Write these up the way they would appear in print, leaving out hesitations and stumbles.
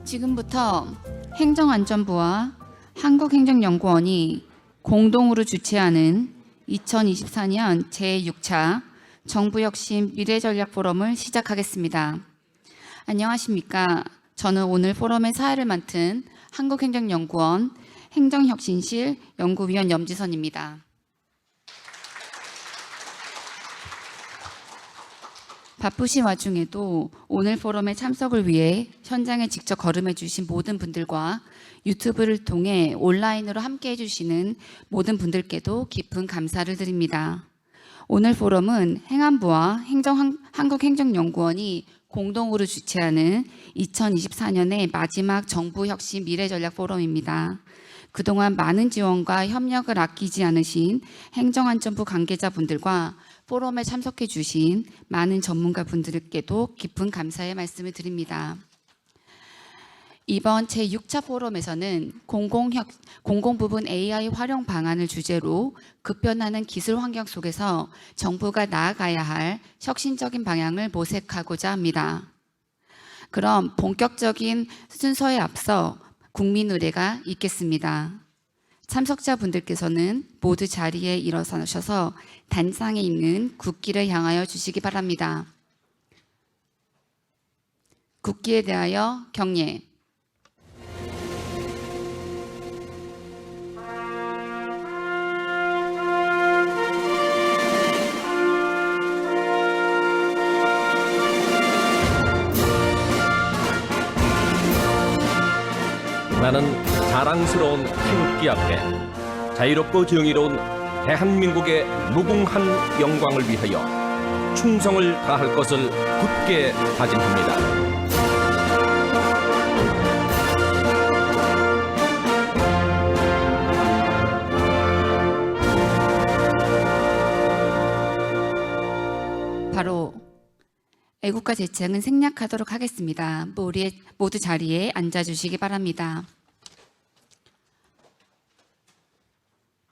지금부터 행정안전부와 한국행정연구원이 공동으로 주최하는 2024년 제6차 정부혁신 미래전략 포럼을 시작하겠습니다. 안녕하십니까. 저는 오늘 포럼의 사회를 맡은 한국행정연구원 행정혁신실 연구위원 염지선입니다. 바쁘신 와중에도 오늘 포럼에 참석을 위해 현장에 직접 걸음해 주신 모든 분들과 유튜브를 통해 온라인으로 함께 해주시는 모든 분들께도 깊은 감사를 드립니다. 오늘 포럼은 행안부와 한국행정연구원이 공동으로 주최하는 2024년의 마지막 정부혁신 미래전략 포럼입니다. 그동안 많은 지원과 협력을 아끼지 않으신 행정안전부 관계자분들과 포럼에 참석해 주신 많은 전문가분들께도 깊은 감사의 말씀을 드립니다. 이번 제6차 포럼에서는 공공부문 AI 활용 방안을 주제로 급변하는 기술 환경 속에서 정부가 나아가야 할 혁신적인 방향을 모색하고자 합니다. 그럼 본격적인 순서에 앞서 국민 의례가 있겠습니다. 참석자분들께서는 모두 자리에 일어서셔서 단상에 있는 국기를 향하여 주시기 바랍니다. 국기에 대하여 경례. 나는 자랑스러운 태극기 앞에 자유롭고 정의로운 대한민국의 무궁한 영광을 위하여 충성을 다할 것을 굳게 다짐합니다. 바로 애국가 제창은 생략하도록 하겠습니다. 모두 자리에 앉아주시기 바랍니다.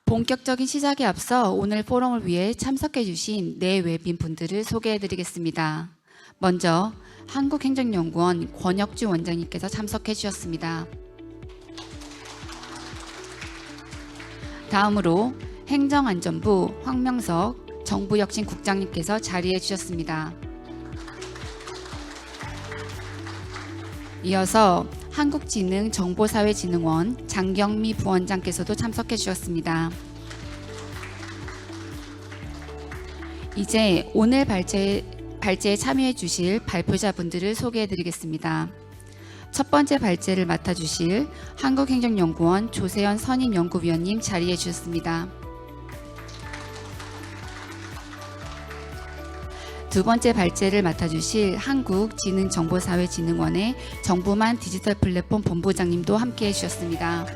본격적인 시작에 앞서 오늘 포럼을 위해 참석해 주신 네 외빈 분들을 소개해 드리겠습니다. 먼저 한국행정연구원 권혁주 원장님께서 참석해 주셨습니다. 다음으로 행정안전부 황명석 정부혁신국장님께서 자리해 주셨습니다. 이어서 한국지능정보사회진흥원 장경미 부원장께서도 참석해 주셨습니다. 이제 오늘 발제에 참여해 주실 발표자분들을 소개해 드리겠습니다. 첫 번째 발제를 맡아 주실 한국행정연구원 조세현 선임연구위원님 자리해 주셨습니다. 두 번째 발제를 맡아주실 한국지능정보사회진흥원의 정부만 디지털 플랫폼 본부장님도 함께해 주셨습니다.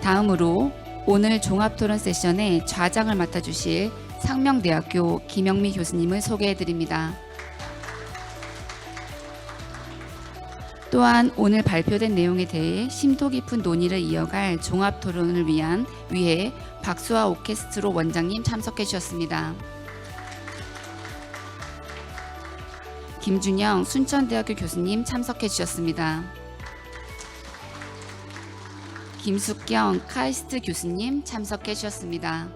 다음으로 오늘 종합토론 세션의 좌장을 맡아주실 상명대학교 김영미 교수님을 소개해 드립니다. 또한 오늘 발표된 내용에 대해 심도 깊은 논의를 이어갈 종합토론을 위해 박수아 오케스트로 원장님 참석해 주셨습니다. 김준영 순천대학교 교수님 참석해 주셨습니다. 김숙경 카이스트 교수님 참석해 주셨습니다.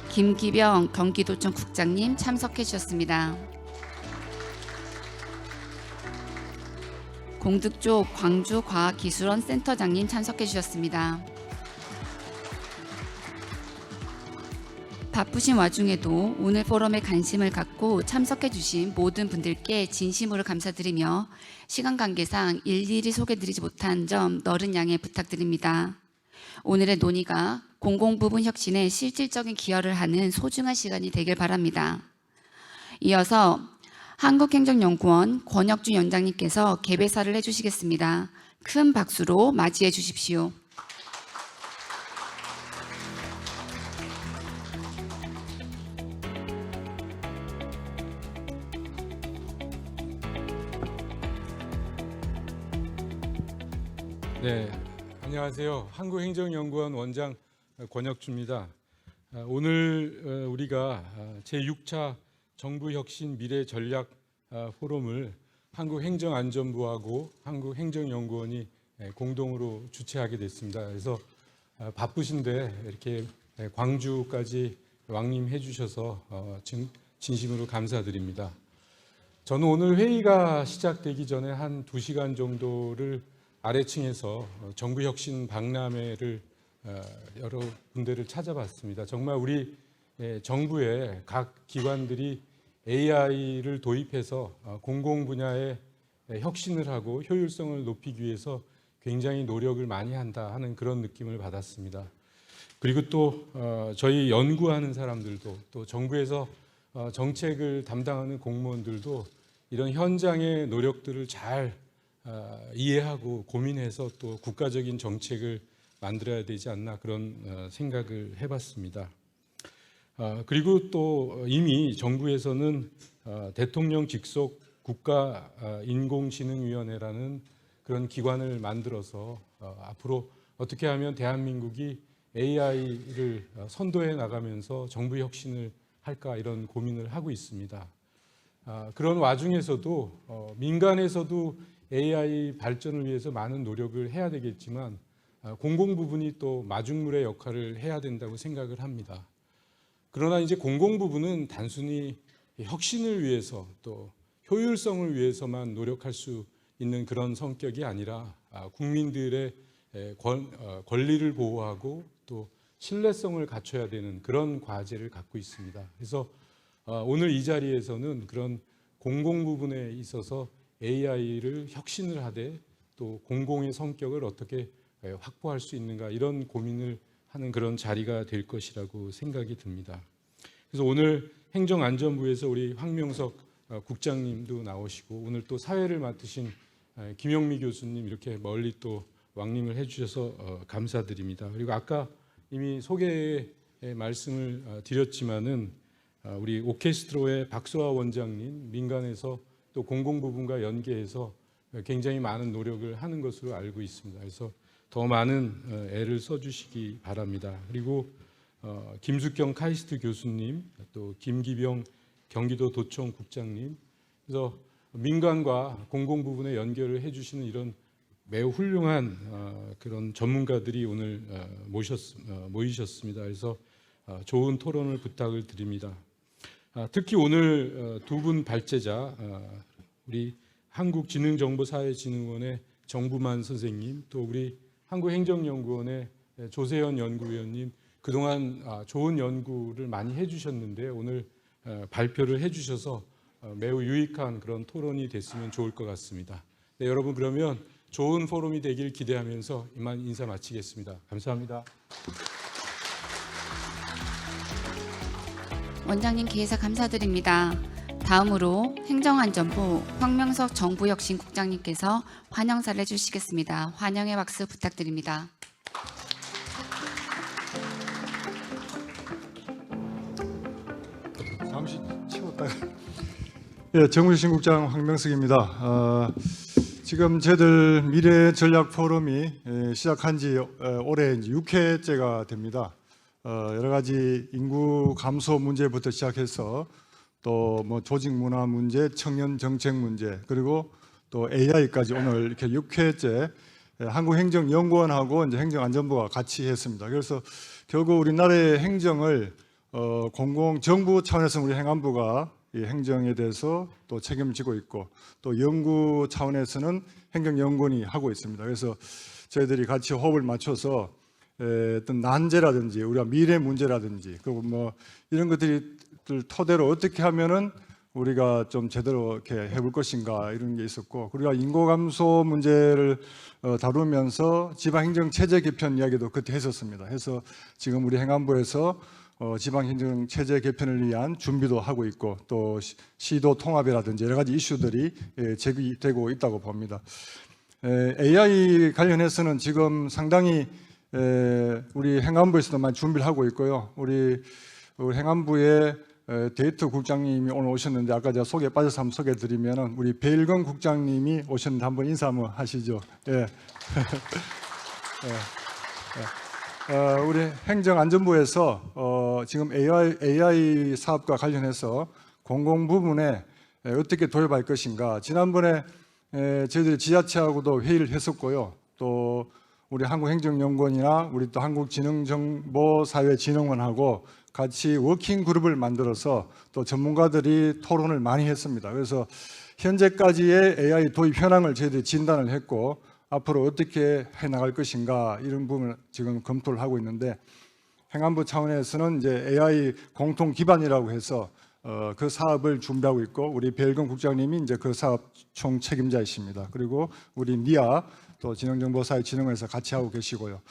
김기병 경기도청 국장님 참석해 주셨습니다. 공득조 광주과학기술원 센터장님 참석해 주셨습니다. 바쁘신 와중에도 오늘 포럼에 관심을 갖고 참석해 주신 모든 분들께 진심으로 감사드리며 시간 관계상 일일이 소개드리지 못한 점 너른 양해 부탁드립니다. 오늘의 논의가 공공부문 혁신에 실질적인 기여를 하는 소중한 시간이 되길 바랍니다. 이어서 한국행정연구원 권혁주 연장님께서 개배사를 해주시겠습니다. 큰 박수로 맞이해 주십시오. 네, 안녕하세요. 한국행정연구원 원장 권혁주입니다. 오늘 우리가 제6차 정부혁신 미래전략 포럼을 한국행정안전부하고 한국행정연구원이 공동으로 주최하게 됐습니다. 그래서 바쁘신데 이렇게 광주까지 왕림해 주셔서 진심으로 감사드립니다. 저는 오늘 회의가 시작되기 전에 한 2시간 정도를 아래층에서 정부혁신 박람회를 여러 군데를 찾아봤습니다. 정말 우리 정부의 각 기관들이 AI를 도입해서 공공 분야에 혁신을 하고 효율성을 높이기 위해서 굉장히 노력을 많이 한다 하는 그런 느낌을 받았습니다. 그리고 또 저희 연구하는 사람들도 또 정부에서 정책을 담당하는 공무원들도 이런 현장의 노력들을 잘 이해하고 고민해서 또 국가적인 정책을 만들어야 되지 않나 그런 생각을 해봤습니다. 그리고 또 이미 정부에서는 대통령 직속 국가인공지능위원회라는 그런 기관을 만들어서 앞으로 어떻게 하면 대한민국이 AI를 선도해 나가면서 정부 혁신을 할까 이런 고민을 하고 있습니다. 그런 와중에서도 민간에서도 AI 발전을 위해서 많은 노력을 해야 되겠지만 공공 부분이 또 마중물의 역할을 해야 된다고 생각을 합니다. 그러나 이제 공공 부분은 단순히 혁신을 위해서 또 효율성을 위해서만 노력할 수 있는 그런 성격이 아니라 국민들의 권리를 보호하고 또 신뢰성을 갖춰야 되는 그런 과제를 갖고 있습니다. 그래서 오늘 이 자리에서는 그런 공공 부분에 있어서 AI를 혁신을 하되 또 공공의 성격을 어떻게 확보할 수 있는가 이런 고민을 하는 그런 자리가 될 것이라고 생각이 듭니다. 그래서 오늘 행정안전부에서 우리 황명석 국장님도 나오시고 오늘 또 사회를 맡으신 김영미 교수님 이렇게 멀리 또 왕림을 해주셔서 감사드립니다. 그리고 아까 이미 소개의 말씀을 드렸지만은 우리 오케스트로의 박소아 원장님 민간에서 또 공공 부분과 연계해서 굉장히 많은 노력을 하는 것으로 알고 있습니다. 그래서 더 많은 애를 써주시기 바랍니다. 그리고 김숙경 카이스트 교수님, 또 김기병 경기도도청 국장님, 그래서 민간과 공공 부분의 연결을 해주시는 이런 매우 훌륭한 그런 전문가들이 오늘 모이셨습니다. 그래서 좋은 토론을 부탁을 드립니다. 특히 오늘 두 분 발제자, 우리 한국지능정보사회진흥원의 정부만 선생님, 또 우리 한국행정연구원의 조세현 연구위원님, 그동안 좋은 연구를 많이 해주셨는데 오늘 발표를 해주셔서 매우 유익한 그런 토론이 됐으면 좋을 것 같습니다. 네, 여러분 그러면 좋은 포럼이 되길 기대하면서 이만 인사 마치겠습니다. 감사합니다. 원장님 개사 감사드립니다. 다음으로 행정안전부 황명석 정부혁신국장님께서 환영사를 해주시겠습니다. 환영의 박수 부탁드립니다. 잠시 치웠다가 예, 정부혁신국장 황명석입니다. 지금 저희들 미래전략 포럼이 시작한 지 올해 이제 6회째가 됩니다. 여러 가지 인구 감소 문제부터 시작해서 또 뭐 조직 문화 문제, 청년 정책 문제, 그리고 또 AI까지 오늘 이렇게 6회째 한국행정연구원하고 이제 행정안전부가 같이 했습니다. 그래서 결국 우리나라의 행정을 공공정부 차원에서 우리 행안부가 이 행정에 대해서 또 책임을 지고 있고 또 연구 차원에서는 행정연구원이 하고 있습니다. 그래서 저희들이 같이 호흡을 맞춰서 어떤 난제라든지 우리가 미래 문제라든지 그리고 뭐 이런 것들을 토대로 어떻게 하면은 우리가 좀 제대로 이렇게 해볼 것인가 이런 게 있었고, 우리가 인구 감소 문제를 다루면서 지방행정 체제 개편 이야기도 그때 했었습니다. 해서 지금 우리 행안부에서 지방행정 체제 개편을 위한 준비도 하고 있고 또 시도 통합이라든지 여러 가지 이슈들이 제기되고 있다고 봅니다. AI 관련해서는 지금 상당히 우리 행안부에서도 많이 준비를 하고 있고요. 우리 행안부의 데이터 국장님이 오늘 오셨는데 아까 제가 소개 빠져서 한번 소개해드리면 우리 배일건 국장님이 오셨는데 한번 인사 한번 하시죠. 예. 예. 우리 행정안전부에서 지금 AI 사업과 관련해서 공공 부문에 어떻게 도입할 것인가. 지난번에 저희들이 지자체하고도 회의를 했었고요. 또 우리 한국행정연구원이나 우리 또 한국지능정보사회진흥원하고 같이 워킹 그룹을 만들어서 또 전문가들이 토론을 많이 했습니다. 그래서 현재까지의 AI 도입 현황을 저희들이 진단을 했고 앞으로 어떻게 해 나갈 것인가 이런 부분을 지금 검토를 하고 있는데 행안부 차원에서는 이제 AI 공통 기반이라고 해서 그 사업을 준비하고 있고 우리 배일건 국장님이 이제 그 사업 총 책임자이십니다. 그리고 우리 니아 또 지능정보사회진흥원에서 같이 하고 계시고요.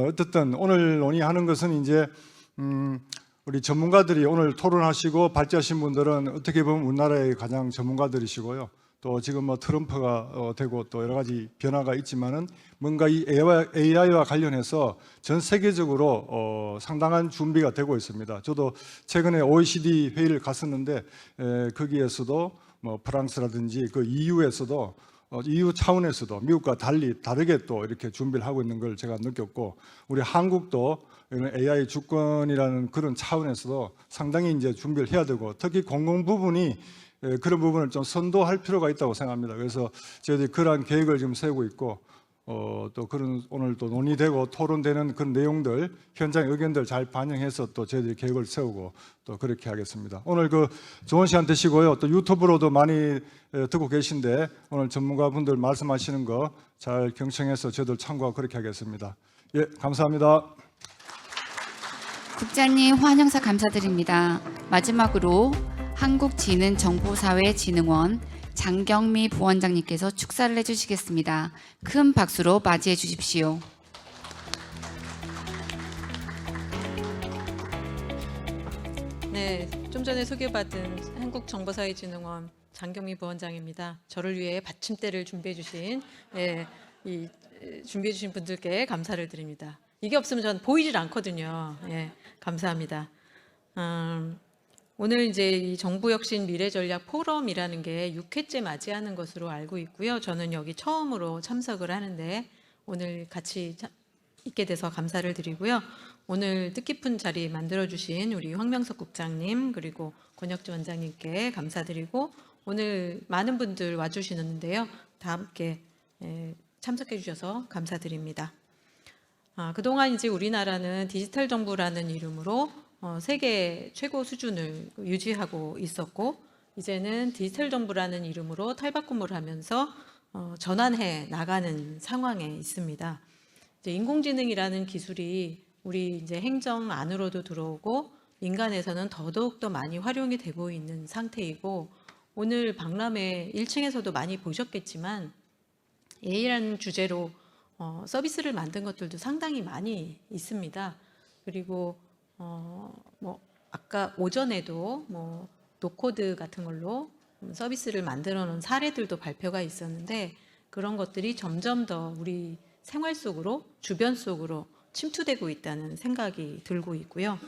어쨌든 오늘 논의하는 것은 이제 우리 전문가들이 오늘 토론하시고 발제하신 분들은 어떻게 보면 우리나라의 가장 전문가들이시고요. 또 지금 뭐 트럼프가 되고 또 여러 가지 변화가 있지만은 뭔가 이 AI와 관련해서 전 세계적으로 상당한 준비가 되고 있습니다. 저도 최근에 OECD 회의를 갔었는데 거기에서도 뭐 프랑스라든지 그 EU에서도 EU 차원에서도 미국과 다르게 또 이렇게 준비를 하고 있는 걸 제가 느꼈고 우리 한국도 이런 AI 주권이라는 그런 차원에서도 상당히 이제 준비를 해야 되고 특히 공공 부분이 그런 부분을 좀 선도할 필요가 있다고 생각합니다. 그래서 저희들이 그러한 계획을 지금 세우고 있고 또 그런 오늘 또 논의되고 토론되는 그런 내용들 현장 의견들 잘 반영해서 또 저희들이 계획을 세우고 또 그렇게 하겠습니다. 오늘 그 좋은 시간 되시고요. 또 유튜브로도 많이 듣고 계신데 오늘 전문가분들 말씀하시는 거 잘 경청해서 저희들 참고하고 그렇게 하겠습니다. 예, 감사합니다. 국장님 환영사 감사드립니다. 마지막으로 한국지능정보사회진흥원 장경미 부원장님께서 축사를 해주시겠습니다. 큰 박수로 맞이해 주십시오. 네, 좀 전에 소개받은 한국정보사회진흥원 장경미 부원장입니다. 저를 위해 받침대를 준비해 주신 분들께 감사를 드립니다. 이게 없으면 전 보이질 않거든요. 예, 감사합니다. 오늘 이제 이 정부혁신 미래전략 포럼이라는 게 6회째 맞이하는 것으로 알고 있고요. 저는 여기 처음으로 참석을 하는데 오늘 같이 있게 돼서 감사를 드리고요. 오늘 뜻깊은 자리 만들어주신 우리 황명석 국장님 그리고 권혁주 원장님께 감사드리고 오늘 많은 분들 와주시는데요. 다 함께 참석해 주셔서 감사드립니다. 그동안 이제 우리나라는 디지털 정부라는 이름으로 세계 최고 수준을 유지하고 있었고 이제는 디지털 정부라는 이름으로 탈바꿈을 하면서 전환해 나가는 상황에 있습니다. 이제 인공지능이라는 기술이 우리 이제 행정 안으로도 들어오고 민간에서는 더더욱 더 많이 활용이 되고 있는 상태이고 오늘 박람회 1층에서도 많이 보셨겠지만 AI라는 주제로 서비스를 만든 것들도 상당히 많이 있습니다. 그리고 뭐 아까 오전에도 뭐 노코드 같은 걸로 서비스를 만들어 놓은 사례들도 발표가 있었는데 그런 것들이 점점 더 우리 생활 속으로 주변 속으로 침투되고 있다는 생각이 들고 있고요.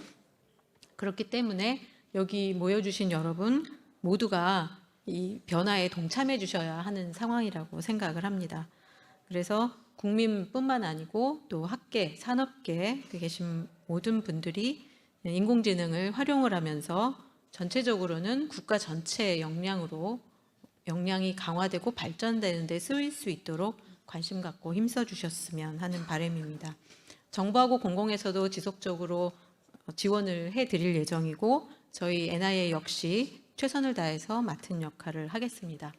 그렇기 때문에 여기 모여주신 여러분 모두가 이 변화에 동참해 주셔야 하는 상황이라고 생각을 합니다. 그래서 국민뿐만 아니고 또 학계, 산업계에 계신 모든 분들이 인공지능을 활용을 하면서 전체적으로는 국가 전체의 역량이 강화되고 발전되는 데 쓰일 수 있도록 관심 갖고 힘써 주셨으면 하는 바람입니다. 정부하고 공공에서도 지속적으로 지원을 해드릴 예정이고 저희 NIA 역시 최선을 다해서 맡은 역할을 하겠습니다.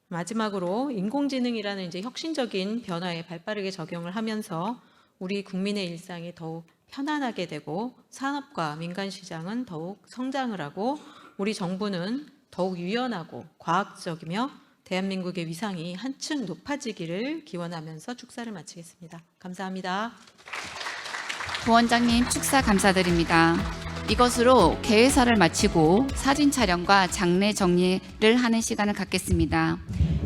마지막으로 인공지능이라는 이제 혁신적인 변화에 발빠르게 적용을 하면서 우리 국민의 일상이 더욱 편안하게 되고 산업과 민간 시장은 더욱 성장을 하고 우리 정부는 더욱 유연하고 과학적이며 대한민국의 위상이 한층 높아지기를 기원하면서 축사를 마치겠습니다. 감사합니다. 부원장님 축사 감사드립니다. 이것으로 개회사를 마치고 사진 촬영과 장례 정리를 하는 시간을 갖겠습니다.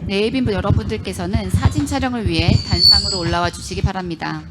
예빈 여러분들께서는 사진 촬영을 위해 단상으로 올라와 주시기 바랍니다.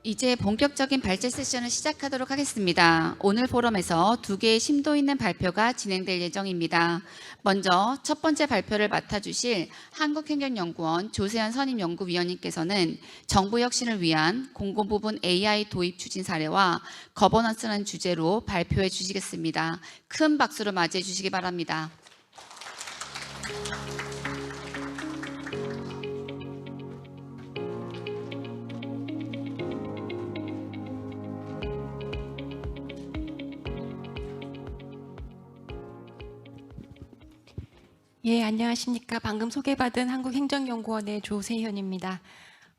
이제 본격적인 발제 세션을 시작하도록 하겠습니다. 오늘 포럼에서 2개의 심도 있는 발표가 진행될 예정입니다. 먼저 첫 번째 발표를 맡아주실 한국행정연구원 조세현 선임연구위원님께서는 정부 혁신을 위한 공공부문 AI 도입 추진 사례와 거버넌스라는 주제로 발표해 주시겠습니다. 큰 박수로 맞이해 주시기 바랍니다. 예, 안녕하십니까. 방금 소개받은 한국행정연구원의 조세현입니다.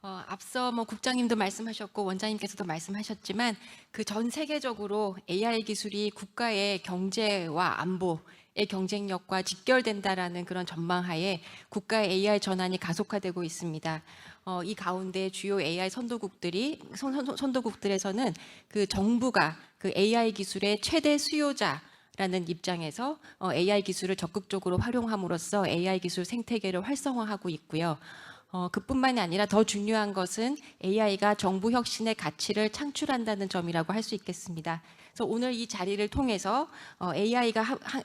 앞서 국장님도 말씀하셨고 원장님께서도 말씀하셨지만 그 전 세계적으로 AI 기술이 국가의 경제와 안보의 경쟁력과 직결된다라는 그런 전망하에 국가의 AI 전환이 가속화되고 있습니다. 이 가운데 주요 AI 선도국들에서는 그 정부가 그 AI 기술의 최대 수요자라는 입장에서 AI 기술을 적극적으로 활용함으로써 AI 기술 생태계를 활성화하고 있고요. 그뿐만이 아니라 더 중요한 것은 AI가 정부 혁신의 가치를 창출한다는 점이라고 할 수 있겠습니다. 그래서 오늘 이 자리를 통해서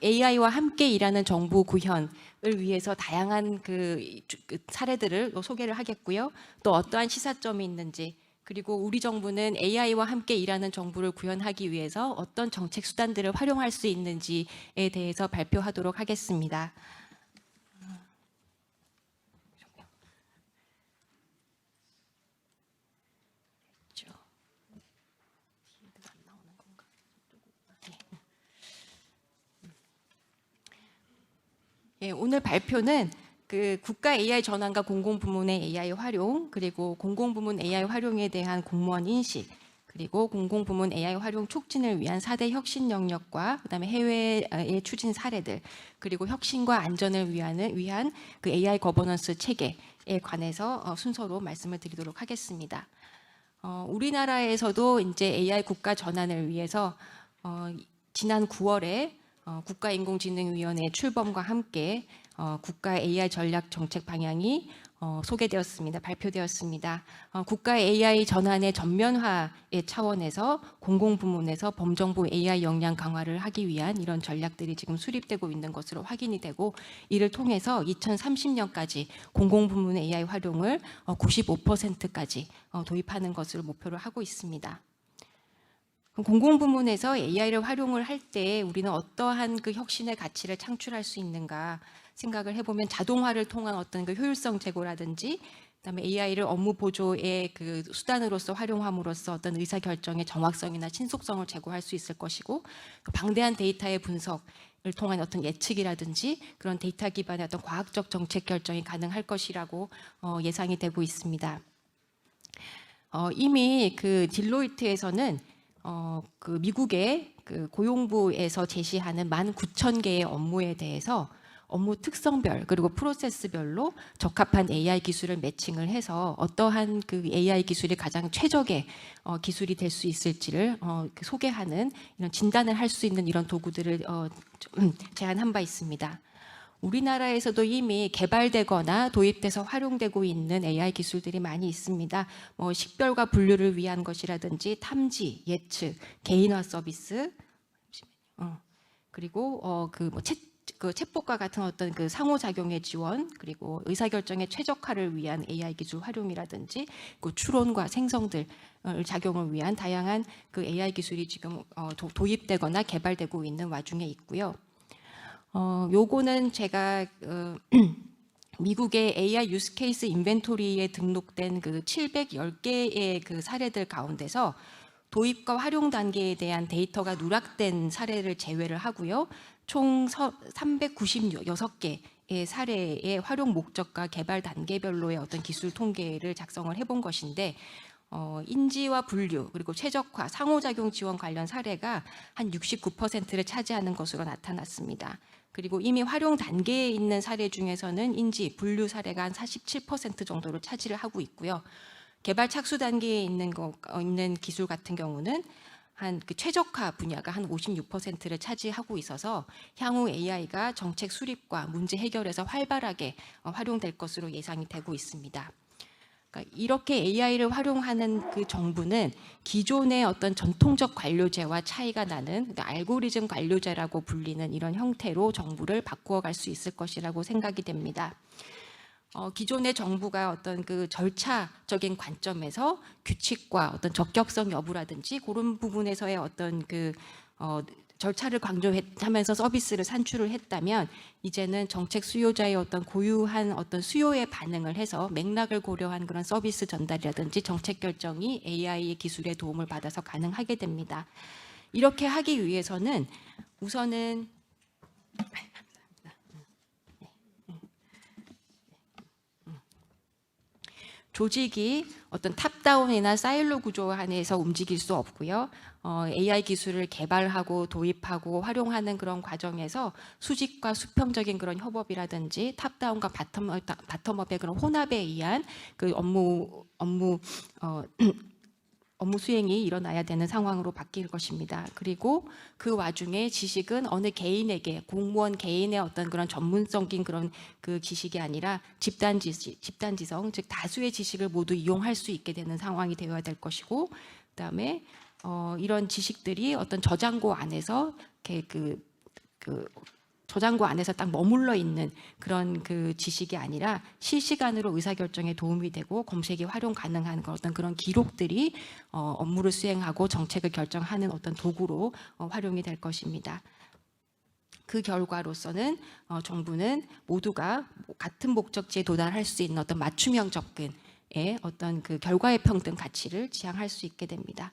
AI와 함께 일하는 정부 구현을 위해서 다양한 그 사례들을 소개를 하겠고요. 또 어떠한 시사점이 있는지, 그리고 우리 정부는 AI와 함께 일하는 정부를 구현하기 위해서 어떤 정책 수단들을 활용할 수 있는지에 대해서 발표하도록 하겠습니다. 예, 오늘 발표는 그 국가 AI 전환과 공공부문의 AI 활용, 그리고 공공부문 AI 활용에 대한 공무원 인식, 그리고 공공부문 AI 활용 촉진을 위한 4대 혁신 영역과 그다음에 해외의 추진 사례들, 그리고 혁신과 안전을 위한 그 AI 거버넌스 체계에 관해서 순서로 말씀을 드리도록 하겠습니다. 우리나라에서도 이제 AI 국가 전환을 위해서 지난 9월에 국가인공지능위원회 출범과 함께 국가 AI 전략 정책 방향이 소개되었습니다. 발표되었습니다. 국가 AI 전환의 전면화의 차원에서 공공부문에서 범정부 AI 역량 강화를 하기 위한 이런 전략들이 지금 수립되고 있는 것으로 확인이 되고, 이를 통해서 2030년까지 공공부문 AI 활용을 95%까지 도입하는 것을 목표로 하고 있습니다. 공공부문에서 AI를 활용을 할 때 우리는 어떠한 그 혁신의 가치를 창출할 수 있는가 생각을 해보면, 자동화를 통한 어떤 그 효율성 제고라든지, 그다음에 AI를 업무 보조의 그 수단으로서 활용함으로써 어떤 의사 결정의 정확성이나 신속성을 제고할 수 있을 것이고, 그 방대한 데이터의 분석을 통한 어떤 예측이라든지 그런 데이터 기반의 어떤 과학적 정책 결정이 가능할 것이라고 예상이 되고 있습니다. 이미 그 딜로이트에서는 그 미국의 그 고용부에서 제시하는 19,000개의 업무에 대해서 업무 특성별 그리고 프로세스별로 적합한 AI 기술을 매칭을 해서 어떠한 그 AI 기술이 가장 최적의 기술이 될 수 있을지를 소개하는 이런 진단을 할 수 있는 이런 도구들을 제안한 바 있습니다. 우리나라에서도 이미 개발되거나 도입돼서 활용되고 있는 AI 기술들이 많이 있습니다. 식별과 분류를 위한 것이라든지 탐지, 예측, 개인화 서비스, 그리고 그 챗봇과 같은 어떤 그 상호작용의 지원, 그리고 의사결정의 최적화를 위한 AI 기술 활용이라든지, 그 추론과 생성들 작용을 위한 다양한 그 AI 기술이 지금 도입되거나 개발되고 있는 와중에 있고요. 요거는 제가 미국의 AI 유스 케이스 인벤토리에 등록된 그 710개의 그 사례들 가운데서 도입과 활용 단계에 대한 데이터가 누락된 사례를 제외를 하고요. 총 396개의 사례의 활용 목적과 개발 단계별로의 어떤 기술 통계를 작성을 해본 것인데, 인지와 분류 그리고 최적화, 상호작용 지원 관련 사례가 한 69%를 차지하는 것으로 나타났습니다. 그리고 이미 활용 단계에 있는 사례 중에서는 인지, 분류 사례가 한 47% 정도를 차지를 하고 있고요. 개발 착수 단계에 있는 기술 같은 경우는 한 그 최적화 분야가 한 56%를 차지하고 있어서 향후 AI가 정책 수립과 문제 해결에서 활발하게 활용될 것으로 예상이 되고 있습니다. 그러니까 이렇게 AI를 활용하는 그 정부는 기존의 어떤 전통적 관료제와 차이가 나는 알고리즘 관료제라고 불리는 이런 형태로 정부를 바꾸어 갈 수 있을 것이라고 생각이 됩니다. 기존의 정부가 어떤 그 절차적인 관점에서 규칙과 어떤 적격성 여부라든지 그런 부분에서의 어떤 그 절차를 강조하면서 서비스를 산출을 했다면 이제는 정책 수요자의 어떤 고유한 어떤 수요에 반응을 해서 맥락을 고려한 그런 서비스 전달이라든지 정책 결정이 AI의 기술의 도움을 받아서 가능하게 됩니다. 이렇게 하기 위해서는 우선은 조직이 어떤 탑다운이나 사일로 구조 안에서 움직일 수 없고요. AI 기술을 개발하고 도입하고 활용하는 그런 과정에서 수직과 수평적인 그런 협업이라든지 탑다운과 바텀업의 그런 혼합에 의한 그 업무 수행이 일어나야 되는 상황으로 바뀔 것입니다. 그리고 그 와중에 지식은 어느 개인에게 공무원 개인의 어떤 그런 전문적인 그런 그 지식이 아니라 집단지성, 즉 다수의 지식을 모두 이용할 수 있게 되는 상황이 되어야 될 것이고, 그다음에 이런 지식들이 어떤 저장고 안에서 이렇게 저장고 안에서 딱 머물러 있는 그런 그 지식이 아니라 실시간으로 의사결정에 도움이 되고 검색이 활용 가능한 어떤 그런 기록들이 업무를 수행하고 정책을 결정하는 어떤 도구로 활용이 될 것입니다. 그 결과로서는 정부는 모두가 같은 목적지에 도달할 수 있는 어떤 맞춤형 접근의 어떤 그 결과의 평등 가치를 지향할 수 있게 됩니다.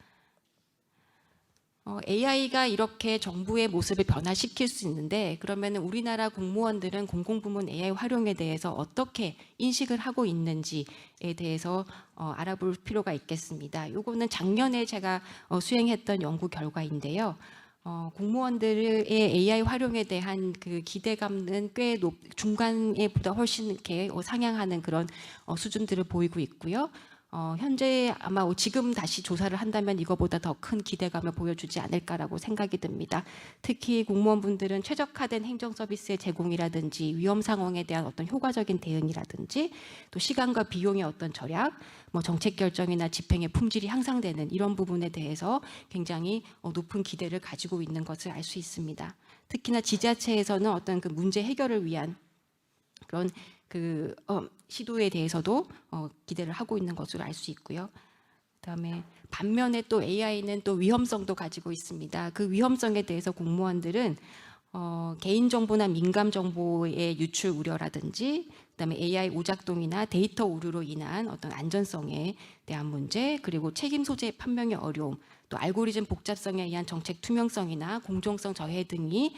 AI가 이렇게 정부의 모습을 변화시킬 수 있는데 그러면 우리나라 공무원들은 공공부문 AI 활용에 대해서 어떻게 인식을 하고 있는지에 대해서 알아볼 필요가 있겠습니다. 요거는 작년에 제가 수행했던 연구 결과인데요. 공무원들의 AI 활용에 대한 그 기대감은 꽤 중간에 보다 훨씬 이렇게 상향하는 그런 수준들을 보이고 있고요. 현재 아마 지금 다시 조사를 한다면 이거보다 더 큰 기대감을 보여주지 않을까라고 생각이 듭니다. 특히 공무원분들은 최적화된 행정 서비스의 제공이라든지 위험 상황에 대한 어떤 효과적인 대응이라든지 또 시간과 비용의 어떤 절약, 정책 결정이나 집행의 품질이 향상되는 이런 부분에 대해서 굉장히 높은 기대를 가지고 있는 것을 알 수 있습니다. 특히나 지자체에서는 어떤 그 문제 해결을 위한 그런 시도에 대해서도 기대를 하고 있는 것으로 알 수 있고요. 그다음에 반면에 또 AI는 또 위험성도 가지고 있습니다. 그 위험성에 대해서 공무원들은 개인정보나 민감정보의 유출 우려라든지 그다음에 AI 오작동이나 데이터 오류로 인한 어떤 안전성에 대한 문제, 그리고 책임 소재 판명의 어려움, 또 알고리즘 복잡성에 의한 정책 투명성이나 공정성 저해 등에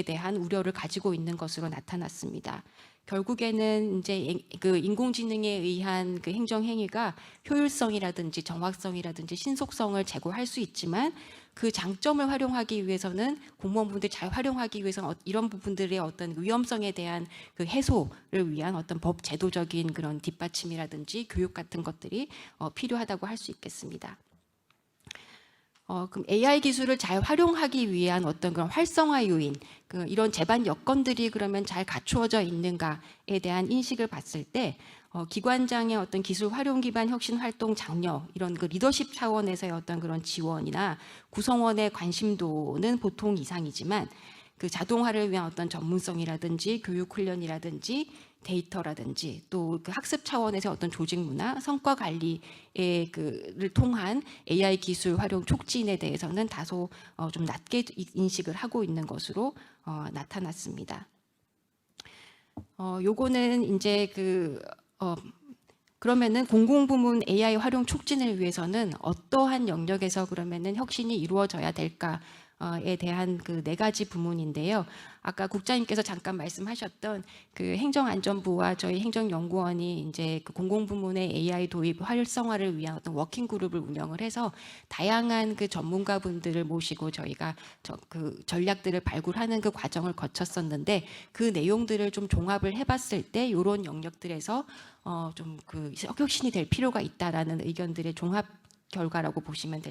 대한 우려를 가지고 있는 것으로 나타났습니다. 결국에는 이제 그 인공지능에 의한 그 행정 행위가 효율성이라든지 정확성이라든지 신속성을 제고할 수 있지만 그 장점을 활용하기 위해서는 공무원분들이 잘 활용하기 위해서는 이런 부분들의 어떤 위험성에 대한 그 해소를 위한 어떤 법 제도적인 그런 뒷받침이라든지 교육 같은 것들이 필요하다고 할 수 있겠습니다. 그럼 AI 기술을 잘 활용하기 위한 어떤 그런 활성화 요인, 이런 제반 여건들이 그러면 잘 갖추어져 있는가에 대한 인식을 봤을 때 기관장의 어떤 기술 활용 기반 혁신 활동 장려, 이런 그 리더십 차원에서의 어떤 그런 지원이나 구성원의 관심도는 보통 이상이지만 그 자동화를 위한 어떤 전문성이라든지 교육 훈련이라든지 데이터라든지 또 그 학습 차원에서 어떤 조직 문화, 성과 관리의 를 통한 AI 기술 활용 촉진에 대해서는 다소 좀 낮게 인식을 하고 있는 것으로 나타났습니다. 요거는 이제 그러면은 공공부문 AI 활용 촉진을 위해서는 어떠한 영역에서 그러면은 혁신이 이루어져야 될까에 대한 그 4가지 부문인데요. 아까 국장님께서 잠깐 말씀하셨던 그 행정안전부와 저희 행정연구원이 이제 그 공공부문의 AI 도입 활성화를 위한 어떤 워킹 그룹을 운영을 해서 다양한 그 전문가분들을 모시고 저희가 그 전략들을 발굴하는 그 과정을 거쳤었는데 그 내용들을 좀 종합을 해봤을 때 이런 영역들에서 좀 그 혁신이 될 필요가 있다라는 의견들의 종합 결과라고 보시면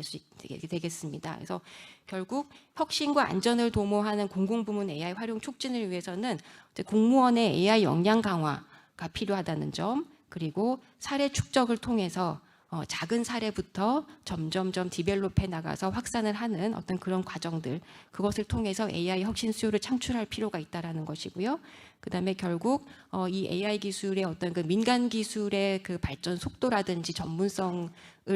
되겠습니다. 그래서 결국 혁신과 안전을 도모하는 공공부문 AI 활용 촉진을 위해서는 공무원의 AI 역량 강화가 필요하다는 점, 그리고 사례 축적을 통해서 작은 사례부터 점점점 디벨롭해 나가서 확산을 하는 어떤 그런 과정들, 그것을 통해서 AI 혁신 수요를 창출할 필요가 있다라는 것이고요. 그다음에 결국 이 AI 기술의 어떤 그 민간 기술의 그 발전 속도라든지 전문성을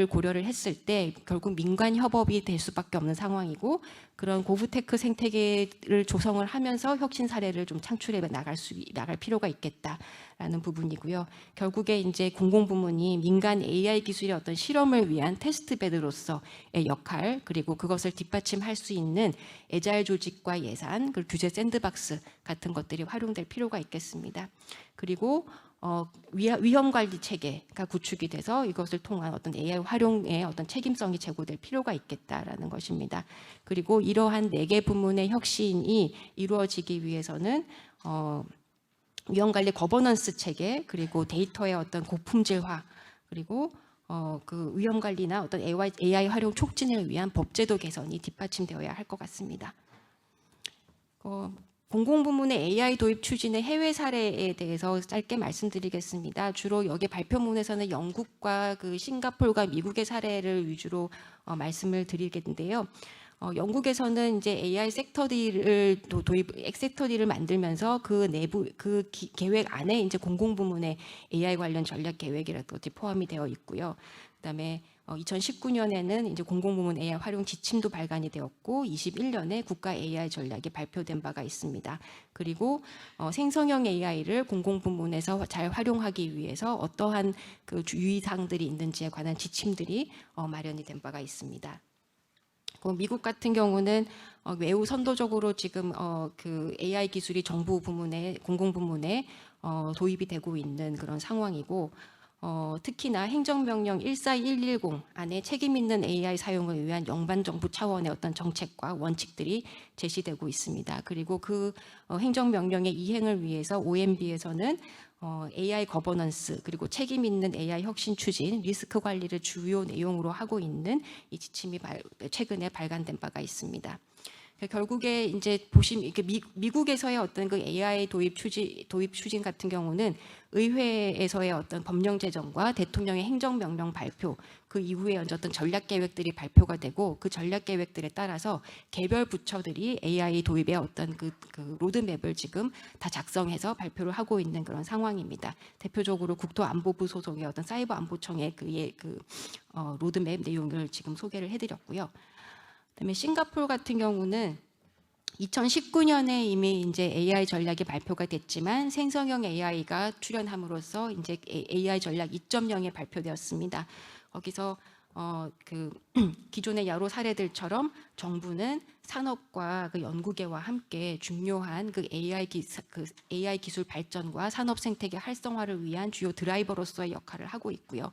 고려를 했을 때 결국 민간 협업이 될 수밖에 없는 상황이고, 그런 고부테크 생태계를 조성을 하면서 혁신 사례를 좀 창출해 나갈 필요가 있겠다라는 부분이고요. 결국에 이제 공공부문이 민간 AI 기술의 어떤 실험을 위한 테스트베드로서의 역할, 그리고 그것을 뒷받침할 수 있는 애자일 조직과 예산, 그리고 규제 샌드박스 같은 것들이 활용될 필요가 있겠습니다. 그리고 위험 관리 체계가 구축이 돼서 이것을 통한 어떤 AI 활용의 어떤 책임성이 제고될 필요가 있겠다라는 것입니다. 그리고 이러한 4개 부문의 혁신이 이루어지기 위해서는 위험 관리 거버넌스 체계, 그리고 데이터의 어떤 고품질화, 그리고 그 위험 관리나 어떤 AI 활용 촉진을 위한 법제도 개선이 뒷받침되어야 할 것 같습니다. 공공부문의 AI 도입 추진의 해외 사례에 대해서 짧게 말씀드리겠습니다. 주로 여기 발표문에서는 영국과 그 싱가포르가 미국의 사례를 위주로 말씀을 드리겠는데요. 영국에서는 이제 AI 섹터디를 섹터디를 만들면서 그 내부 계획 안에 이제 공공부문의 AI 관련 전략 계획이라든지 포함이 되어 있고요. 그다음에 2019년에는 이제 공공부문 AI 활용 지침도 발간이 되었고 21년에 국가 AI 전략이 발표된 바가 있습니다. 그리고 생성형 AI를 공공부문에서 잘 활용하기 위해서 어떠한 그 유의사항들이 있는지에 관한 지침들이 마련이 된 바가 있습니다. 미국 같은 경우는 매우 선도적으로 지금 그 AI 기술이 정부 부문에, 공공부문에 도입이 되고 있는 그런 상황이고, 특히나 행정명령 14110 안에 책임 있는 AI 사용을 위한 영반정부 차원의 어떤 정책과 원칙들이 제시되고 있습니다. 그리고 그 행정명령의 이행을 위해서 OMB에서는 AI 거버넌스, 그리고 책임 있는 AI 혁신 추진, 리스크 관리를 주요 내용으로 하고 있는 이 지침이 최근에 발간된 바가 있습니다. 결국에 이제 보시면 미국에서의 어떤 그 AI 도입 추진 같은 경우는 의회에서의 어떤 법령 제정과 대통령의 행정명령 발표, 그 이후에 어떤 전략 계획들이 발표가 되고, 그 전략 계획들에 따라서 개별 부처들이 AI 도입의 어떤 그 로드맵을 지금 다 작성해서 발표를 하고 있는 그런 상황입니다. 대표적으로 국토안보부 소속의 어떤 사이버 안보청의 로드맵 내용을 지금 소개를 해드렸고요. 그다음에 싱가포르 같은 경우는 2019년에 이미 이제 AI 전략이 발표가 됐지만 생성형 AI가 출현함으로써 이제 AI 전략 2.0에 발표되었습니다. 거기서 그 기존의 여러 사례들처럼 정부는 산업과 그 연구계와 함께 중요한 그 AI 기술 발전과 산업 생태계 활성화를 위한 주요 드라이버로서의 역할을 하고 있고요.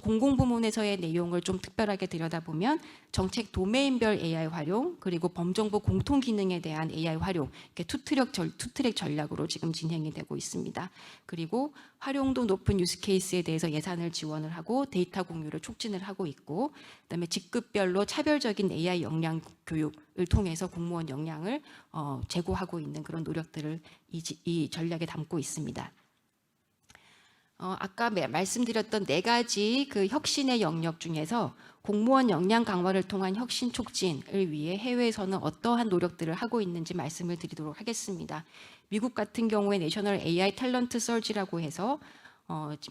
공공부문에서의 내용을 좀 특별하게 들여다보면 정책 도메인별 AI 활용, 그리고 범정부 공통 기능에 대한 AI 활용, 이렇게 투트랙 전략으로 지금 진행이 되고 있습니다. 그리고 활용도 높은 유스케이스에 대해서 예산을 지원을 하고 데이터 공유를 촉진을 하고 있고, 그다음에 직급별로 차별적인 AI 역량 교육을 통해서 공무원 역량을 제고하고 있는 그런 노력들을 이 전략에 담고 있습니다. 아까 말씀드렸던 4가지 그 혁신의 영역 중에서 공무원 역량 강화를 통한 혁신 촉진을 위해 해외에서는 어떠한 노력들을 하고 있는지 말씀을 드리도록 하겠습니다. 미국 같은 경우에 내셔널 AI 탤런트 서치라고 해서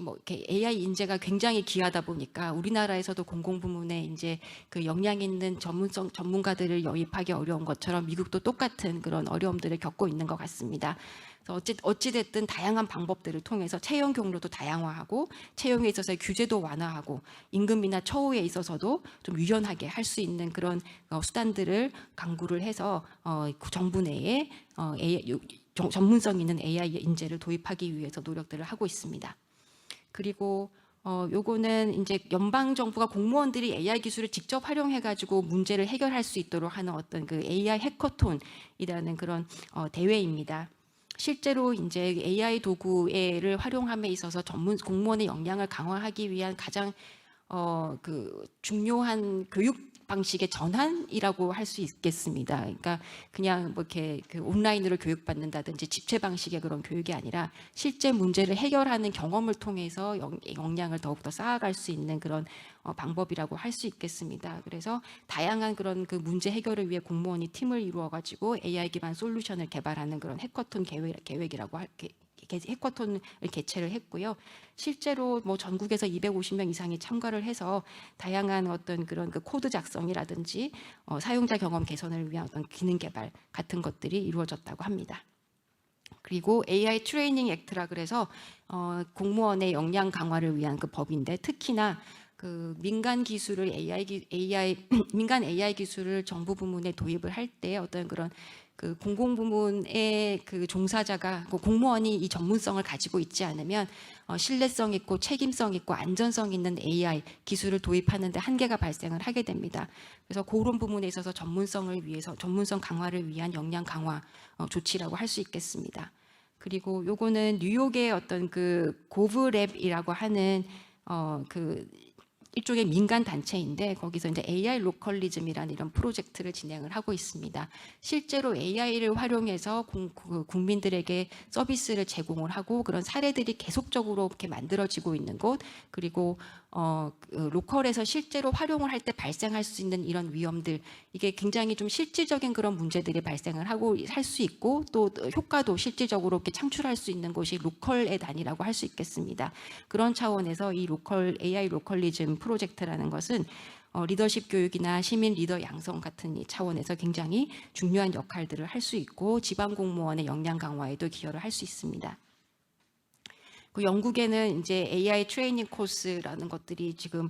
이렇게 AI 인재가 굉장히 귀하다 보니까 우리나라에서도 공공부문에 이제 그 역량 있는 전문가들을 영입하기 어려운 것처럼 미국도 똑같은 그런 어려움들을 겪고 있는 것 같습니다. 어찌됐든 다양한 방법들을 통해서 채용 경로도 다양화하고 채용에 있어서의 규제도 완화하고 임금이나 처우에 있어서도 좀 유연하게 할 수 있는 그런 수단들을 강구를 해서 정부 내에 전문성 있는 AI 인재를 도입하기 위해서 노력들을 하고 있습니다. 그리고 요거는 이제 연방 정부가 공무원들이 AI 기술을 직접 활용해 가지고 문제를 해결할 수 있도록 하는 어떤 그 AI 해커톤이라는 그런 대회입니다. 실제로 이제 AI 도구를 활용함에 있어서 공무원의 역량을 강화하기 위한 가장 그 중요한 교육 방식의 전환이라고 할 수 있겠습니다. 그러니까 그냥 뭐 이렇게 그 온라인으로 교육받는다든지 집체 방식의 그런 교육이 아니라 실제 문제를 해결하는 경험을 통해서 역량을 더욱더 쌓아갈 수 있는 그런 방법이라고 할 수 있겠습니다. 그래서 다양한 그런 그 문제 해결을 위해 공무원이 팀을 이루어 가지고 AI 기반 솔루션을 개발하는 그런 해커톤 계획이라고 해커톤을 개최를 했고요. 실제로 뭐 전국에서 250명 이상이 참가를 해서 다양한 어떤 그런 그 코드 작성이라든지 사용자 경험 개선을 위한 어떤 기능 개발 같은 것들이 이루어졌다고 합니다. 그리고 AI 트레이닝 액트라 그래서 공무원의 역량 강화를 위한 그 법인데 특히나 그 민간 기술을 민간 AI 기술을 정부 부문에 도입을 할 때 어떤 그런 그 공공부문의 그 종사자가 그 공무원이 이 전문성을 가지고 있지 않으면 신뢰성 있고 책임성 있고 안전성 있는 AI 기술을 도입하는데 한계가 발생을 하게 됩니다. 그래서 그런 부분에 있어서 전문성을 위해서 전문성 강화를 위한 역량 강화 조치라고 할 수 있겠습니다. 그리고 요거는 뉴욕의 어떤 그 고브랩이라고 하는 그 일종의 민간 단체인데 거기서 이제 AI 로컬리즘이라는 이런 프로젝트를 진행을 하고 있습니다. 실제로 AI를 활용해서 국민들에게 서비스를 제공을 하고 그런 사례들이 계속적으로 이렇게 만들어지고 있는 곳 그리고 로컬에서 실제로 활용을 할 때 발생할 수 있는 이런 위험들 이게 굉장히 좀 실질적인 그런 문제들이 발생을 하고 할 수 있고 또 효과도 실질적으로 이렇게 창출할 수 있는 곳이 로컬의 단위라고 할 수 있겠습니다. 그런 차원에서 이 AI 로컬리즘 프로젝트라는 것은 리더십 교육이나 시민 리더 양성 같은 이 차원에서 굉장히 중요한 역할들을 할 수 있고 지방 공무원의 역량 강화에도 기여를 할 수 있습니다. 그 영국에는 이제 AI 트레이닝 코스라는 것들이 지금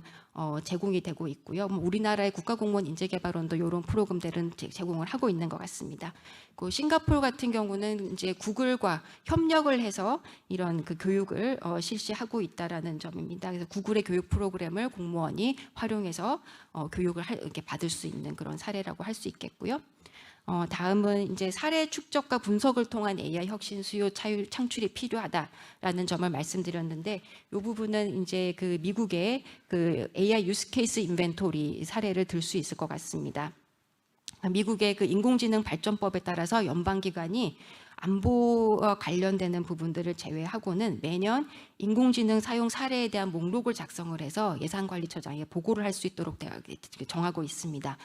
제공이 되고 있고요. 우리나라의 국가공무원 인재개발원도 이런 프로그램들은 제공을 하고 있는 것 같습니다. 그 싱가포르 같은 경우는 이제 구글과 협력을 해서 이런 그 교육을 실시하고 있다라는 점입니다. 그래서 구글의 교육 프로그램을 공무원이 활용해서 교육을 이렇게 받을 수 있는 그런 사례라고 할 수 있겠고요. 다음은 이제 사례 축적과 분석을 통한 AI 혁신 수요 창출이 필요하다라는 점을 말씀드렸는데 이 부분은 이제 그 미국의 그 AI 유스 케이스 인벤토리 사례를 들 수 있을 것 같습니다. 미국의 그 인공지능 발전법에 따라서 연방기관이 안보와 관련되는 부분들을 제외하고는 매년 인공지능 사용 사례에 대한 목록을 작성을 해서 예산관리처장에 보고를 할 수 있도록 정하고 있습니다.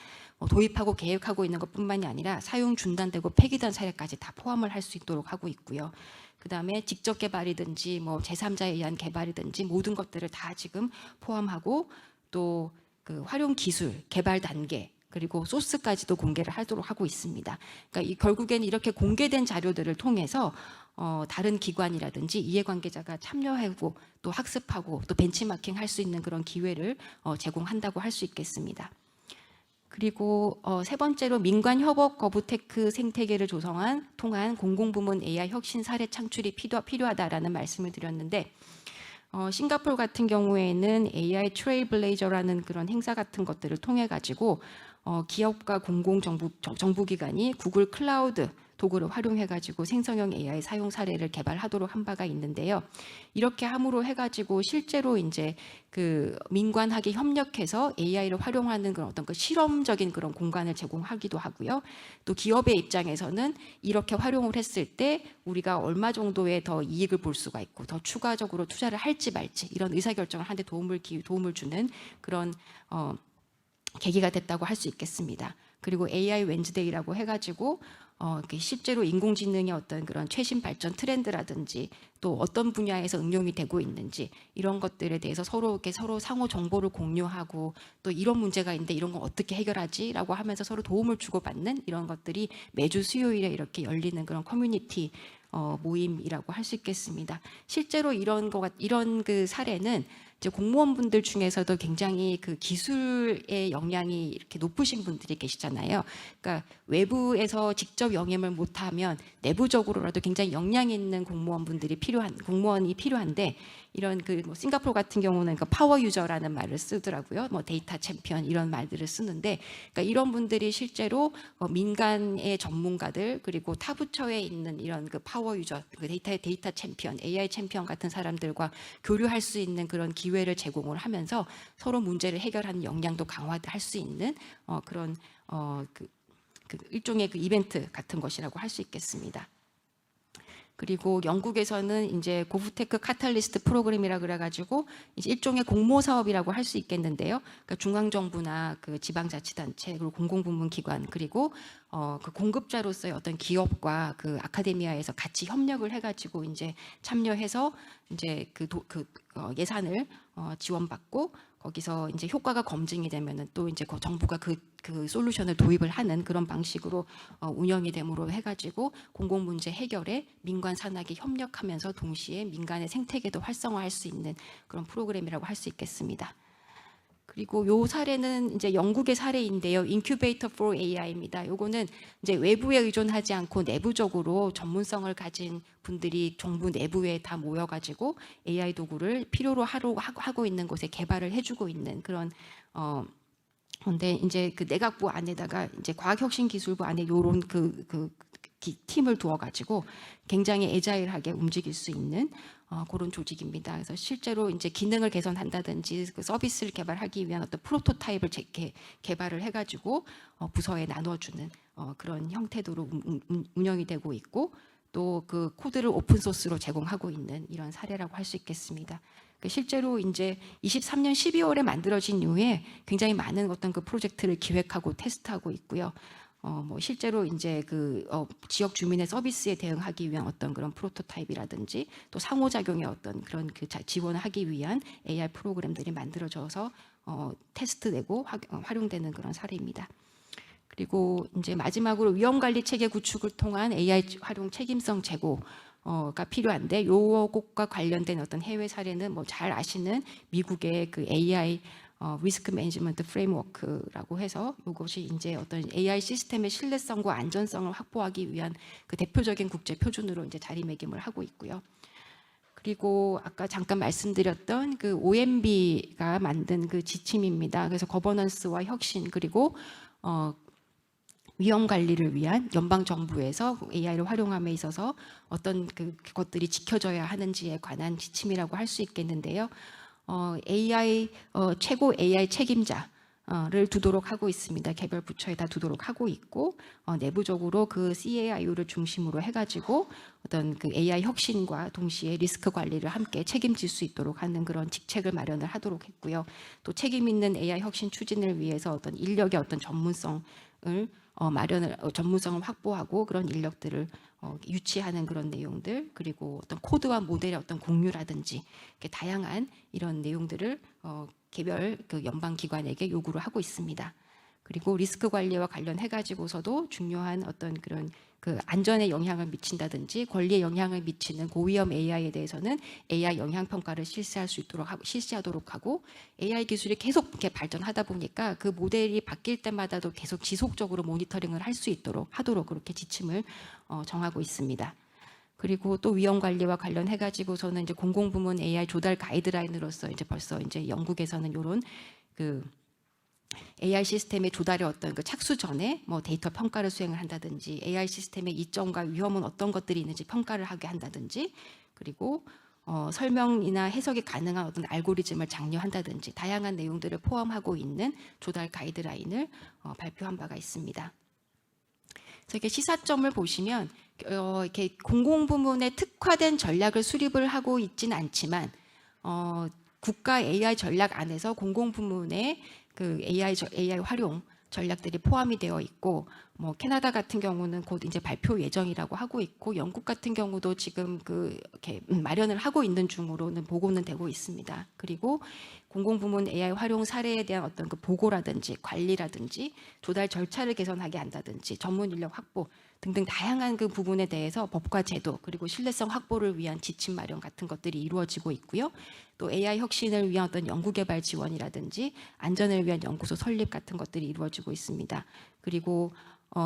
도입하고 계획하고 있는 것뿐만이 아니라 사용 중단되고 폐기된 사례까지 다 포함을 할 수 있도록 하고 있고요. 그 다음에 직접 개발이든지 뭐 제3자에 의한 개발이든지 모든 것들을 다 지금 포함하고 또 그 활용 기술, 개발 단계 그리고 소스까지도 공개를 하도록 하고 있습니다. 그러니까 결국에는 이렇게 공개된 자료들을 통해서 다른 기관이라든지 이해관계자가 참여하고 또 학습하고 또 벤치마킹 할 수 있는 그런 기회를 제공한다고 할 수 있겠습니다. 그리고 세 번째로 민관 협업 거부테크 생태계를 통한 공공부문 AI 혁신 사례 창출이 필요하다라는 말씀을 드렸는데 싱가포르 같은 경우에는 AI 트레일블레이저라는 그런 행사 같은 것들을 통해 가지고 기업과 정부기관이 구글 클라우드 도구를 활용해 가지고 생성형 AI 사용 사례를 개발하도록 한 바가 있는데요. 이렇게 함으로 해가지고 실제로 이제 그 민관학이 협력해서 AI를 활용하는 그런 어떤 그 실험적인 그런 공간을 제공하기도 하고요. 또 기업의 입장에서는 이렇게 활용을 했을 때 우리가 얼마 정도의 더 이익을 볼 수가 있고 더 추가적으로 투자를 할지 말지 이런 의사결정을 하는 데 도움을 주는 그런 계기가 됐다고 할 수 있겠습니다. 그리고 AI 웬즈데이라고 해가지고 실제로 인공지능의 어떤 그런 최신 발전 트렌드라든지 또 어떤 분야에서 응용이 되고 있는지 이런 것들에 대해서 서로 상호 정보를 공유하고 또 이런 문제가 있는데 이런 건 어떻게 해결하지라고 하면서 서로 도움을 주고받는 이런 것들이 매주 수요일에 이렇게 열리는 그런 커뮤니티 모임이라고 할 수 있겠습니다. 실제로 이런 그 사례는 이제 공무원분들 중에서도 굉장히 그 기술의 역량이 이렇게 높으신 분들이 계시잖아요. 그러니까 외부에서 직접 영임을 못하면 내부적으로라도 굉장히 역량 있는 공무원이 필요한데 이런 뭐 싱가포르 같은 경우는 그 파워 유저라는 말을 쓰더라고요. 뭐 데이터 챔피언 이런 말들을 쓰는데, 그러니까 이런 분들이 실제로 민간의 전문가들 그리고 타 부처에 있는 이런 그 파워 유저, 그 데이터 챔피언, AI 챔피언 같은 사람들과 교류할 수 있는 그런 기회를 제공을 하면서 서로 문제를 해결하는 역량도 강화할 수 있는 그런 그 일종의 그 이벤트 같은 것이라고 할 수 있겠습니다. 그리고 영국에서는 이제 고프테크 카탈리스트 프로그램이라 그래가지고 이제 일종의 공모 사업이라고 할 수 있겠는데요. 그러니까 중앙 정부나 그 지방자치단체 그리고 공공부문 기관 그리고 그 공급자로서의 어떤 기업과 그 아카데미아에서 같이 협력을 해가지고 이제 참여해서 이제 예산을 지원받고 거기서 이제 효과가 검증이 되면은 또 이제 그 정부가 그 솔루션을 도입을 하는 그런 방식으로 운영이 됨으로 해가지고 공공 문제 해결에 민관 산학이 협력하면서 동시에 민간의 생태계도 활성화할 수 있는 그런 프로그램이라고 할 수 있겠습니다. 그리고 요 사례는 이제 영국의 사례인데요. 인큐베이터 for AI입니다. 요거는 이제 외부에 의존하지 않고 내부적으로 전문성을 가진 분들이 정부 내부에 다 모여가지고 AI 도구를 필요로 하고 있는 곳에 개발을 해주고 있는 그런 근데 이제 그 내각부 안에다가 이제 과학혁신기술부 안에 요런 팀을 두어가지고 굉장히 애자일하게 움직일 수 있는 그런 조직입니다. 그래서 실제로 이제 기능을 개선한다든지 그 서비스를 개발하기 위한 어떤 프로토타입을 개발을 해가지고 부서에 나눠주는 그런 형태로 운영이 되고 있고 또 그 코드를 오픈 소스로 제공하고 있는 이런 사례라고 할 수 있겠습니다. 실제로 이제 23년 12월에 만들어진 이후에 굉장히 많은 어떤 그 프로젝트를 기획하고 테스트하고 있고요. 뭐 실제로 이제 지역 주민의 서비스에 대응하기 위한 어떤 그런 프로토타입이라든지 또 상호작용의 어떤 그런 지원을 하기 위한 AI 프로그램들이 만들어져서 테스트되고 활용되는 그런 사례입니다. 그리고 이제 마지막으로 위험관리 체계 구축을 통한 AI 활용 책임성 제고가 필요한데 요것과 관련된 어떤 해외 사례는 뭐 잘 아시는 미국의 그 AI 리스크 매니지먼트 프레임워크라고 해서 이것이 이제 어떤 AI 시스템의 신뢰성과 안전성을 확보하기 위한 그 대표적인 국제 표준으로 이제 자리매김을 하고 있고요. 그리고 아까 잠깐 말씀드렸던 그 OMB가 만든 그 지침입니다. 그래서 거버넌스와 혁신 그리고 위험 관리를 위한 연방 정부에서 AI를 활용함에 있어서 어떤 그것들이 지켜져야 하는지에 관한 지침이라고 할 수 있겠는데요. 최고 AI 책임자를 두도록 하고 있습니다. 개별 부처에 다 두도록 하고 있고 내부적으로 그 CAIU를 중심으로 해가지고 어떤 그 AI 혁신과 동시에 리스크 관리를 함께 책임질 수 있도록 하는 그런 직책을 마련을 하도록 했고요. 또 책임 있는 AI 혁신 추진을 위해서 어떤 인력의 어떤 전문성을 전문성을 확보하고 그런 인력들을 유치하는 그런 내용들 그리고 어떤 코드와 모델의 어떤 공유라든지 이렇게 다양한 이런 내용들을 개별 그 연방 기관에게 요구를 하고 있습니다. 그리고 리스크 관리와 관련해 가지고서도 중요한 어떤 그런 그 안전에 영향을 미친다든지 권리에 영향을 미치는 고위험 AI에 대해서는 AI 영향 평가를 실시하도록 하고 AI 기술이 계속 이렇게 발전하다 보니까 그 모델이 바뀔 때마다도 계속 지속적으로 모니터링을 할 수 있도록 하도록 그렇게 지침을 정하고 있습니다. 그리고 또 위험 관리와 관련해 가지고서는 이제 공공부문 AI 조달 가이드라인으로서 이제 벌써 이제 영국에서는 이런 그 AI 시스템의 조달의 어떤 그 착수 전에 뭐 데이터 평가를 수행을 한다든지 AI 시스템의 이점과 위험은 어떤 것들이 있는지 평가를 하게 한다든지 그리고 설명이나 해석이 가능한 어떤 알고리즘을 장려한다든지 다양한 내용들을 포함하고 있는 조달 가이드라인을 발표한 바가 있습니다. 그래서 이렇게 시사점을 보시면 이렇게 공공부문의 특화된 전략을 수립을 하고 있지는 않지만 국가 AI 전략 안에서 공공부문의 그 AI 활용 전략들이 포함이 되어 있고 뭐 캐나다 같은 경우는 곧 이제 발표 예정이라고 하고 있고 영국 같은 경우도 지금 이렇게 마련을 하고 있는 중으로는 보고는 되고 있습니다. 그리고 공공부문 AI 활용 사례에 대한 어떤 그 보고라든지 관리라든지 조달 절차를 개선하게 한다든지 전문 인력 확보 등등 다양한 그 부분에 대해서 법과 제도 그리고 신뢰성 확보를 위한 지침 마련 같은 것들이 이루어지고 있고요. 또 AI 혁신을 위한 어떤 연구개발 지원이라든지 안전을 위한 연구소 설립 같은 것들이 이루어지고 있습니다. 그리고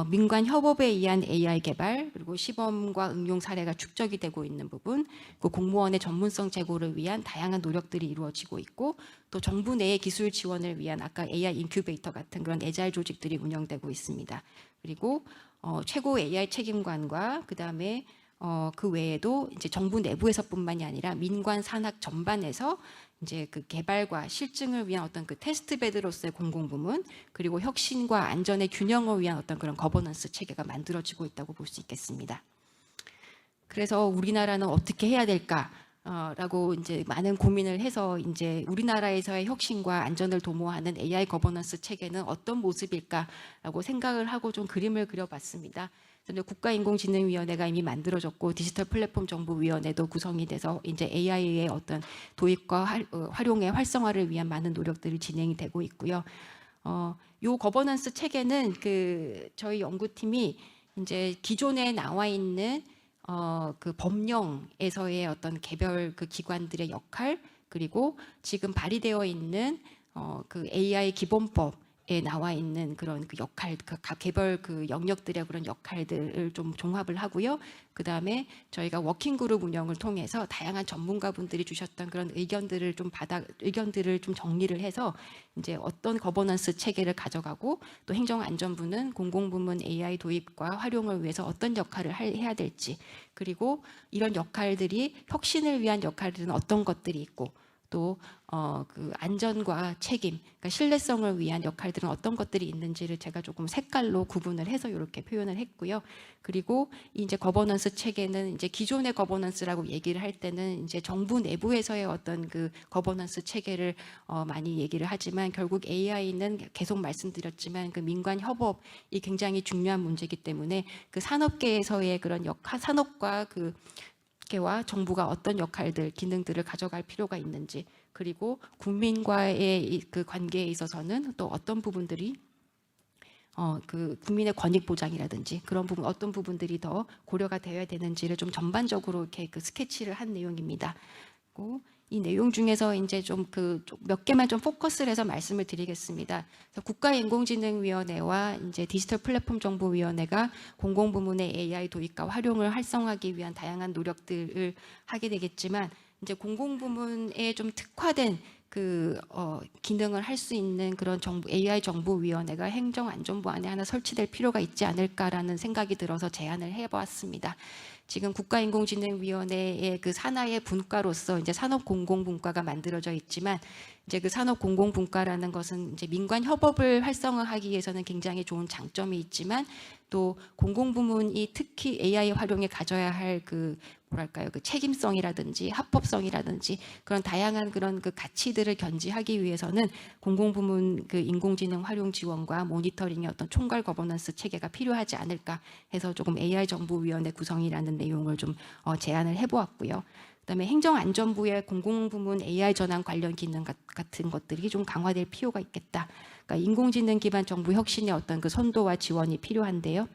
민관 협업에 의한 AI 개발, 그리고 시범과 응용 사례가 축적이 되고 있는 부분, 그 공무원의 전문성 제고를 위한 다양한 노력들이 이루어지고 있고, 또 정부 내의 기술 지원을 위한 아까 AI 인큐베이터 같은 그런 애자일 조직들이 운영되고 있습니다. 그리고 최고 AI 책임관과 그다음에 그 외에도 이제 정부 내부에서뿐만이 아니라 민관 산학 전반에서 이제 그 개발과 실증을 위한 어떤 그 테스트 베드로서의 공공부문, 그리고 혁신과 안전의 균형을 위한 어떤 그런 거버넌스 체계가 만들어지고 있다고 볼 수 있겠습니다. 그래서 우리나라는 어떻게 해야 될까? 라고 이제 많은 고민을 해서 이제 우리나라에서의 혁신과 안전을 도모하는 AI 거버넌스 체계는 어떤 모습일까라고 생각을 하고 좀 그림을 그려봤습니다. 국가인공지능위원회가 이미 만들어졌고 디지털 플랫폼 정보위원회도 구성이 돼서 이제 AI의 어떤 도입과 활용의 활성화를 위한 많은 노력들이 진행이 되고 있고요. 요 거버넌스 체계는 그 저희 연구팀이 이제 기존에 나와 있는 그 법령에서의 어떤 개별 그 기관들의 역할, 그리고 지금 발의되어 있는 그 AI 기본법 에 나와 있는 그런 그 역할, 그 개별 그 영역들의 그런 역할들을 좀 종합을 하고요. 그 다음에 저희가 워킹그룹 운영을 통해서 다양한 전문가분들이 주셨던 그런 의견들을 좀 정리를 해서 이제 어떤 거버넌스 체계를 가져가고, 또 행정안전부는 공공부문 AI 도입과 활용을 위해서 어떤 역할을 해야 될지, 그리고 이런 역할들이 혁신을 위한 역할들은 어떤 것들이 있고, 또 그 안전과 책임, 그러니까 신뢰성을 위한 역할들은 어떤 것들이 있는지를 제가 조금 색깔로 구분을 해서 이렇게 표현을 했고요. 그리고 이제 거버넌스 체계는 이제 기존의 거버넌스라고 얘기를 할 때는 이제 정부 내부에서의 어떤 그 거버넌스 체계를 많이 얘기를 하지만, 결국 AI는 계속 말씀드렸지만 그 민관 협업이 굉장히 중요한 문제이기 때문에 그 산업계에서의 그런 산업과 그 와 정부가 어떤 역할들, 기능들을 가져갈 필요가 있는지, 그리고 국민과의 그 관계에 있어서는 또 어떤 부분들이 그 국민의 권익 보장이라든지 그런 부분, 어떤 부분들이 더 고려가 되어야 되는지를 좀 전반적으로 이렇게 그 스케치를 한 내용입니다. 그리고 이 내용 중에서 이제 좀 그 몇 개만 좀 포커스를 해서 말씀을 드리겠습니다. 국가인공지능위원회와 이제 디지털 플랫폼 정보위원회가 공공부문의 AI 도입과 활용을 활성화하기 위한 다양한 노력들을 하게 되겠지만, 이제 공공부문에 좀 특화된 그 기능을 할 수 있는 그런 AI 정보위원회가 행정안전부 안에 하나 설치될 필요가 있지 않을까라는 생각이 들어서 제안을 해보았습니다. 지금 국가인공지능위원회의 그 산하의 분과로서 이제 산업공공분과가 만들어져 있지만, 이제 그 산업공공분과라는 것은 이제 민관 협업을 활성화하기 위해서는 굉장히 좋은 장점이 있지만, 또 공공부문이 특히 AI 활용에 가져야 할 그 뭐랄까요, 그 책임성이라든지 합법성이라든지 그런 다양한 그런 그 가치들을 견지하기 위해서는 공공부문 그 인공지능 활용 지원과 모니터링의 어떤 총괄 거버넌스 체계가 필요하지 않을까 해서 조금 AI 정보위원회 구성이라는 내용을 좀 제안을 해보았고요. 그다음에 행정안전부의 공공부문 AI 전환 관련 기능 같은 것들이 좀 강화될 필요가 있겠다. 그러니까 인공지능 기반 정부 혁신의 어떤 그 선도와 지원이 필요한데요.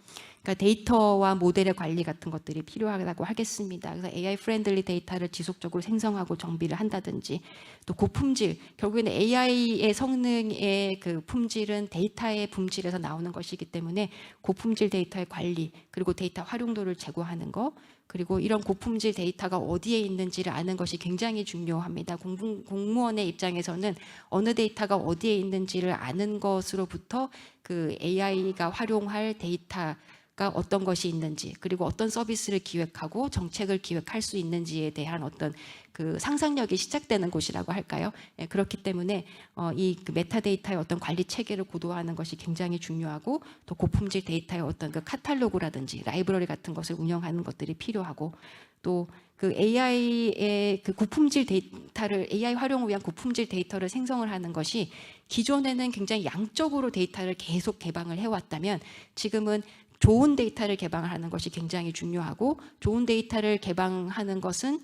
그러니까 데이터와 모델의 관리 같은 것들이 필요하다고 하겠습니다. 그래서 AI 프렌들리 데이터를 지속적으로 생성하고 정비를 한다든지, 또 고품질, 결국에는 AI의 성능의 그 품질은 데이터의 품질에서 나오는 것이기 때문에 고품질 데이터의 관리, 그리고 데이터 활용도를 제고하는 것, 그리고 이런 고품질 데이터가 어디에 있는지를 아는 것이 굉장히 중요합니다. 공무원의 입장에서는 어느 데이터가 어디에 있는지를 아는 것으로부터 그 AI가 활용할 데이터가 어떤 것이 있는지, 그리고 어떤 서비스를 기획하고 정책을 기획할 수 있는지에 대한 어떤 그 상상력이 시작되는 곳이라고 할까요? 예, 그렇기 때문에 이 그 메타데이터의 어떤 관리 체계를 고도화하는 것이 굉장히 중요하고, 또 고품질 데이터의 어떤 그 카탈로그라든지 라이브러리 같은 것을 운영하는 것들이 필요하고, 또 그 AI의 그 고품질 데이터를 AI 활용을 위한 고품질 데이터를 생성을 하는 것이 기존에는 굉장히 양적으로 데이터를 계속 개방을 해왔다면, 지금은 좋은 데이터를 개방하는 것이 굉장히 중요하고, 좋은 데이터를 개방하는 것은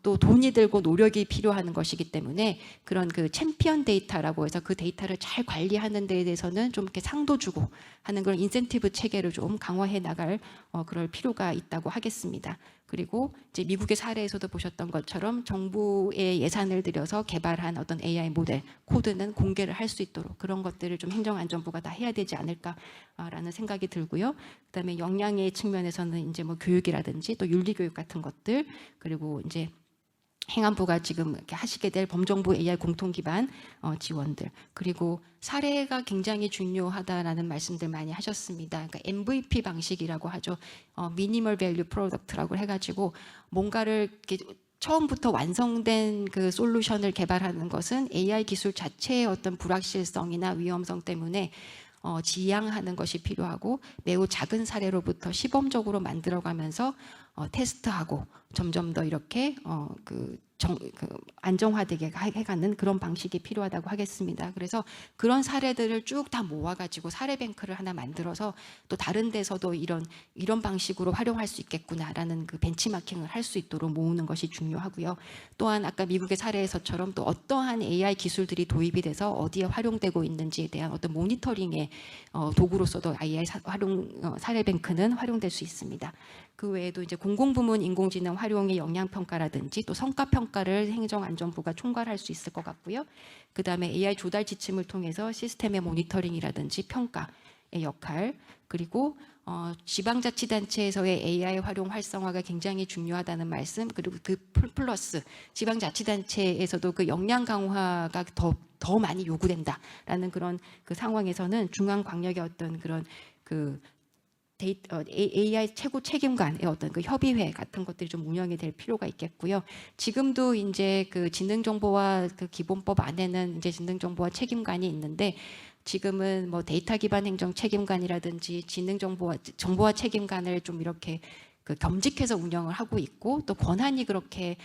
또 돈이 들고 노력이 필요한 것이기 때문에 그런 그 챔피언 데이터라고 해서 그 데이터를 잘 관리하는 데에 대해서는 좀 이렇게 상도 주고 하는 그런 인센티브 체계를 좀 강화해 나갈 그럴 필요가 있다고 하겠습니다. 그리고 이제 미국의 사례에서도 보셨던 것처럼 정부의 예산을 들여서 개발한 어떤 AI 모델 코드는 공개를 할 수 있도록 그런 것들을 좀 행정안전부가 다 해야 되지 않을까라는 생각이 들고요. 그다음에 역량의 측면에서는 이제 뭐 교육이라든지 또 윤리교육 같은 것들, 그리고 이제 행안부가 지금 이렇게 하시게 될 범정부 AI 공통 기반 지원들, 그리고 사례가 굉장히 중요하다라는 말씀들 많이 하셨습니다. 그러니까 MVP 방식이라고 하죠. 미니멀 밸류 프로덕트라고 해가지고 뭔가를 이렇게 처음부터 완성된 그 솔루션을 개발하는 것은 AI 기술 자체의 어떤 불확실성이나 위험성 때문에 지양하는 것이 필요하고, 매우 작은 사례로부터 시범적으로 만들어가면서 테스트하고 점점 더 이렇게 안정화되게 해가는 그런 방식이 필요하다고 하겠습니다. 그래서 그런 사례들을 쭉 다 모아가지고 사례뱅크를 하나 만들어서 또 다른 데서도 이런 방식으로 활용할 수 있겠구나라는 그 벤치마킹을 할 수 있도록 모으는 것이 중요하고요. 또한 아까 미국의 사례에서처럼 또 어떠한 AI 기술들이 도입이 돼서 어디에 활용되고 있는지에 대한 어떤 모니터링의 도구로서도 AI 사례뱅크는 활용될 수 있습니다. 그 외에도 이제 공공부문 인공지능 활용의 역량평가라든지 또 성과평가를 행정안전부가 총괄할 수 있을 것 같고요. 그 다음에 AI 조달 지침을 통해서 시스템의 모니터링이라든지 평가의 역할, 그리고 지방자치단체에서의 AI 활용 활성화가 굉장히 중요하다는 말씀, 그리고 그 플러스 지방자치단체에서도 그 역량 강화가 더 많이 요구된다라는 그런 그 상황에서는 중앙광역의 어떤 그런 그 AI 최고 책임관의 어떤 그 협의회 같은 것들이 좀 운영이 될 필요가 있겠고요. 지금도 이제 그 지능정보화 그 기본법 안에는 이제 지능정보화 책임관이 있는데, 지금은 뭐 데이터 기반 행정 책임관이라든지 정보화 책임관을 좀 이렇게 그 겸직해서 운영을 하고 있고, 또 권한이 그렇게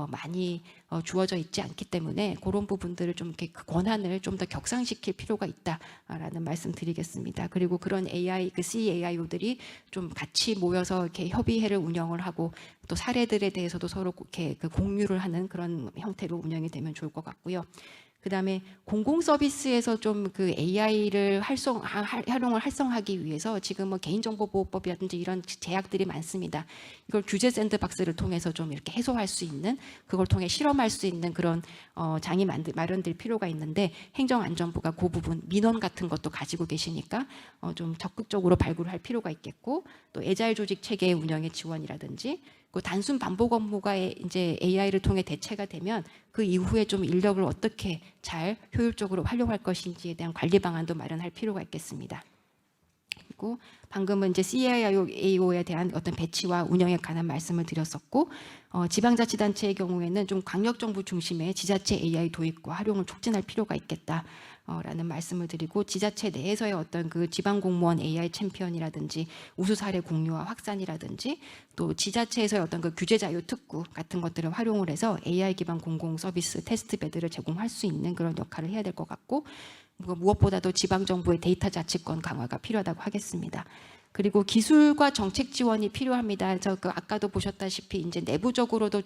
많이 주어져 있지 않기 때문에 그런 부분들을 좀 이렇게 그 권한을 좀 더 격상시킬 필요가 있다라는 말씀드리겠습니다. 그리고 그런 AI 그 CAIO들이 좀 같이 모여서 이렇게 협의회를 운영을 하고 또 사례들에 대해서도 서로 이렇게 그 공유를 하는 그런 형태로 운영이 되면 좋을 것 같고요. 그다음에 공공 서비스에서 좀 그 AI를 활용을 활성화하기 위해서 지금 뭐 개인정보보호법이라든지 이런 제약들이 많습니다. 이걸 규제 샌드박스를 통해서 좀 이렇게 해소할 수 있는, 그걸 통해 실험할 수 있는 그런 장이 마련될 필요가 있는데, 행정안전부가 그 부분 민원 같은 것도 가지고 계시니까 좀 적극적으로 발굴할 필요가 있겠고, 또 애자일 조직 체계의 운영의 지원이라든지, 그 단순 반복 업무가 이제 AI를 통해 대체가 되면 그 이후에 좀 인력을 어떻게 잘 효율적으로 활용할 것인지에 대한 관리 방안도 마련할 필요가 있겠습니다. 그리고 방금은 이제 CAIO에 대한 어떤 배치와 운영에 관한 말씀을 드렸었고, 지방자치단체의 경우에는 좀 광역정부 중심의 지자체 AI 도입과 활용을 촉진할 필요가 있겠다라는 말씀을 드리고, 지자체 내에서의 어떤 그 지방공무원 AI 챔피언이라든지 우수 사례 공유와 확산이라든지, 또 지자체에서의 어떤 그 규제 자유 특구 같은 것들을 활용을 해서 AI 기반 공공 서비스 테스트 베드를 제공할 수 있는 그런 역할을 해야 될 것 같고, 무엇보다도 지방정부의 데이터 자치권 강화가 필요하다고 하겠습니다. 그리고 기술과 정책 지원이 필요합니다. 아까도 보셨다시피 이제 내부적으로도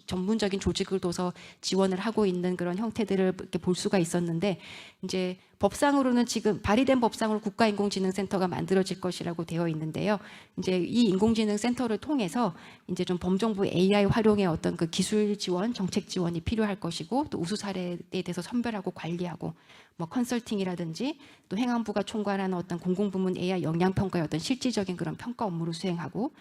전문적인 조직을 둬서 지원을 하고 있는 그런 형태들을 이렇게 볼 수가 있었는데, 이제 법상으로는 지금 발의된 법상으로 국가인공지능센터가 만들어질 것이라고 되어 있는데요. 이제 이 인공지능센터를 통해서 이제 좀 범정부 AI 활용의 어떤 그 기술 지원, 정책 지원이 필요할 것이고, 또 우수 사례에 대해서 선별하고 관리하고, 뭐 컨설팅이라든지 또 행안부가 총괄하는 어떤 공공부문 AI 역량평가의 어떤 실질적인 그런 평가 업무를 수행하고,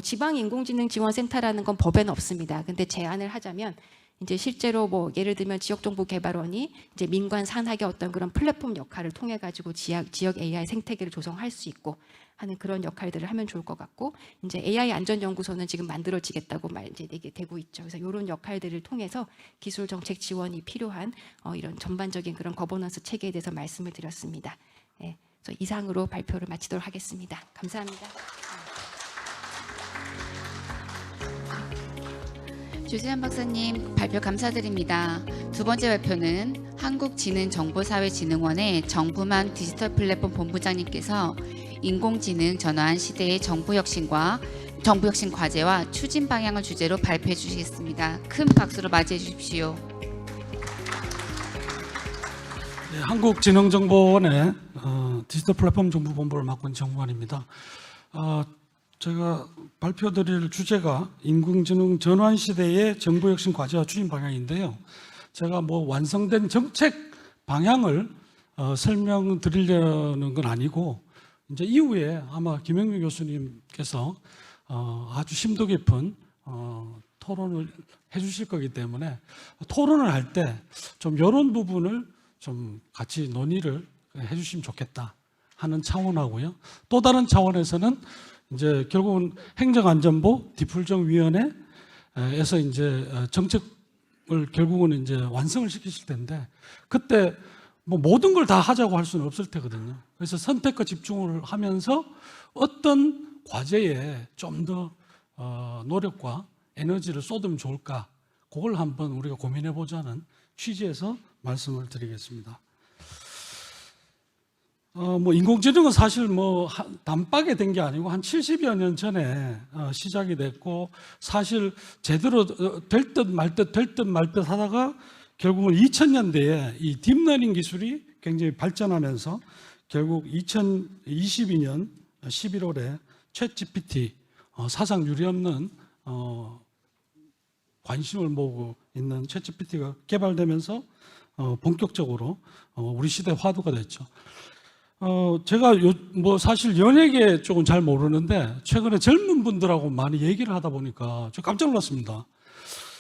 지방인공지능지원센터라는 건 법에는 없습니다. 근데 제안을 하자면 이제 실제로 뭐 예를 들면 지역정보개발원이 이제 민관 산학의 어떤 그런 플랫폼 역할을 통해 가지고 지역 AI 생태계를 조성할 수 있고 하는 그런 역할들을 하면 좋을 것 같고, 이제 AI 안전연구소는 지금 만들어지겠다고 이제 되고 있죠. 그래서 이런 역할들을 통해서 기술 정책 지원이 필요한 이런 전반적인 그런 거버넌스 체계에 대해서 말씀을 드렸습니다. 네, 그래서 이상으로 발표를 마치도록 하겠습니다. 감사합니다. 주수연 박사님 발표 감사드립니다. 두 번째 발표는 한국지능정보사회진흥원의 정부망 디지털 플랫폼 본부장님께서 인공지능 전환 시대의 정부혁신 과제와 추진 방향을 주제로 발표해 주시겠습니다. 큰 박수로 맞이해 주십시오. 네, 한국지능정보원의 디지털 플랫폼 정부본부를 맡고 있는 정무관입니다. 제가 발표드릴 주제가 인공지능 전환 시대의 정보혁신 과제와 추진 방향인데요. 제가 뭐 완성된 정책 방향을 설명드리려는 건 아니고 이제 이후에 아마 김영규 교수님께서 아주 심도 깊은 토론을 해주실 거기 때문에 토론을 할 때 좀 이런 부분을 좀 같이 논의를 해주시면 좋겠다 하는 차원하고요. 또 다른 차원에서는 이제 결국은 행정안전부 디풀정위원회에서 이제 정책을 결국은 이제 완성을 시키실 텐데 그때 뭐 모든 걸 다 하자고 할 수는 없을 테거든요. 그래서 선택과 집중을 하면서 어떤 과제에 좀 더 노력과 에너지를 쏟으면 좋을까? 그걸 한번 우리가 고민해 보자는 취지에서 말씀을 드리겠습니다. 뭐 인공지능은 사실 뭐 단박에 된 게 아니고 한 70여 년 전에 시작이 됐고 사실 제대로 될 듯 말 듯 될 듯 말 듯 하다가 결국은 2000년대에 이 딥러닝 기술이 굉장히 발전하면서 결국 2022년 11월에 챗GPT 사상 유례없는 관심을 모으고 있는 챗GPT가 개발되면서 본격적으로 우리 시대 화두가 됐죠. 제가 뭐 사실 연예계 쪽은 잘 모르는데 최근에 젊은 분들하고 많이 얘기를 하다 보니까 저 깜짝 놀랐습니다.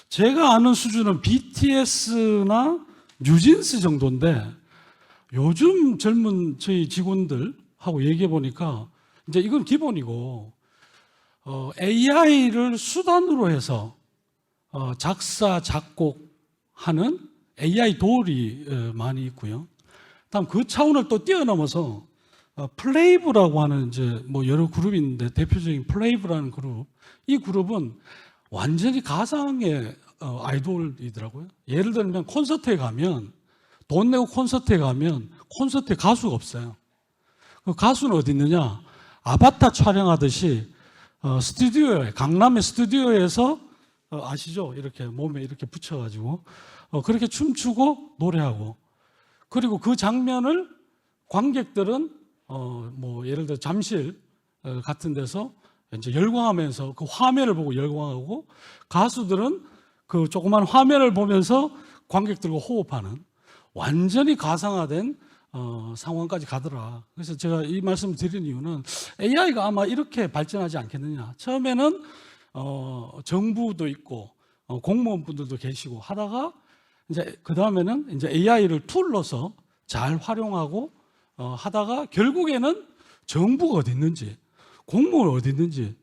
제가 아는 수준은 BTS나 뉴진스 정도인데 요즘 젊은 저희 직원들하고 얘기해 보니까 이제 이건 기본이고 AI를 수단으로 해서 작사, 작곡하는 AI 도울이 많이 있고요. 다음 그 차원을 또 뛰어넘어서 플레이브라고 하는 이제 뭐 여러 그룹이 있는데 대표적인 플레이브라는 그룹, 이 그룹은 완전히 가상의 아이돌이더라고요. 예를 들면 콘서트에 가면 돈 내고 콘서트에 가면 콘서트에 가수가 없어요. 그 가수는 어디 있느냐? 아바타 촬영하듯이 스튜디오에 강남의 스튜디오에서 아시죠? 이렇게 몸에 이렇게 붙여가지고 그렇게 춤추고 노래하고 그리고 그 장면을 관객들은 뭐 예를 들어 잠실 같은 데서 이제 열광하면서 그 화면을 보고 열광하고 가수들은 그 조그만 화면을 보면서 관객들과 호흡하는 완전히 가상화된 상황까지 가더라. 그래서 제가 이 말씀을 드린 이유는 AI가 아마 이렇게 발전하지 않겠느냐. 처음에는 정부도 있고 공무원분들도 계시고 하다가 이제 그 다음에는 이제 AI를 툴로서 잘 활용하고 하다가 결국에는 정부가 어디 있는지 공무원 어디 있는지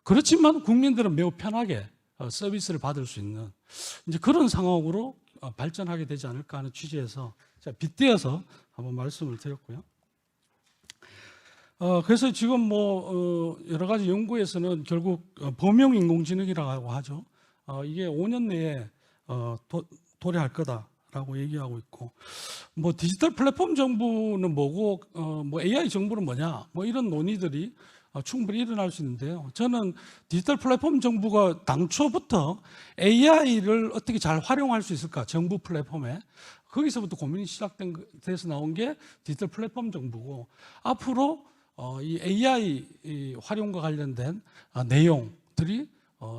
그렇지만 국민들은 매우 편하게 서비스를 받을 수 있는 이제 그런 상황으로 발전하게 되지 않을까 하는 취지에서 제가 빗대어서 한번 말씀을 드렸고요. 그래서 지금 뭐 여러 가지 연구에서는 결국 범용 인공지능이라고 하죠. 이게 5년 내에 도래할 거다라고 얘기하고 있고, 뭐 디지털 플랫폼 정부는 뭐고, 뭐 AI 정부는 뭐냐, 뭐 이런 논의들이 충분히 일어날 수 있는데요. 저는 디지털 플랫폼 정부가 당초부터 AI를 어떻게 잘 활용할 수 있을까, 정부 플랫폼에. 거기서부터 고민이 시작돼서 나온 게 디지털 플랫폼 정부고, 앞으로 이 AI 활용과 관련된 내용들이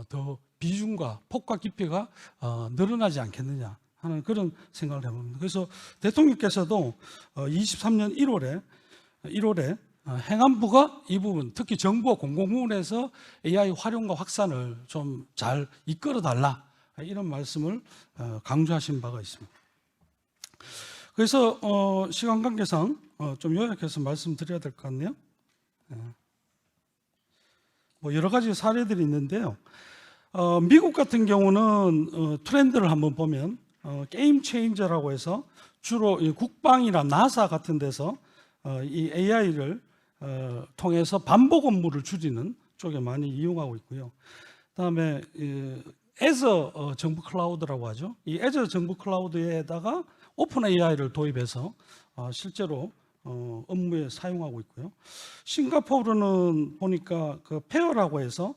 더 비중과 폭과 깊이가 늘어나지 않겠느냐 하는 그런 생각을 해봅니다. 그래서 대통령께서도 23년 1월에 행안부가 이 부분, 특히 정부와 공공부문에서 AI 활용과 확산을 좀 잘 이끌어달라 이런 말씀을 강조하신 바가 있습니다. 그래서 시간 관계상 좀 요약해서 말씀드려야 될 것 같네요. 뭐 여러 가지 사례들이 있는데요. 미국 같은 경우는 트렌드를 한번 보면 게임 체인저라고 해서 주로 국방이나 나사 같은 데서 이 AI를 통해서 반복 업무를 줄이는 쪽에 많이 이용하고 있고요. 그다음에 애저 정부 클라우드라고 하죠. 이 애저 정부 클라우드에다가 오픈 AI를 도입해서 실제로 업무에 사용하고 있고요. 싱가포르는 보니까 그 페어라고 해서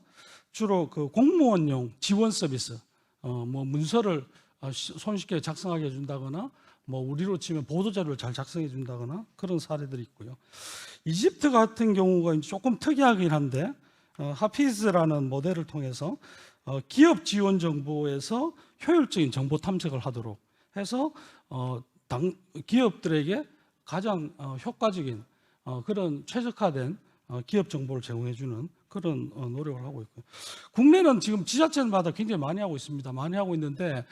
주로 그 공무원용 지원 서비스, 뭐 문서를 손쉽게 작성하게 해준다거나, 뭐 우리로 치면 보도자료를 잘 작성해 준다거나 그런 사례들이 있고요. 이집트 같은 경우가 조금 특이하긴 한데 하피즈라는 모델을 통해서 기업 지원 정보에서 효율적인 정보 탐색을 하도록 해서 기업들에게 가장 효과적인 그런 최적화된 기업 정보를 제공해주는 그런 노력을 하고 있고요. 국내는 지금 지자체마다 굉장히 많이 하고 있습니다. 많이 하고 있는데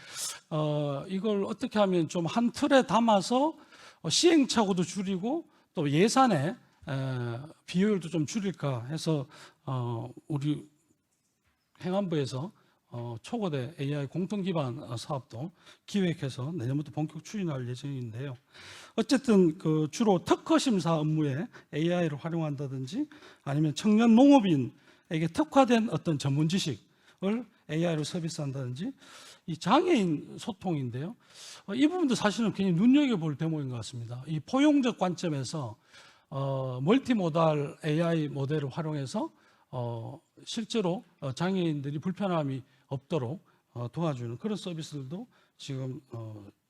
이걸 어떻게 하면 좀 한 틀에 담아서 시행착오도 줄이고 또 예산의 비효율도 좀 줄일까 해서 우리 행안부에서 초거대 AI 공통 기반 사업도 기획해서 내년부터 본격 추진할 예정인데요. 어쨌든 그 주로 특허 심사 업무에 AI를 활용한다든지 아니면 청년 농업인에게 특화된 어떤 전문 지식을 AI로 서비스한다든지 이 장애인 소통인데요. 이 부분도 사실은 굉장히 눈여겨볼 대목인 것 같습니다. 이 포용적 관점에서 멀티모달 AI 모델을 활용해서 실제로 장애인들이 불편함이 없도록 도와주는 그런 서비스들도 지금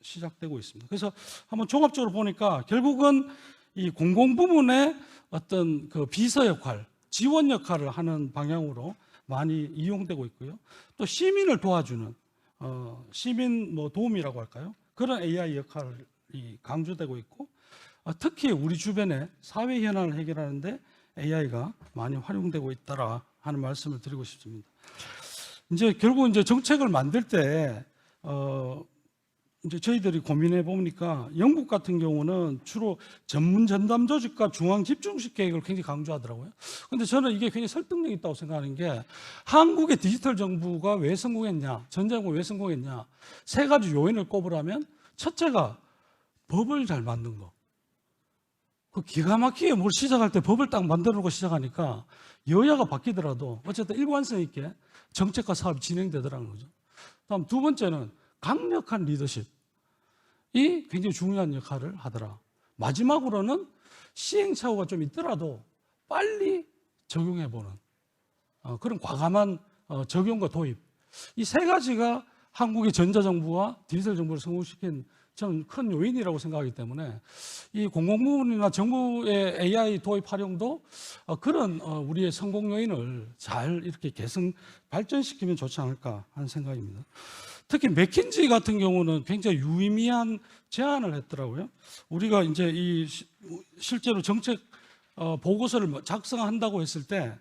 시작되고 있습니다. 그래서 한번 종합적으로 보니까 결국은 이 공공부문의 어떤 그 비서 역할, 지원 역할을 하는 방향으로 많이 이용되고 있고요. 또 시민을 도와주는 시민 도움이라고 할까요? 그런 AI 역할이 강조되고 있고 특히 우리 주변의 사회 현안을 해결하는데 AI가 많이 활용되고 있다라 하는 말씀을 드리고 싶습니다. 이제 결국 이제 정책을 만들 때 이제 저희들이 고민해 보니까 영국 같은 경우는 주로 전문 전담 조직과 중앙 집중식 계획을 굉장히 강조하더라고요. 그런데 저는 이게 굉장히 설득력 있다고 생각하는 게 한국의 디지털 정부가 왜 성공했냐, 전자정부 왜 성공했냐 세 가지 요인을 꼽으라면 첫째가 법을 잘 만든 거. 그 기가 막히게 뭘 시작할 때 법을 딱 만들어 놓고 시작하니까 여야가 바뀌더라도 어쨌든 일관성 있게 정책과 사업이 진행되더라는 거죠. 다음 두 번째는 강력한 리더십이 굉장히 중요한 역할을 하더라. 마지막으로는 시행착오가 좀 있더라도 빨리 적용해보는 그런 과감한 적용과 도입. 이 세 가지가 한국의 전자정부와 디지털 정부를 성공시킨 저는 큰 요인이라고 생각하기 때문에 이 공공부문이나 정부의 AI 도입 활용도 그런 우리의 성공 요인을 잘 이렇게 개선, 발전시키면 좋지 않을까 하는 생각입니다. 특히 맥킨지 같은 경우는 굉장히 유의미한 제안을 했더라고요. 우리가 이제 이 실제로 정책 보고서를 작성한다고 했을 때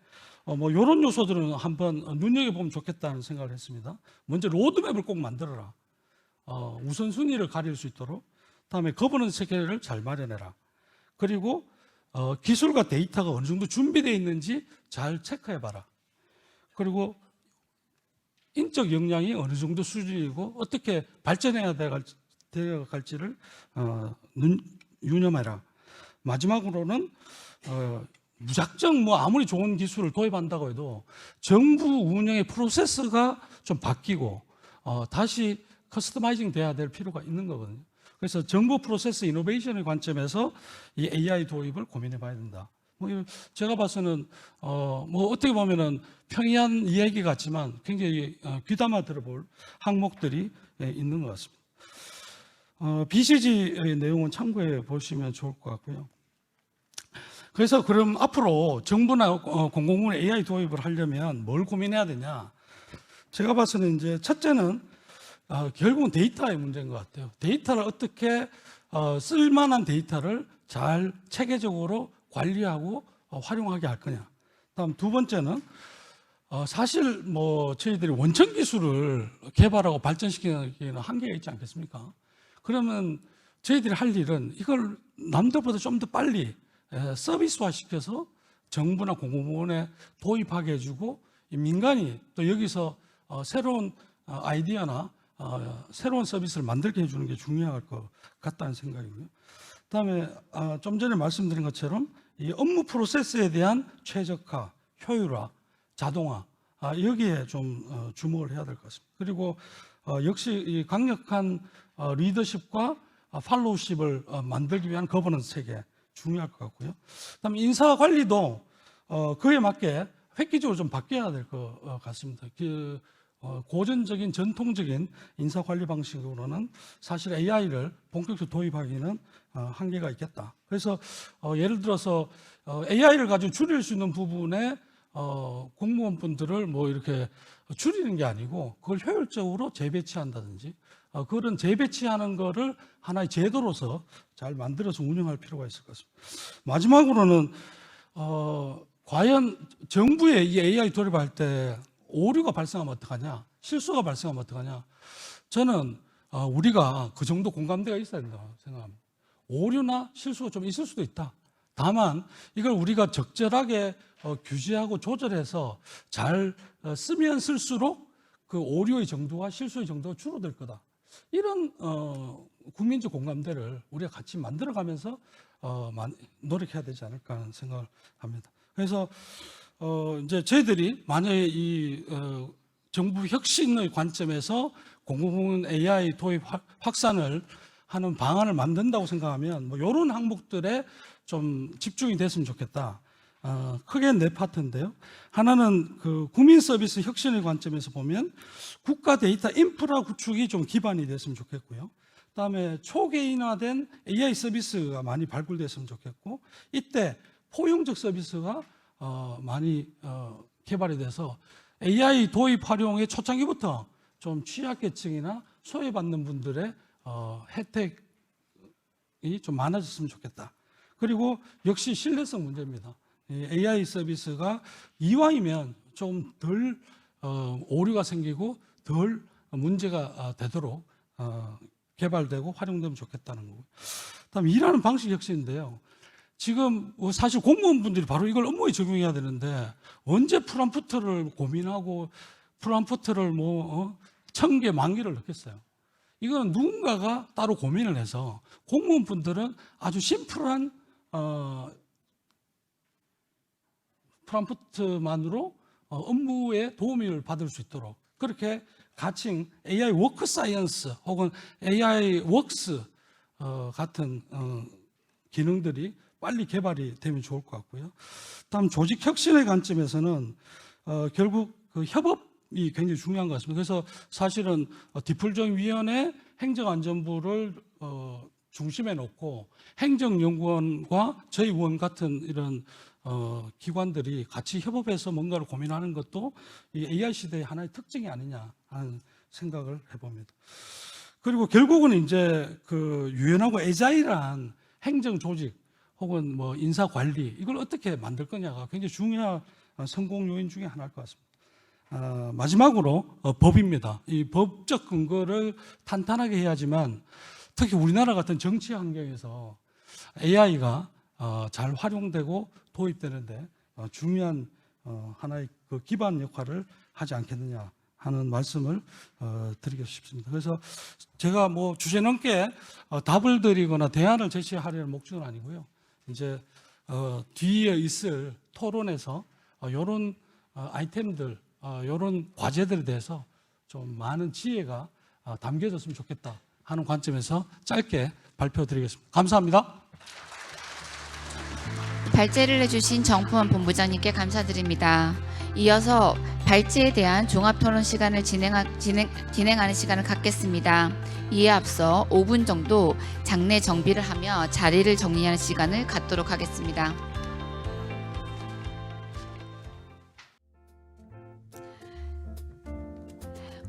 이런 요소들은 한번 눈여겨보면 좋겠다는 생각을 했습니다. 먼저 로드맵을 꼭 만들어라. 우선순위를 가릴 수 있도록. 다음에 거버넌스 체계를 잘 마련해라. 그리고 기술과 데이터가 어느 정도 준비되어 있는지 잘 체크해봐라. 그리고 인적 역량이 어느 정도 수준이고 어떻게 발전해야 되어갈지를 유념해라. 마지막으로는 무작정 아무리 좋은 기술을 도입한다고 해도 정부 운영의 프로세스가 좀 바뀌고 다시 커스터마이징 돼야 될 필요가 있는 거거든요. 그래서 정부 프로세스 이노베이션의 관점에서 이 AI 도입을 고민해 봐야 된다. 제가 봐서는 어떻게 보면은 평이한 이야기 같지만 굉장히 귀담아 들어볼 항목들이 있는 것 같습니다. BCG의 내용은 참고해 보시면 좋을 것 같고요. 그래서 그럼 앞으로 정부나 공공부문 AI 도입을 하려면 뭘 고민해야 되냐? 제가 봐서는 이제 첫째는 결국은 데이터의 문제인 것 같아요. 데이터를 어떻게 쓸만한 데이터를 잘 체계적으로 관리하고 활용하게 할 거냐. 다음 두 번째는 사실 저희들이 원천 기술을 개발하고 발전시키는 한계가 있지 않겠습니까? 그러면 저희들이 할 일은 이걸 남들보다 좀 더 빨리 서비스화 시켜서 정부나 공공부문에 도입하게 해주고 민간이 또 여기서 새로운 아이디어나 새로운 서비스를 만들게 해주는 게 중요할 것 같다는 생각이고요. 그다음에 좀 전에 말씀드린 것처럼 이 업무 프로세스에 대한 최적화, 효율화, 자동화 여기에 좀 주목을 해야 될 것 같습니다. 그리고 역시 이 강력한 리더십과 팔로우십을 만들기 위한 거버넌스 체계 중요할 것 같고요. 그다음에 인사 관리도 그에 맞게 획기적으로 좀 바뀌어야 될 것 같습니다. 고전적인 전통적인 인사 관리 방식으로는 사실 AI를 본격적으로 도입하기는 한계가 있겠다. 그래서 예를 들어서 AI를 가지고 줄일 수 있는 부분에 공무원분들을 뭐 이렇게 줄이는 게 아니고 그걸 효율적으로 재배치한다든지 그런 재배치하는 거를 하나의 제도로서 잘 만들어서 운영할 필요가 있을 것 같습니다. 마지막으로는 과연 정부에 이 AI 도입할 때 오류가 발생하면 어떡하냐, 실수가 발생하면 어떡하냐. 저는 우리가 그 정도 공감대가 있어야 된다고 생각합니다. 오류나 실수가 좀 있을 수도 있다. 다만 이걸 우리가 적절하게 규제하고 조절해서 잘 쓰면 쓸수록 그 오류의 정도와 실수의 정도가 줄어들 거다. 이런 국민적 공감대를 우리가 같이 만들어가면서 노력해야 되지 않을까 하는 생각을 합니다. 그래서 이제 저희들이 만약에 이 정부 혁신의 관점에서 공공부문 AI 도입 확산을 하는 방안을 만든다고 생각하면 뭐 이런 항목들에 좀 집중이 됐으면 좋겠다. 크게 네 파트인데요. 하나는 그 국민 서비스 혁신의 관점에서 보면 국가 데이터 인프라 구축이 좀 기반이 됐으면 좋겠고요. 그다음에 초개인화된 AI 서비스가 많이 발굴됐으면 좋겠고, 이때 포용적 서비스가 많이 개발이 돼서 AI 도입 활용의 초창기부터 좀 취약계층이나 소외받는 분들의 혜택이 좀 많아졌으면 좋겠다. 그리고 역시 신뢰성 문제입니다. AI 서비스가 이왕이면 좀 덜 오류가 생기고 덜 문제가 되도록 개발되고 활용되면 좋겠다는 거고요. 그다음 일하는 방식 혁신인데요. 지금 사실 공무원분들이 바로 이걸 업무에 적용해야 되는데 언제 프롬프트를 고민하고 프롬프트를 뭐 1000개, 10,000개를 넣겠어요. 이거는 누군가가 따로 고민을 해서 공무원분들은 아주 심플한 프롬프트만으로 업무에 도움을 받을 수 있도록 그렇게 가칭 AI 워크 사이언스 혹은 AI 웍스 같은 기능들이 빨리 개발이 되면 좋을 것 같고요. 다음 조직 혁신의 관점에서는 결국 그 협업이 굉장히 중요한 것 같습니다. 그래서 사실은 디플정위원회 행정안전부를 중심에 놓고 행정연구원과 저희 원 같은 이런 기관들이 같이 협업해서 뭔가를 고민하는 것도 이 AI 시대의 하나의 특징이 아니냐 하는 생각을 해봅니다. 그리고 결국은 이제 그 유연하고 애자일한 행정 조직 혹은 뭐 인사 관리 이걸 어떻게 만들 거냐가 굉장히 중요한 성공 요인 중에 하나일 것 같습니다. 마지막으로 법입니다. 이 법적 근거를 탄탄하게 해야지만 특히 우리나라 같은 정치 환경에서 AI가 잘 활용되고 도입되는데 중요한 하나의 그 기반 역할을 하지 않겠느냐 하는 말씀을 드리고 싶습니다. 그래서 제가 뭐 주제 넘게 답을 드리거나 대안을 제시하려는 목적은 아니고요. 이제 뒤에 있을 토론에서 이런 아이템들, 이런 과제들에 대해서 좀 많은 지혜가 담겨졌으면 좋겠다 하는 관점에서 짧게 발표드리겠습니다. 감사합니다. 발제를 해주신 정포원 본부장님께 감사드립니다. 이어서 발제에 대한 종합토론 시간을 진행하는 시간을 갖겠습니다. 이에 앞서 5분 정도 장내 정비를 하며 자리를 정리하는 시간을 갖도록 하겠습니다.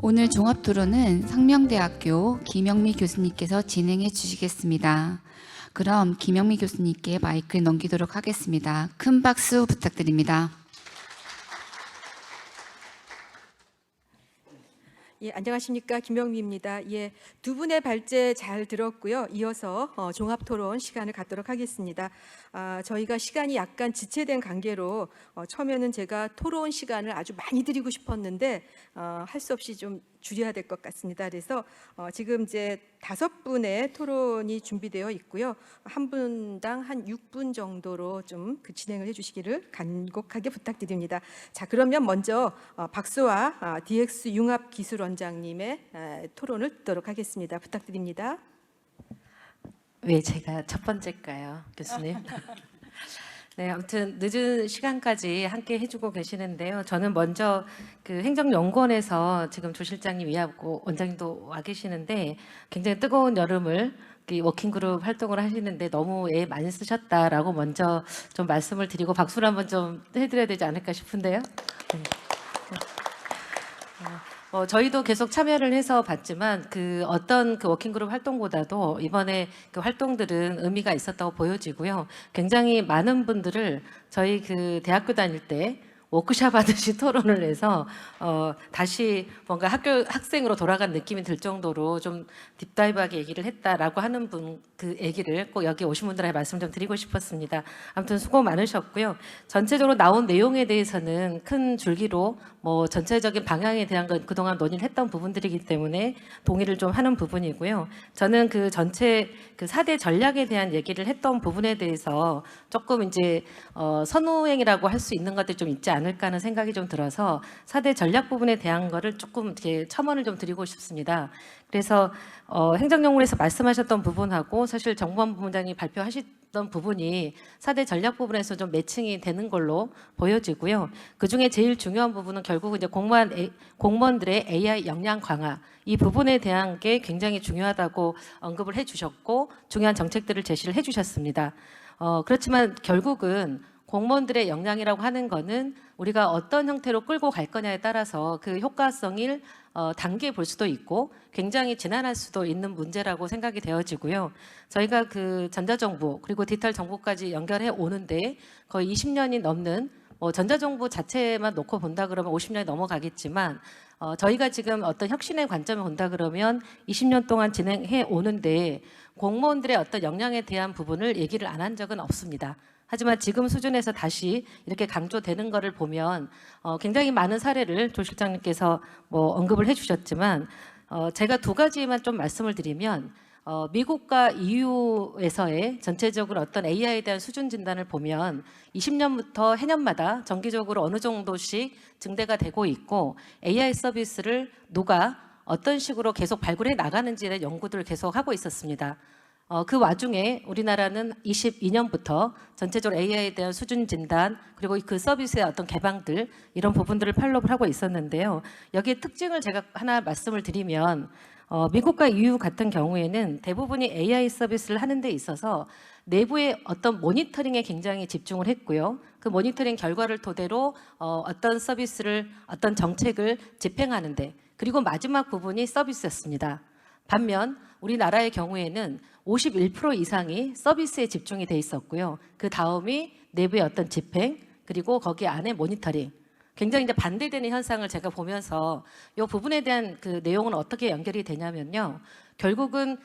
오늘 종합토론은 상명대학교 김영미 교수님께서 진행해 주시겠습니다. 그럼 김영미 교수님께 마이크를 넘기도록 하겠습니다. 큰 박수 부탁드립니다. 예, 안녕하십니까. 김영미입니다. 예, 두 분의 발제 잘 들었고요. 이어서 종합토론 시간을 갖도록 하겠습니다. 저희가 시간이 약간 지체된 관계로 처음에는 제가 토론 시간을 아주 많이 드리고 싶었는데 할 수 없이 좀 줄여야 될 것 같습니다. 그래서 지금 이제 5분의 토론이 준비되어 있고요. 한 분당 한 6분 정도로 좀 그 진행을 해주시기를 간곡하게 부탁드립니다. 자, 그러면 먼저 박수와 DX 융합기술원장님의 토론을 듣도록 하겠습니다. 부탁드립니다. 왜 제가 첫 번째일까요, 교수님? 네, 아무튼 늦은 시간까지 함께 해주고 계시는데요. 저는 먼저 그 행정연구원에서 지금 조 실장님 이하고 원장님도 와 계시는데 굉장히 뜨거운 여름을 이 워킹그룹 활동을 하시는데 너무 애 많이 쓰셨다라고 먼저 좀 말씀을 드리고 박수를 한번 좀 해드려야 되지 않을까 싶은데요. 네. 저희도 계속 참여를 해서 봤지만 그 어떤 그 워킹그룹 활동보다도 이번에 그 활동들은 의미가 있었다고 보여지고요. 굉장히 많은 분들을 저희 그 대학교 다닐 때 워크숍 하듯이 토론을 해서 다시 뭔가 학생으로 돌아간 느낌이 들 정도로 좀 딥다이브하게 얘기를 했다라고 하는 분 그 얘기를 꼭 여기 오신 분들한테 말씀 좀 드리고 싶었습니다. 아무튼 수고 많으셨고요. 전체적으로 나온 내용에 대해서는 큰 줄기로 뭐 전체적인 방향에 대한 건 그동안 논의를 했던 부분들이기 때문에 동의를 좀 하는 부분이고요. 저는 그 전체 그 4대 전략에 대한 얘기를 했던 부분에 대해서 조금 이제 선후행이라고 할 수 있는 것들이 좀 있지 않을까 하는 생각이 좀 들어서 4대 전략 부분에 대한 거를 조금 이렇게 첨언을 좀 드리고 싶습니다. 그래서 행정연구원에서 말씀하셨던 부분하고 사실 정보안보 본부장이 발표하셨던 부분이 4대 전략 부분에서 좀 매칭이 되는 걸로 보여지고요. 그중에 제일 중요한 부분은 결국은 이제 공무원들의 AI 역량 강화 이 부분에 대한 게 굉장히 중요하다고 언급을 해주셨고 중요한 정책들을 제시를 해주셨습니다. 그렇지만 결국은 공무원들의 역량이라고 하는 거는 우리가 어떤 형태로 끌고 갈 거냐에 따라서 그 효과성을 단계에 볼 수도 있고 굉장히 지난할 수도 있는 문제라고 생각이 되어지고요. 저희가 그 전자정부 그리고 디지털 정보까지 연결해 오는데 거의 20년이 넘는 전자정부 자체만 놓고 본다 그러면 50년이 넘어가겠지만 저희가 지금 어떤 혁신의 관점을 본다 그러면 20년 동안 진행해 오는데 공무원들의 어떤 역량에 대한 부분을 얘기를 안 한 적은 없습니다. 하지만 지금 수준에서 다시 이렇게 강조되는 것을 보면 굉장히 많은 사례를 조 실장님께서 언급을 해주셨지만 제가 두 가지만 좀 말씀을 드리면 미국과 EU에서의 전체적으로 어떤 AI에 대한 수준 진단을 보면 20년부터 해년마다 정기적으로 어느 정도씩 증대가 되고 있고 AI 서비스를 누가 어떤 식으로 계속 발굴해 나가는지에 대한 연구들을 계속 하고 있었습니다. 그 와중에 우리나라는 22년부터 전체적으로 AI에 대한 수준 진단 그리고 그 서비스의 어떤 개방들 이런 부분들을 팔로우를 하고 있었는데요. 여기에 특징을 제가 하나 말씀을 드리면 미국과 EU 같은 경우에는 대부분이 AI 서비스를 하는 데 있어서 내부의 어떤 모니터링에 굉장히 집중을 했고요. 그 모니터링 결과를 토대로 어떤 서비스를 어떤 정책을 집행하는데 그리고 마지막 부분이 서비스였습니다. 반면 우리나라의 경우에는 51% 이상이 서비스에 집중이 돼 있었고요. 그 다음이 내부의 어떤 집행 그리고 거기 안에 모니터링. 굉장히 이제 반대되는 현상을 제가 보면서 이 부분에 대한 그 내용은 어떻게 연결이 되냐면요. 결국은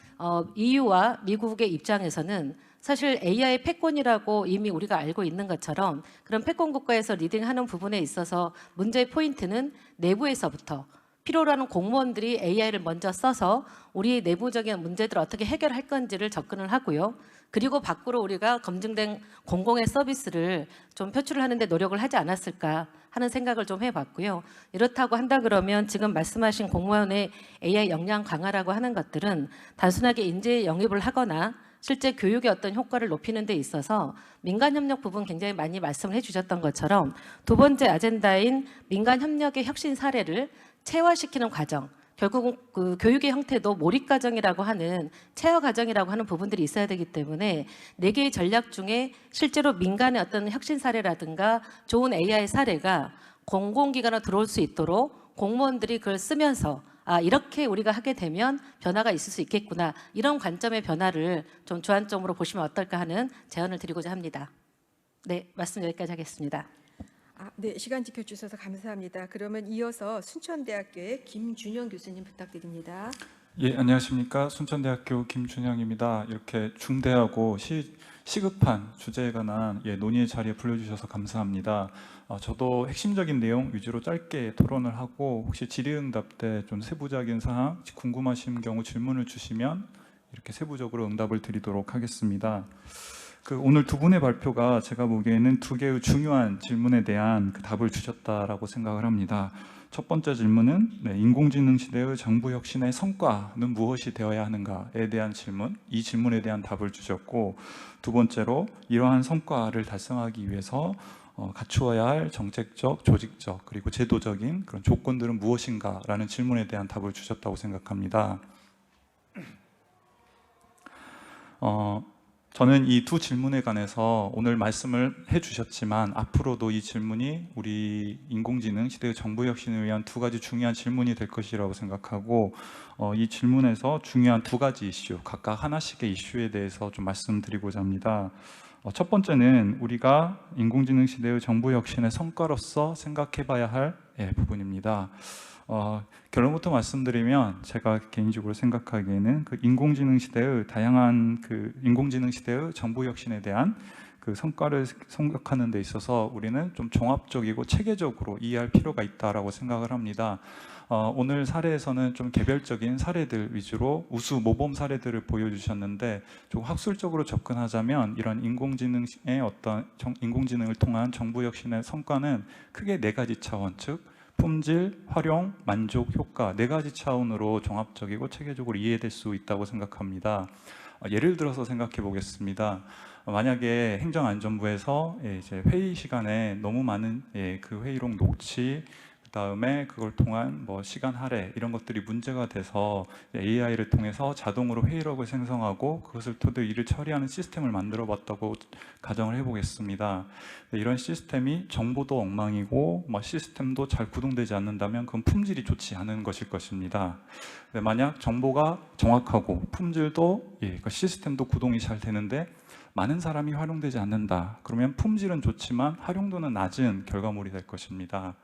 EU와 미국의 입장에서는 사실 AI 패권이라고 이미 우리가 알고 있는 것처럼 그런 패권 국가에서 리딩하는 부분에 있어서 문제의 포인트는 내부에서부터 필요로 하는 공무원들이 AI를 먼저 써서 우리 내부적인 문제들을 어떻게 해결할 건지를 접근을 하고요. 그리고 밖으로 우리가 검증된 공공의 서비스를 좀 표출을 하는데 노력을 하지 않았을까 하는 생각을 좀 해봤고요. 이렇다고 한다 그러면 지금 말씀하신 공무원의 AI 역량 강화라고 하는 것들은 단순하게 인재 영입을 하거나 실제 교육의 어떤 효과를 높이는 데 있어서 민간협력 부분 굉장히 많이 말씀을 해주셨던 것처럼 두 번째 아젠다인 민간협력의 혁신 사례를 체화시키는 과정, 결국은 그 교육의 형태도 몰입과정이라고 하는 체화과정이라고 하는 부분들이 있어야 되기 때문에 4개의 전략 중에 실제로 민간의 어떤 혁신 사례라든가 좋은 AI 사례가 공공기관으로 들어올 수 있도록 공무원들이 그걸 쓰면서 이렇게 우리가 하게 되면 변화가 있을 수 있겠구나 이런 관점의 변화를 좀 주안점으로 보시면 어떨까 하는 제안을 드리고자 합니다. 네, 말씀 여기까지 하겠습니다. 네, 시간 지켜주셔서 감사합니다. 그러면 이어서 순천대학교의 김준영 교수님 부탁드립니다. 예, 안녕하십니까. 순천대학교 김준영입니다. 이렇게 중대하고 시급한 주제에 관한 논의의 자리에 불러주셔서 감사합니다. 저도 핵심적인 내용 위주로 짧게 토론을 하고 혹시 질의응답 때 좀 세부적인 사항 궁금하신 경우 질문을 주시면 이렇게 세부적으로 응답을 드리도록 하겠습니다. 오늘 두 분의 발표가 제가 보기에는 두 개의 중요한 질문에 대한 답을 주셨다라고 생각을 합니다. 첫 번째 질문은 인공지능 시대의 정부 혁신의 성과는 무엇이 되어야 하는가에 대한 질문, 이 질문에 대한 답을 주셨고 두 번째로 이러한 성과를 달성하기 위해서 갖추어야 할 정책적, 조직적 그리고 제도적인 그런 조건들은 무엇인가라는 질문에 대한 답을 주셨다고 생각합니다. 저는 이 두 질문에 관해서 오늘 말씀을 해주셨지만 앞으로도 이 질문이 우리 인공지능 시대의 정부 혁신을 위한 두 가지 중요한 질문이 될 것이라고 생각하고 이 질문에서 중요한 두 가지 이슈, 각각 하나씩의 이슈에 대해서 좀 말씀드리고자 합니다. 첫 번째는 우리가 인공지능 시대의 정부 혁신의 성과로서 생각해봐야 할 부분입니다. 결론부터 말씀드리면 제가 개인적으로 생각하기에는 그 인공지능 시대의 다양한 인공지능 시대의 정부 혁신에 대한 그 성과를 생각하는 데 있어서 우리는 좀 종합적이고 체계적으로 이해할 필요가 있다라고 생각을 합니다. 오늘 사례에서는 좀 개별적인 사례들 위주로 우수 모범 사례들을 보여주셨는데 좀 학술적으로 접근하자면 이런 인공지능의 인공지능을 통한 정부 혁신의 성과는 크게 네 가지 차원, 즉 품질, 활용, 만족, 효과 네 가지 차원으로 종합적이고 체계적으로 이해될 수 있다고 생각합니다. 예를 들어서 생각해 보겠습니다. 만약에 행정안전부에서 이제 회의 시간에 너무 많은 그 회의록 녹취, 그다음에 그걸 통한 뭐 시간 할애 이런 것들이 문제가 돼서 AI를 통해서 자동으로 회의록을 생성하고 그것을 토대로 일을 처리하는 시스템을 만들어 봤다고 가정을 해보겠습니다. 이런 시스템이 정보도 엉망이고 시스템도 잘 구동되지 않는다면 그건 품질이 좋지 않은 것일 것입니다. 만약 정보가 정확하고 품질도 그 시스템도 구동이 잘 되는데 많은 사람이 활용되지 않는다. 그러면 품질은 좋지만 활용도는 낮은 결과물이 될 것입니다.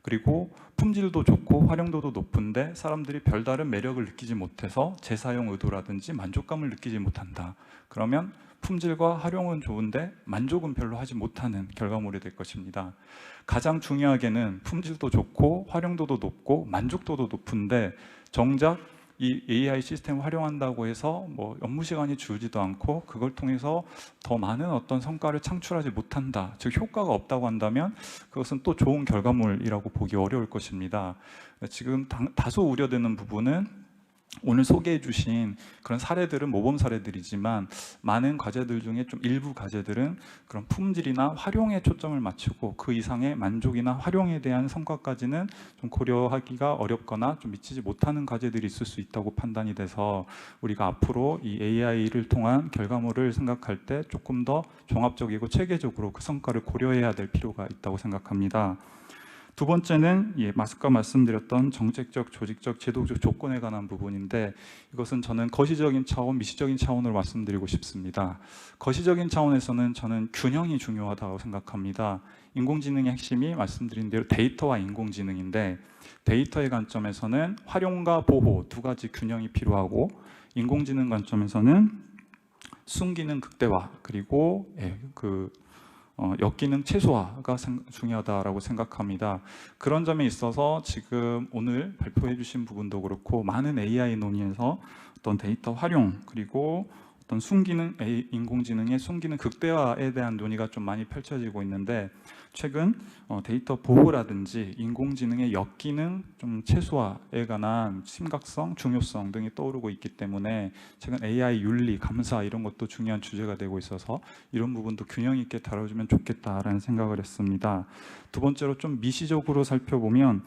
그리고 품질도 좋고 활용도도 높은데 사람들이 별다른 매력을 느끼지 못해서 재사용 의도라든지 만족감을 느끼지 못한다. 그러면 품질과 활용은 좋은데 만족은 별로 하지 못하는 결과물이 될 것입니다. 가장 중요하게는 품질도 좋고 활용도도 높고 만족도도 높은데 정작 이 AI 시스템을 활용한다고 해서 업무 시간이 줄지도 않고 그걸 통해서 더 많은 어떤 성과를 창출하지 못한다, 즉 효과가 없다고 한다면 그것은 또 좋은 결과물이라고 보기 어려울 것입니다. 지금 다소 우려되는 부분은 오늘 소개해 주신 그런 사례들은 모범 사례들이지만 많은 과제들 중에 좀 일부 과제들은 그런 품질이나 활용에 초점을 맞추고 그 이상의 만족이나 활용에 대한 성과까지는 좀 고려하기가 어렵거나 좀 미치지 못하는 과제들이 있을 수 있다고 판단이 돼서 우리가 앞으로 이 AI를 통한 결과물을 생각할 때 조금 더 종합적이고 체계적으로 그 성과를 고려해야 될 필요가 있다고 생각합니다. 두 번째는 아까 말씀드렸던 정책적, 조직적, 제도적 조건에 관한 부분인데 이것은 저는 거시적인 차원, 미시적인 차원으로 말씀드리고 싶습니다. 거시적인 차원에서는 저는 균형이 중요하다고 생각합니다. 인공지능의 핵심이 말씀드린 대로 데이터와 인공지능인데 데이터의 관점에서는 활용과 보호 두 가지 균형이 필요하고 인공지능 관점에서는 순기능 극대화 그리고 역기능 최소화가 중요하다고 생각합니다. 그런 점에 있어서 지금 오늘 발표해 주신 부분도 그렇고 많은 AI 논의에서 어떤 데이터 활용 그리고 어떤 인공지능의 순기능 극대화에 대한 논의가 좀 많이 펼쳐지고 있는데 최근 데이터 보호라든지 인공지능의 역기능 좀 최소화에 관한 심각성, 중요성 등이 떠오르고 있기 때문에 최근 AI 윤리, 감사 이런 것도 중요한 주제가 되고 있어서 이런 부분도 균형 있게 다뤄주면 좋겠다라는 생각을 했습니다. 두 번째로 좀 미시적으로 살펴보면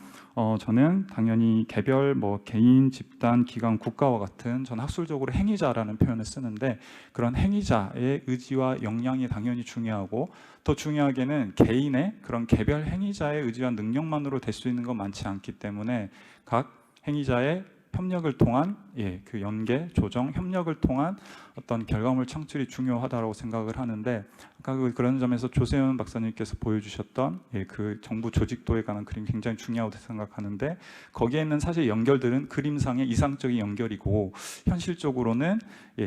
저는 당연히 개별 개인, 집단, 기관, 국가와 같은 전 학술적으로 행위자라는 표현을 쓰는데 그런 행위자의 의지와 역량이 당연히 중요하고 더 중요하게는 개인의 그런 개별 행위자의 의지와 능력만으로 될 수 있는 건 많지 않기 때문에 각 행위자의 협력을 통한 그 연계, 조정, 협력을 통한 어떤 결과물 창출이 중요하다고 생각을 하는데 아까 그런 점에서 조세현 박사님께서 보여주셨던 그 정부 조직도에 관한 그림 굉장히 중요하다고 생각하는데 거기에는 사실 연결들은 그림상의 이상적인 연결이고 현실적으로는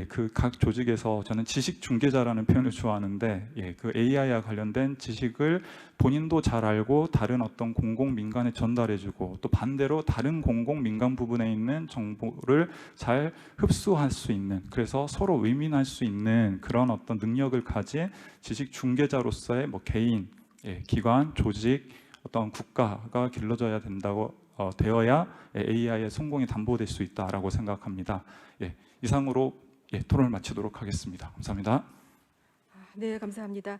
그 각 조직에서 저는 지식 중개자라는 표현을 좋아하는데 그 AI와 관련된 지식을 본인도 잘 알고 다른 어떤 공공 민간에 전달해주고 또 반대로 다른 공공 민간 부분에 있는 정보를 잘 흡수할 수 있는 그래서 서로 윈윈할 수 있는 그런 어떤 능력을 가진 지식 중개자로서의 개인, 기관, 조직, 어떤 국가가 길러져야 된다고 되어야 AI의 성공이 담보될 수 있다라고 생각합니다. 이상으로 토론을 마치도록 하겠습니다. 감사합니다. 네, 감사합니다.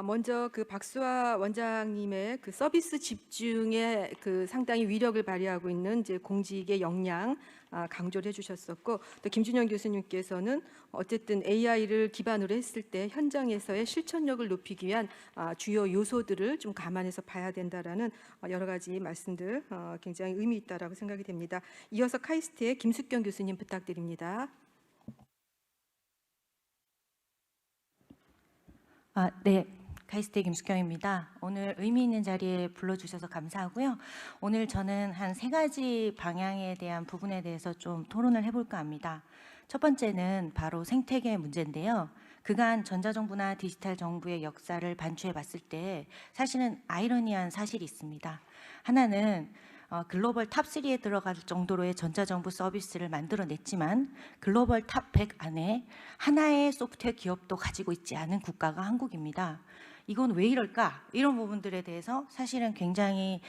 먼저 그 박수아 원장님의 그 서비스 집중에 그 상당히 위력을 발휘하고 있는 이제 공직의 역량 강조를 해주셨었고, 또 김준영 교수님께서는 어쨌든 AI를 기반으로 했을 때 현장에서의 실천력을 높이기 위한 주요 요소들을 좀 감안해서 봐야 된다라는 여러 가지 말씀들 굉장히 의미 있다라고 생각이 됩니다. 이어서 카이스트의 김숙경 교수님 부탁드립니다. 네. 카이스트의 김숙경입니다. 오늘 의미 있는 자리에 불러주셔서 감사하고요. 오늘 저는 한 3가지 방향에 대한 부분에 대해서 좀 토론을 해볼까 합니다. 첫 번째는 바로 생태계 문제인데요. 그간 전자정부나 디지털 정부의 역사를 반추해 봤을 때 사실은 아이러니한 사실이 있습니다. 하나는 글로벌 탑3에 들어갈 정도로의 전자정부 서비스를 만들어냈지만 글로벌 탑 100 안에 하나의 소프트웨어 기업도 가지고 있지 않은 국가가 한국입니다. 이건 왜 이럴까? 이런 부분들에 대해서 사실은 굉장히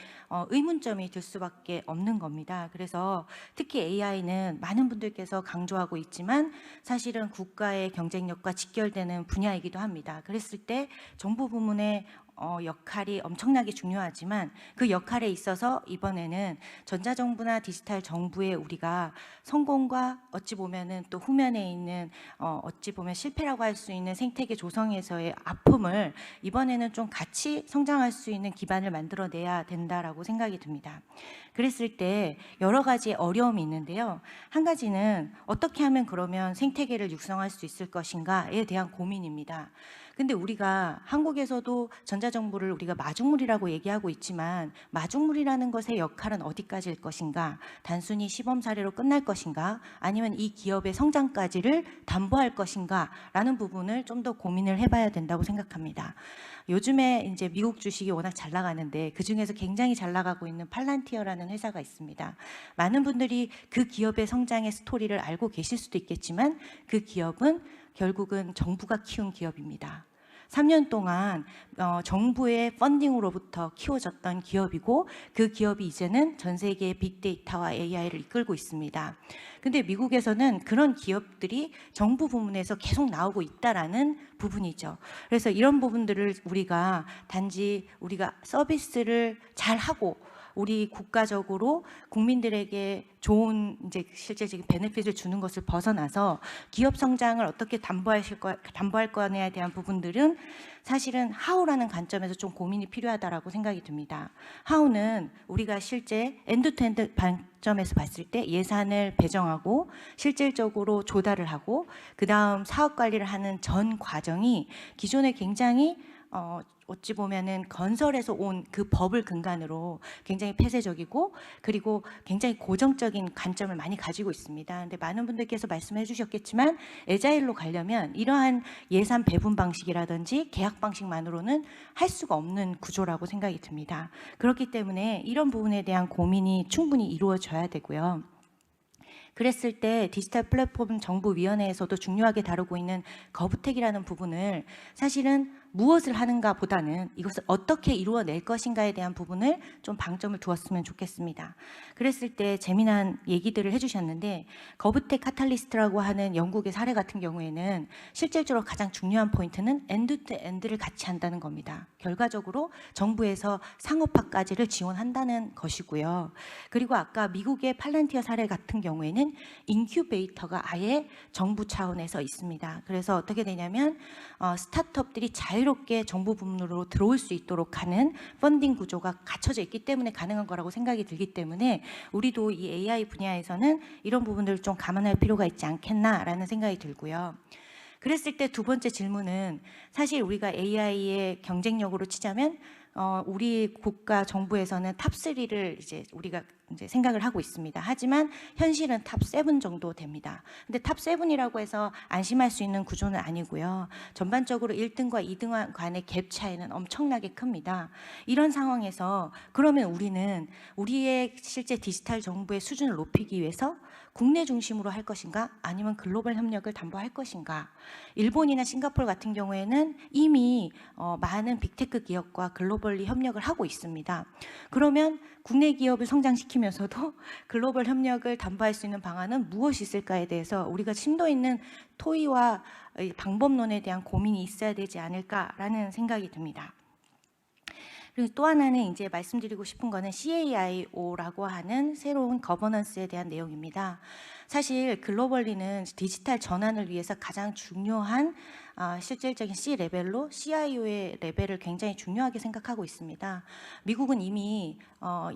의문점이 들 수밖에 없는 겁니다. 그래서 특히 AI는 많은 분들께서 강조하고 있지만 사실은 국가의 경쟁력과 직결되는 분야이기도 합니다. 그랬을 때 정부 부문의 역할이 엄청나게 중요하지만 그 역할에 있어서 이번에는 전자정부나 디지털 정부에 우리가 성공과 어찌 보면은 또 후면에 있는 어찌 보면 실패라고 할 수 있는 생태계 조성에서의 아픔을 이번에는 좀 같이 성장할 수 있는 기반을 만들어내야 된다라고 생각이 듭니다. 그랬을 때 여러 가지 어려움이 있는데요. 한 가지는 어떻게 하면 그러면 생태계를 육성할 수 있을 것인가에 대한 고민입니다. 근데 우리가 한국에서도 전자정부를 우리가 마중물이라고 얘기하고 있지만 마중물이라는 것의 역할은 어디까지일 것인가? 단순히 시범 사례로 끝날 것인가? 아니면 이 기업의 성장까지를 담보할 것인가? 라는 부분을 좀 더 고민을 해봐야 된다고 생각합니다. 요즘에 이제 미국 주식이 워낙 잘 나가는데 그 중에서 굉장히 잘 나가고 있는 팔란티어라는 회사가 있습니다. 많은 분들이 그 기업의 성장의 스토리를 알고 계실 수도 있겠지만 그 기업은 결국은 정부가 키운 기업입니다. 3년 동안 정부의 펀딩으로부터 키워졌던 기업이고 그 기업이 이제는 전 세계의 빅데이터와 AI를 이끌고 있습니다. 근데 미국에서는 그런 기업들이 정부 부문에서 계속 나오고 있다라는 부분이죠. 그래서 이런 부분들을 우리가 단지 우리가 서비스를 잘 하고 우리 국가적으로 국민들에게 좋은 이제 실제적인 베네핏을 주는 것을 벗어나서 기업 성장을 어떻게 담보할 거냐에 대한 부분들은 사실은 하우라는 관점에서 좀 고민이 필요하다라고 생각이 듭니다. 하우는 우리가 실제 엔드투엔드 관점에서 봤을 때 예산을 배정하고 실질적으로 조달을 하고 그다음 사업 관리를 하는 전 과정이 기존에 굉장히 어찌 보면은 건설에서 온 그 법을 근간으로 굉장히 폐쇄적이고 그리고 굉장히 고정적인 관점을 많이 가지고 있습니다. 근데 많은 분들께서 말씀해 주셨겠지만 애자일로 가려면 이러한 예산 배분 방식이라든지 계약 방식만으로는 할 수가 없는 구조라고 생각이 듭니다. 그렇기 때문에 이런 부분에 대한 고민이 충분히 이루어져야 되고요. 그랬을 때 디지털 플랫폼 정부위원회에서도 중요하게 다루고 있는 거부택이라는 부분을 사실은 무엇을 하는가 보다는 이것을 어떻게 이루어낼 것인가에 대한 부분을 좀 방점을 두었으면 좋겠습니다. 그랬을 때 재미난 얘기들을 해주셨는데 거부택 카탈리스트라고 하는 영국의 사례 같은 경우에는 실질적으로 가장 중요한 포인트는 엔드 투 엔드를 같이 한다는 겁니다. 결과적으로 정부에서 상업화까지를 지원한다는 것이고요. 그리고 아까 미국의 팔란티어 사례 같은 경우에는 인큐베이터가 아예 정부 차원에서 있습니다. 그래서 어떻게 되냐면 스타트업들이 자유롭게 정부 부문으로 들어올 수 있도록 하는 펀딩 구조가 갖춰져 있기 때문에 가능한 거라고 생각이 들기 때문에 우리도 이 AI 분야에서는 이런 부분들을 좀 감안할 필요가 있지 않겠나라는 생각이 들고요. 그랬을 때 두 번째 질문은 사실 우리가 AI의 경쟁력으로 치자면 우리 국가 정부에서는 탑3를 이제 우리가 이제 생각을 하고 있습니다. 하지만 현실은 탑7 정도 됩니다. 근데 탑7이라고 해서 안심할 수 있는 구조는 아니고요. 전반적으로 1등과 2등 간의 갭 차이는 엄청나게 큽니다. 이런 상황에서 그러면 우리는 우리의 실제 디지털 정부의 수준을 높이기 위해서 국내 중심으로 할 것인가 아니면 글로벌 협력을 담보할 것인가. 일본이나 싱가포르 같은 경우에는 이미 많은 빅테크 기업과 글로벌리 협력을 하고 있습니다. 그러면 국내 기업을 성장시키면서도 글로벌 협력을 담보할 수 있는 방안은 무엇이 있을까에 대해서 우리가 심도 있는 토의와 방법론에 대한 고민이 있어야 되지 않을까라는 생각이 듭니다. 그리고 또 하나는 이제 말씀드리고 싶은 거는 CAIO라고 하는 새로운 거버넌스에 대한 내용입니다. 사실 글로벌리는 디지털 전환을 위해서 가장 중요한 실질적인 C 레벨로 CIO의 레벨을 굉장히 중요하게 생각하고 있습니다. 미국은 이미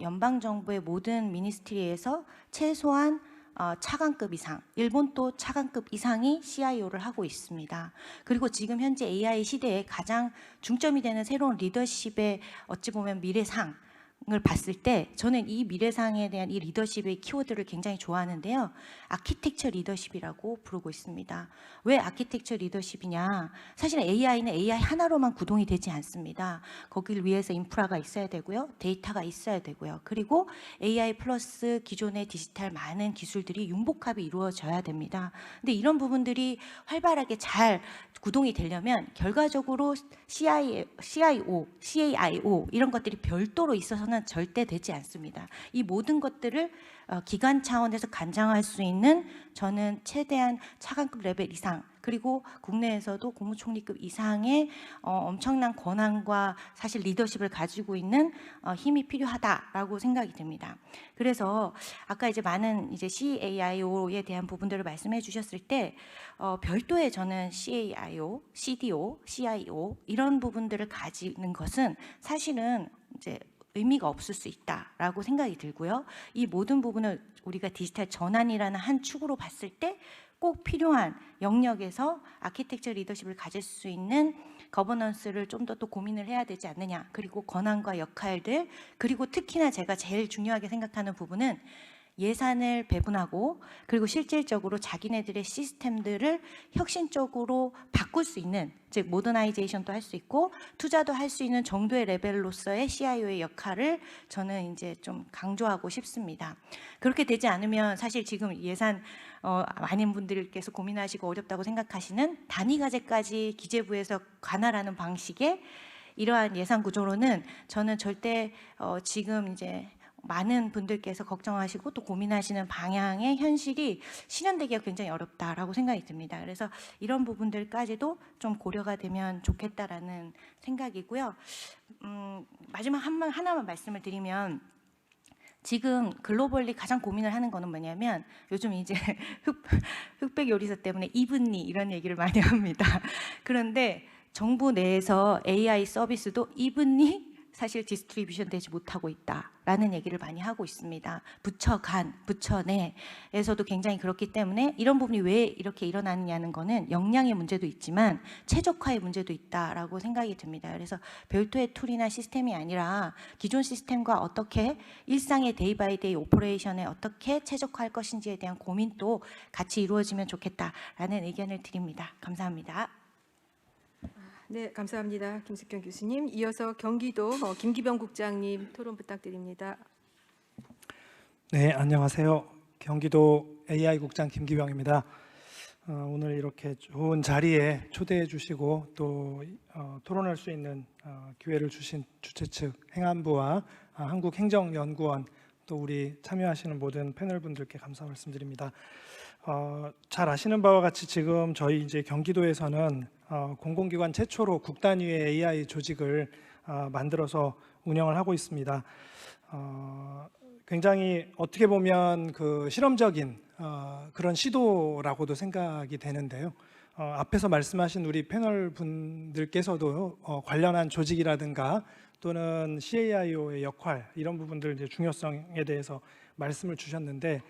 연방정부의 모든 미니스트리에서 최소한 차관급 이상, 일본도 차관급 이상이 CIO를 하고 있습니다. 그리고 지금 현재 AI 시대에 가장 중점이 되는 새로운 리더십의 어찌 보면 미래상 을 봤을 때 저는 이 미래상에 대한 이 리더십의 키워드를 굉장히 좋아하는데요. 아키텍처 리더십이라고 부르고 있습니다. 왜 아키텍처 리더십이냐? 사실은 AI는 AI 하나로만 구동이 되지 않습니다. 거기를 위해서 인프라가 있어야 되고요. 데이터가 있어야 되고요. 그리고 AI 플러스 기존의 디지털 많은 기술들이 융복합이 이루어져야 됩니다. 근데 이런 부분들이 활발하게 잘 구동이 되려면 결과적으로 CIO, CAIO 이런 것들이 별도로 있어서는 절대 되지 않습니다. 이 모든 것들을 기관 차원에서 관장할 수 있는 저는 최대한 차관급 레벨 이상 그리고 국내에서도 국무총리급 이상의 엄청난 권한과 사실 리더십을 가지고 있는 힘이 필요하다라고 생각이 듭니다. 그래서 아까 이제 많은 이제 CAIO에 대한 부분들을 말씀해 주셨을 때 별도의 저는 CAIO, CDO, CIO 이런 부분들을 가지는 것은 사실은 이제 의미가 없을 수 있다라고 생각이 들고요. 이 모든 부분을 우리가 디지털 전환이라는 한 축으로 봤을 때 꼭 필요한 영역에서 아키텍처 리더십을 가질 수 있는 거버넌스를 좀 더 또 고민을 해야 되지 않느냐. 그리고 권한과 역할들, 그리고 특히나 제가 제일 중요하게 생각하는 부분은 예산을 배분하고 그리고 실질적으로 자기네들의 시스템들을 혁신적으로 바꿀 수 있는, 즉 모더나이제이션도 할 수 있고 투자도 할 수 있는 정도의 레벨로서의 CIO의 역할을 저는 이제 좀 강조하고 싶습니다. 그렇게 되지 않으면 사실 지금 예산 많은 분들께서 고민하시고 어렵다고 생각하시는 단위과제까지 기재부에서 관할하는 방식의 이러한 예산 구조로는 저는 절대 지금 이제 많은 분들께서 걱정하시고 또 고민하시는 방향의 현실이 실현되기가 굉장히 어렵다라고 생각이 듭니다. 그래서 이런 부분들까지도 좀 고려가 되면 좋겠다라는 생각이고요. 마지막 하나만 말씀을 드리면 지금 글로벌리 가장 고민을 하는 거는 뭐냐면 요즘 이제 흑백 요리사 때문에 이분니 이런 얘기를 많이 합니다. 그런데 정부 내에서 AI 서비스도 이분니 사실 디스트리뷰션 되지 못하고 있다라는 얘기를 많이 하고 있습니다. 부처 간, 부처 내에서도 굉장히 그렇기 때문에 이런 부분이 왜 이렇게 일어나느냐는 거는 역량의 문제도 있지만 최적화의 문제도 있다라고 생각이 듭니다. 그래서 별도의 툴이나 시스템이 아니라 기존 시스템과 어떻게 일상의 데이 바이 데이 오퍼레이션에 어떻게 최적화할 것인지에 대한 고민도 같이 이루어지면 좋겠다라는 의견을 드립니다. 감사합니다. 네, 감사합니다. 김숙경 교수님. 이어서 경기도 김기병 국장님 토론 부탁드립니다. 네, 안녕하세요. 경기도 AI 국장 김기병입니다. 오늘 이렇게 좋은 자리에 초대해 주시고 또 토론할 수 있는 기회를 주신 주최 측 행안부와 한국행정연구원 또 우리 참여하시는 모든 패널 분들께 감사 말씀드립니다. 잘 아시는 바와 같이 지금 저희 이제 경기도에서는 공공기관 최초로 국단위의 AI 조직을 만들어서 운영을 하고 있습니다. 굉장히 어떻게 보면 그 실험적인 그런 시도라고도 생각이 되는데요. 앞에서 말씀하신 우리 패널 분들께서도 관련한 조직이라든가 또는 CAIO의 역할 이런 부분들 이제 중요성에 대해서 말씀을 주셨는데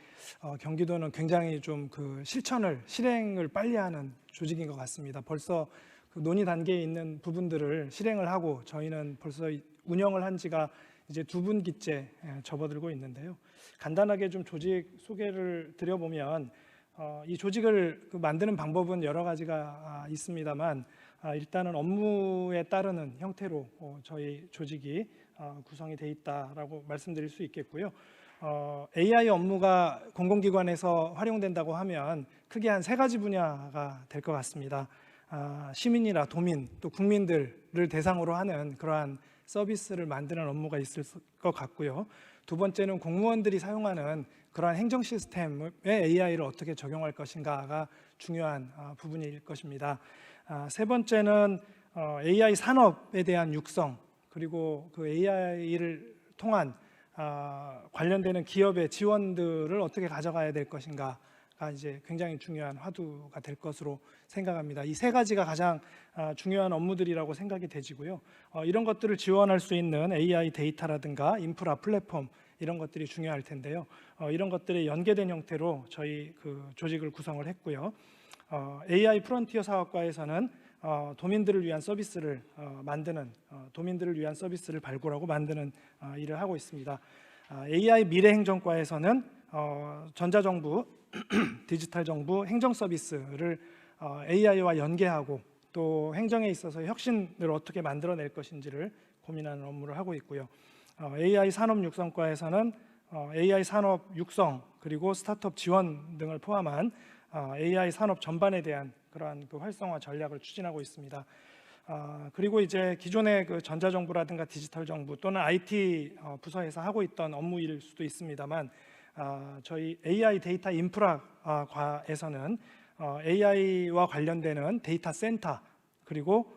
경기도는 굉장히 좀 그 실행을 빨리 하는 조직인 것 같습니다. 벌써 그 논의 단계에 있는 부분들을 실행을 하고 저희는 벌써 운영을 한 지가 이제 2분기째 접어들고 있는데요. 간단하게 좀 조직 소개를 드려보면 이 조직을 만드는 방법은 여러 가지가 있습니다만 일단은 업무에 따르는 형태로 저희 조직이 구성이 돼 있다라고 말씀드릴 수 있겠고요. AI 업무가 공공기관에서 활용된다고 하면 크게 한 3가지 분야가 될 것 같습니다. 시민이나 도민 또 국민들을 대상으로 하는 그러한 서비스를 만드는 업무가 있을 것 같고요. 2번째는 공무원들이 사용하는 그러한 행정 시스템에 AI를 어떻게 적용할 것인가가 중요한 부분일 것입니다. 3번째는 AI 산업에 대한 육성 그리고 그 AI를 통한 관련되는 기업의 지원들을 어떻게 가져가야 될 것인가가 이제 굉장히 중요한 화두가 될 것으로 생각합니다. 이 세 가지가 가장 중요한 업무들이라고 생각이 되지고요. 이런 것들을 지원할 수 있는 AI 데이터라든가 인프라 플랫폼 이런 것들이 중요할 텐데요. 이런 것들이 연계된 형태로 저희 그 조직을 구성을 했고요. AI 프론티어 사업과에서는 도민들을 위한 서비스를 만드는 도민들을 위한 서비스를 발굴하고 만드는 일을 하고 있습니다. AI 미래행정과에서는 전자정부, 디지털정부, 행정 서비스를 AI와 연계하고 또 행정에 있어서 혁신을 어떻게 만들어낼 것인지를 고민하는 업무를 하고 있고요. AI 산업 육성과에서는 AI 산업 육성 그리고 스타트업 지원 등을 포함한 AI 산업 전반에 대한 그러한 그 활성화 전략을 추진하고 있습니다. 그리고 이제 기존의 그 전자정부라든가 디지털정부 또는 IT 부서에서 하고 있던 업무일 수도 있습니다만 저희 AI 데이터 인프라과에서는 AI와 관련되는 데이터 센터 그리고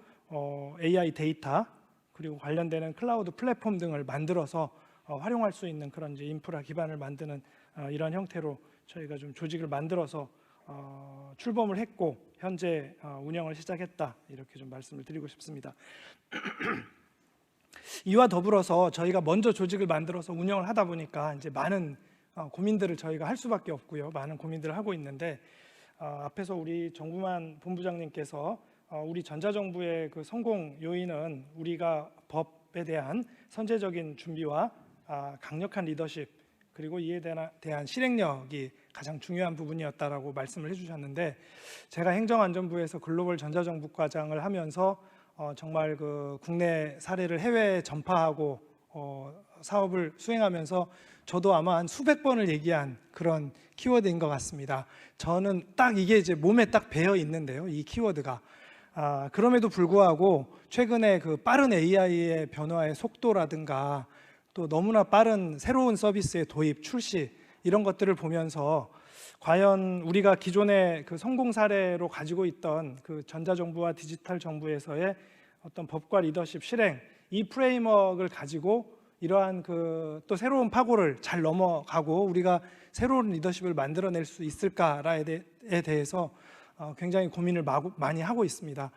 AI 데이터 그리고 관련되는 클라우드 플랫폼 등을 만들어서 활용할 수 있는 그런 이제 인프라 기반을 만드는 이런 형태로 저희가 좀 조직을 만들어서 출범을 했고 현재 운영을 시작했다 이렇게 좀 말씀을 드리고 싶습니다. 이와 더불어서 저희가 먼저 조직을 만들어서 운영을 하다 보니까 이제 많은 고민들을 저희가 할 수밖에 없고요. 많은 고민들을 하고 있는데 앞에서 우리 정부만 본부장님께서 우리 전자정부의 그 성공 요인은 우리가 법에 대한 선제적인 준비와 강력한 리더십 그리고 이에 대한 실행력이 가장 중요한 부분이었다라고 말씀을 해주셨는데 제가 행정안전부에서 글로벌 전자정부과장을 하면서 정말 그 국내 사례를 해외에 전파하고 사업을 수행하면서 저도 아마 한 수백 번을 얘기한 그런 키워드인 것 같습니다. 저는 딱 이게 이제 몸에 딱 배어 있는데요. 이 키워드가 그럼에도 불구하고 최근에 그 빠른 AI의 변화의 속도라든가 또 너무나 빠른 새로운 서비스의 도입, 출시 이런 것들을 보면서 과연 우리가 기존의 그 성공 사례로 가지고 있던 그 전자정부와 디지털 정부에서의 어떤 법과 리더십 실행 이 프레임워크를 가지고 이러한 그 또 새로운 파고를 잘 넘어가고 우리가 새로운 리더십을 만들어낼 수 있을까에 대해서 굉장히 고민을 많이 하고 있습니다.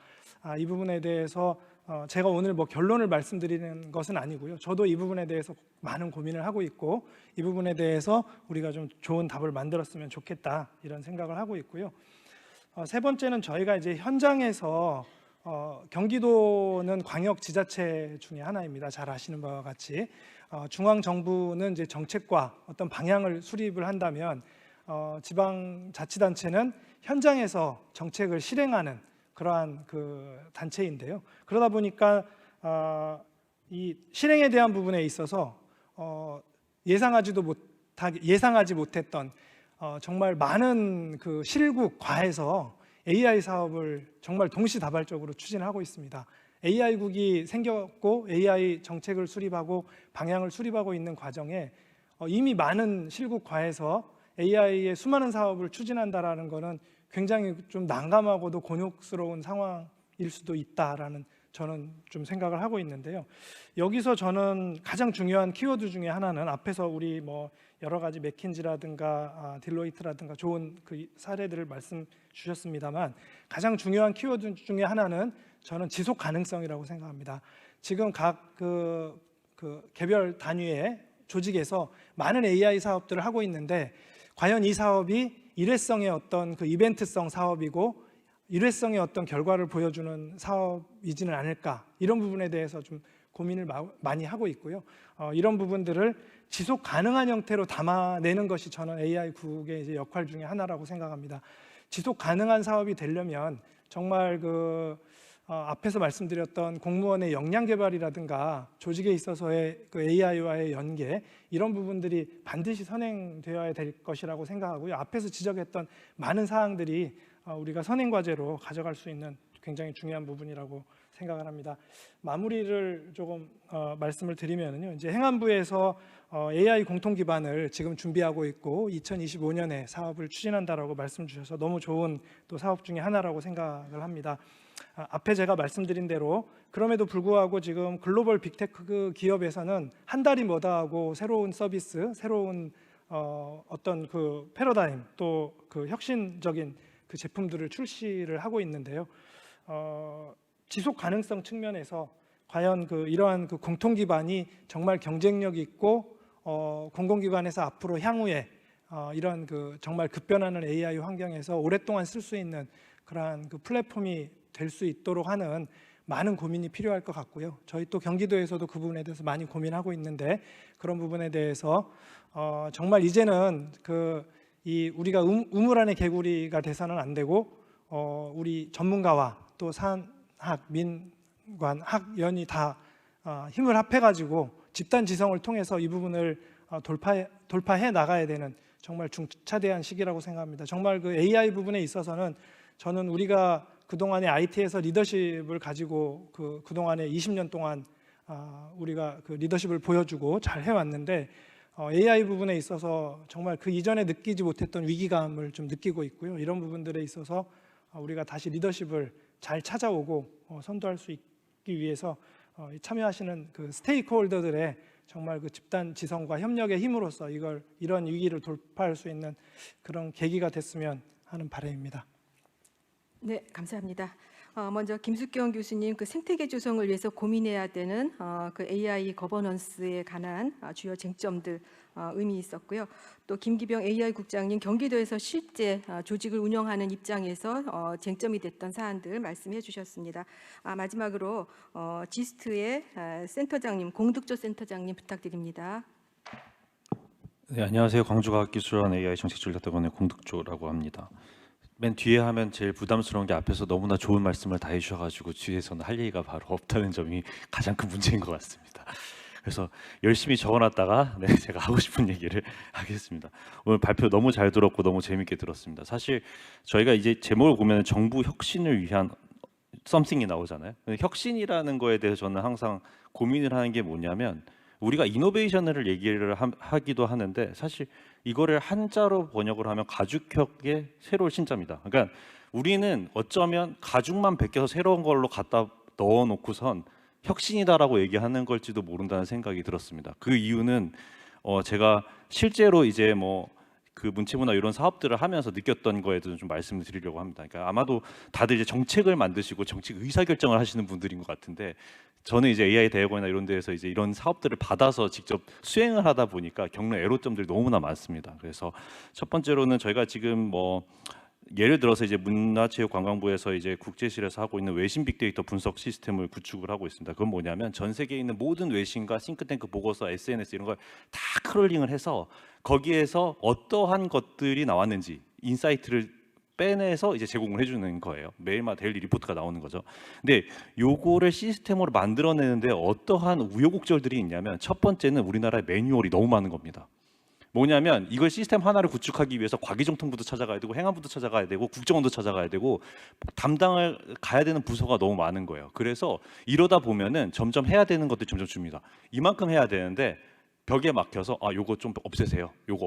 이 부분에 대해서 제가 오늘 뭐 결론을 말씀드리는 것은 아니고요. 저도 이 부분에 대해서 많은 고민을 하고 있고 이 부분에 대해서 우리가 좀 좋은 답을 만들었으면 좋겠다 이런 생각을 하고 있고요. 세 번째는 저희가 이제 현장에서 경기도는 광역 지자체 중에 하나입니다. 잘 아시는 바와 같이 중앙 정부는 이제 정책과 어떤 방향을 수립을 한다면 지방 자치단체는 현장에서 정책을 실행하는 그러한 그 단체인데요. 그러다 보니까 이 실행에 대한 부분에 있어서 예상하지 못했던 정말 많은 그 실국과에서 AI 사업을 정말 동시다발적으로 추진하고 있습니다. AI국이 생겼고 AI 정책을 수립하고 방향을 수립하고 있는 과정에 이미 많은 실국과에서 AI의 수많은 사업을 추진한다라는 것은 굉장히 좀 난감하고도 곤욕스러운 상황일 수도 있다라는 저는 좀 생각을 하고 있는데요. 여기서 저는 가장 중요한 키워드 중에 하나는 앞에서 우리 뭐 여러 가지 맥킨지라든가 딜로이트라든가 좋은 그 사례들을 말씀 주셨습니다만 가장 중요한 키워드 중에 하나는 저는 지속 가능성이라고 생각합니다. 지금 각 그 개별 단위의 조직에서 많은 AI 사업들을 하고 있는데 과연 이 사업이 일회성의 어떤 그 이벤트성 사업이고 일회성의 어떤 결과를 보여주는 사업이지는 않을까 이런 부분에 대해서 좀 고민을 많이 하고 있고요. 이런 부분들을 지속 가능한 형태로 담아내는 것이 저는 AI국의 이제 역할 중에 하나라고 생각합니다. 지속 가능한 사업이 되려면 정말 앞에서 말씀드렸던 공무원의 역량 개발이라든가 조직에 있어서의 그 AI와의 연계 이런 부분들이 반드시 선행되어야 될 것이라고 생각하고요. 앞에서 지적했던 많은 사항들이 우리가 선행 과제로 가져갈 수 있는 굉장히 중요한 부분이라고 생각을 합니다. 마무리를 조금 말씀을 드리면요. 이제 행안부에서 AI 공통 기반을 지금 준비하고 있고 2025년에 사업을 추진한다라고 말씀 주셔서 너무 좋은 또 사업 중에 하나라고 생각을 합니다. 앞에 제가 말씀드린 대로 그럼에도 불구하고 지금 글로벌 빅테크 기업에서는 한 달이 뭐다 하고 새로운 서비스, 새로운 어떤 그 패러다임 또 그 혁신적인 그 제품들을 출시를 하고 있는데요. 지속 가능성 측면에서 과연 그 이러한 그 공통 기반이 정말 경쟁력 있고 공공기관에서 앞으로 향후에 이런 그 정말 급변하는 AI 환경에서 오랫동안 쓸 수 있는 그러한 그 플랫폼이 될 수 있도록 하는 많은 고민이 필요할 것 같고요. 저희 또 경기도에서도 그 부분에 대해서 많이 고민하고 있는데 그런 부분에 대해서 정말 이제는 이 우리가 우물 안의 개구리가 돼서는 안 되고 우리 전문가와 또 산학, 민관, 학연이 다 힘을 합해가지고 집단 지성을 통해서 이 부분을 돌파해 나가야 되는 정말 중차대한 시기라고 생각합니다. 정말 그 AI 부분에 있어서는 저는 우리가 그동안에 IT에서 리더십을 가지고 그동안에 20년 동안 우리가 그 리더십을 보여주고 잘 해왔는데 AI 부분에 있어서 정말 그 이전에 느끼지 못했던 위기감을 좀 느끼고 있고요. 이런 부분들에 있어서 우리가 다시 리더십을 잘 찾아오고 선도할 수 있기 위해서 참여하시는 그 스테이크홀더들의 정말 그 집단 지성과 협력의 힘으로써 이런 위기를 돌파할 수 있는 그런 계기가 됐으면 하는 바람입니다. 네, 감사합니다. 먼저 김숙경 교수님 그 생태계 조성을 위해서 고민해야 되는 그 AI 거버넌스에 관한 주요 쟁점들 의미 있었고요. 또 김기병 AI 국장님 경기도에서 실제 조직을 운영하는 입장에서 쟁점이 됐던 사안들 말씀해 주셨습니다. 마지막으로 지스트의 센터장님, 공득조 센터장님 부탁드립니다. 네, 안녕하세요. 광주과학기술원 AI 정책전략대본의 공득조라고 합니다. 맨 뒤에 하면 제일 부담스러운 게 앞에서 너무나 좋은 말씀을 다 해주셔가지고 뒤에서는 할 얘기가 바로 없다는 점이 가장 큰 문제인 것 같습니다. 그래서 열심히 적어놨다가 제가 하고 싶은 얘기를 하겠습니다. 오늘 발표 너무 잘 들었고 너무 재밌게 들었습니다. 사실 저희가 이제 제목을 보면 정부 혁신을 위한 something이 나오잖아요. 근데 혁신이라는 거에 대해서 저는 항상 고민을 하는 게 뭐냐면 우리가 이노베이션을 얘기를 하기도 하는데 사실 이거를 한자로 번역을 하면 가죽혁의 새로운 신자입니다. 그러니까 우리는 어쩌면 가죽만 벗겨서 새로운 걸로 갖다 넣어놓고선 혁신이다라고 얘기하는 걸지도 모른다는 생각이 들었습니다. 그 이유는 제가 실제로 이제 그 문체부나 이런 사업들을 하면서 느꼈던 거에 대해서 좀 말씀을 드리려고 합니다. 그러니까 아마도 다들 이제 정책을 만드시고 정책 의사결정을 하시는 분들인 것 같은데 저는 이제 AI 대학원이나 이런 데에서 이제 이런 사업들을 받아서 직접 수행을 하다 보니까 겪는 애로점들이 너무나 많습니다. 그래서 첫 번째로는 저희가 지금 예를 들어서 이제 문화체육관광부에서 이제 국제실에서 하고 있는 외신 빅데이터 분석 시스템을 구축을 하고 있습니다. 그건 뭐냐면 전 세계에 있는 모든 외신과 싱크탱크 보고서, SNS 이런 걸 다 크롤링을 해서 거기에서 어떠한 것들이 나왔는지 인사이트를 빼내서 이제 제공을 해주는 거예요. 매일마다 데일리 리포트가 나오는 거죠. 근데 요거를 시스템으로 만들어내는데 어떠한 우여곡절들이 있냐면 첫 번째는 우리나라의 매뉴얼이 너무 많은 겁니다. 뭐냐면 이걸 시스템 하나를 구축하기 위해서 과기정통부도 찾아가야 되고 행안부도 찾아가야 되고 국정원도 찾아가야 되고 담당을 가야 되는 부서가 너무 많은 거예요. 그래서 이러다 보면은 점점 해야 되는 것들이 점점 줍니다. 이만큼 해야 되는데 벽에 막혀서 요거 좀 없애세요. 요거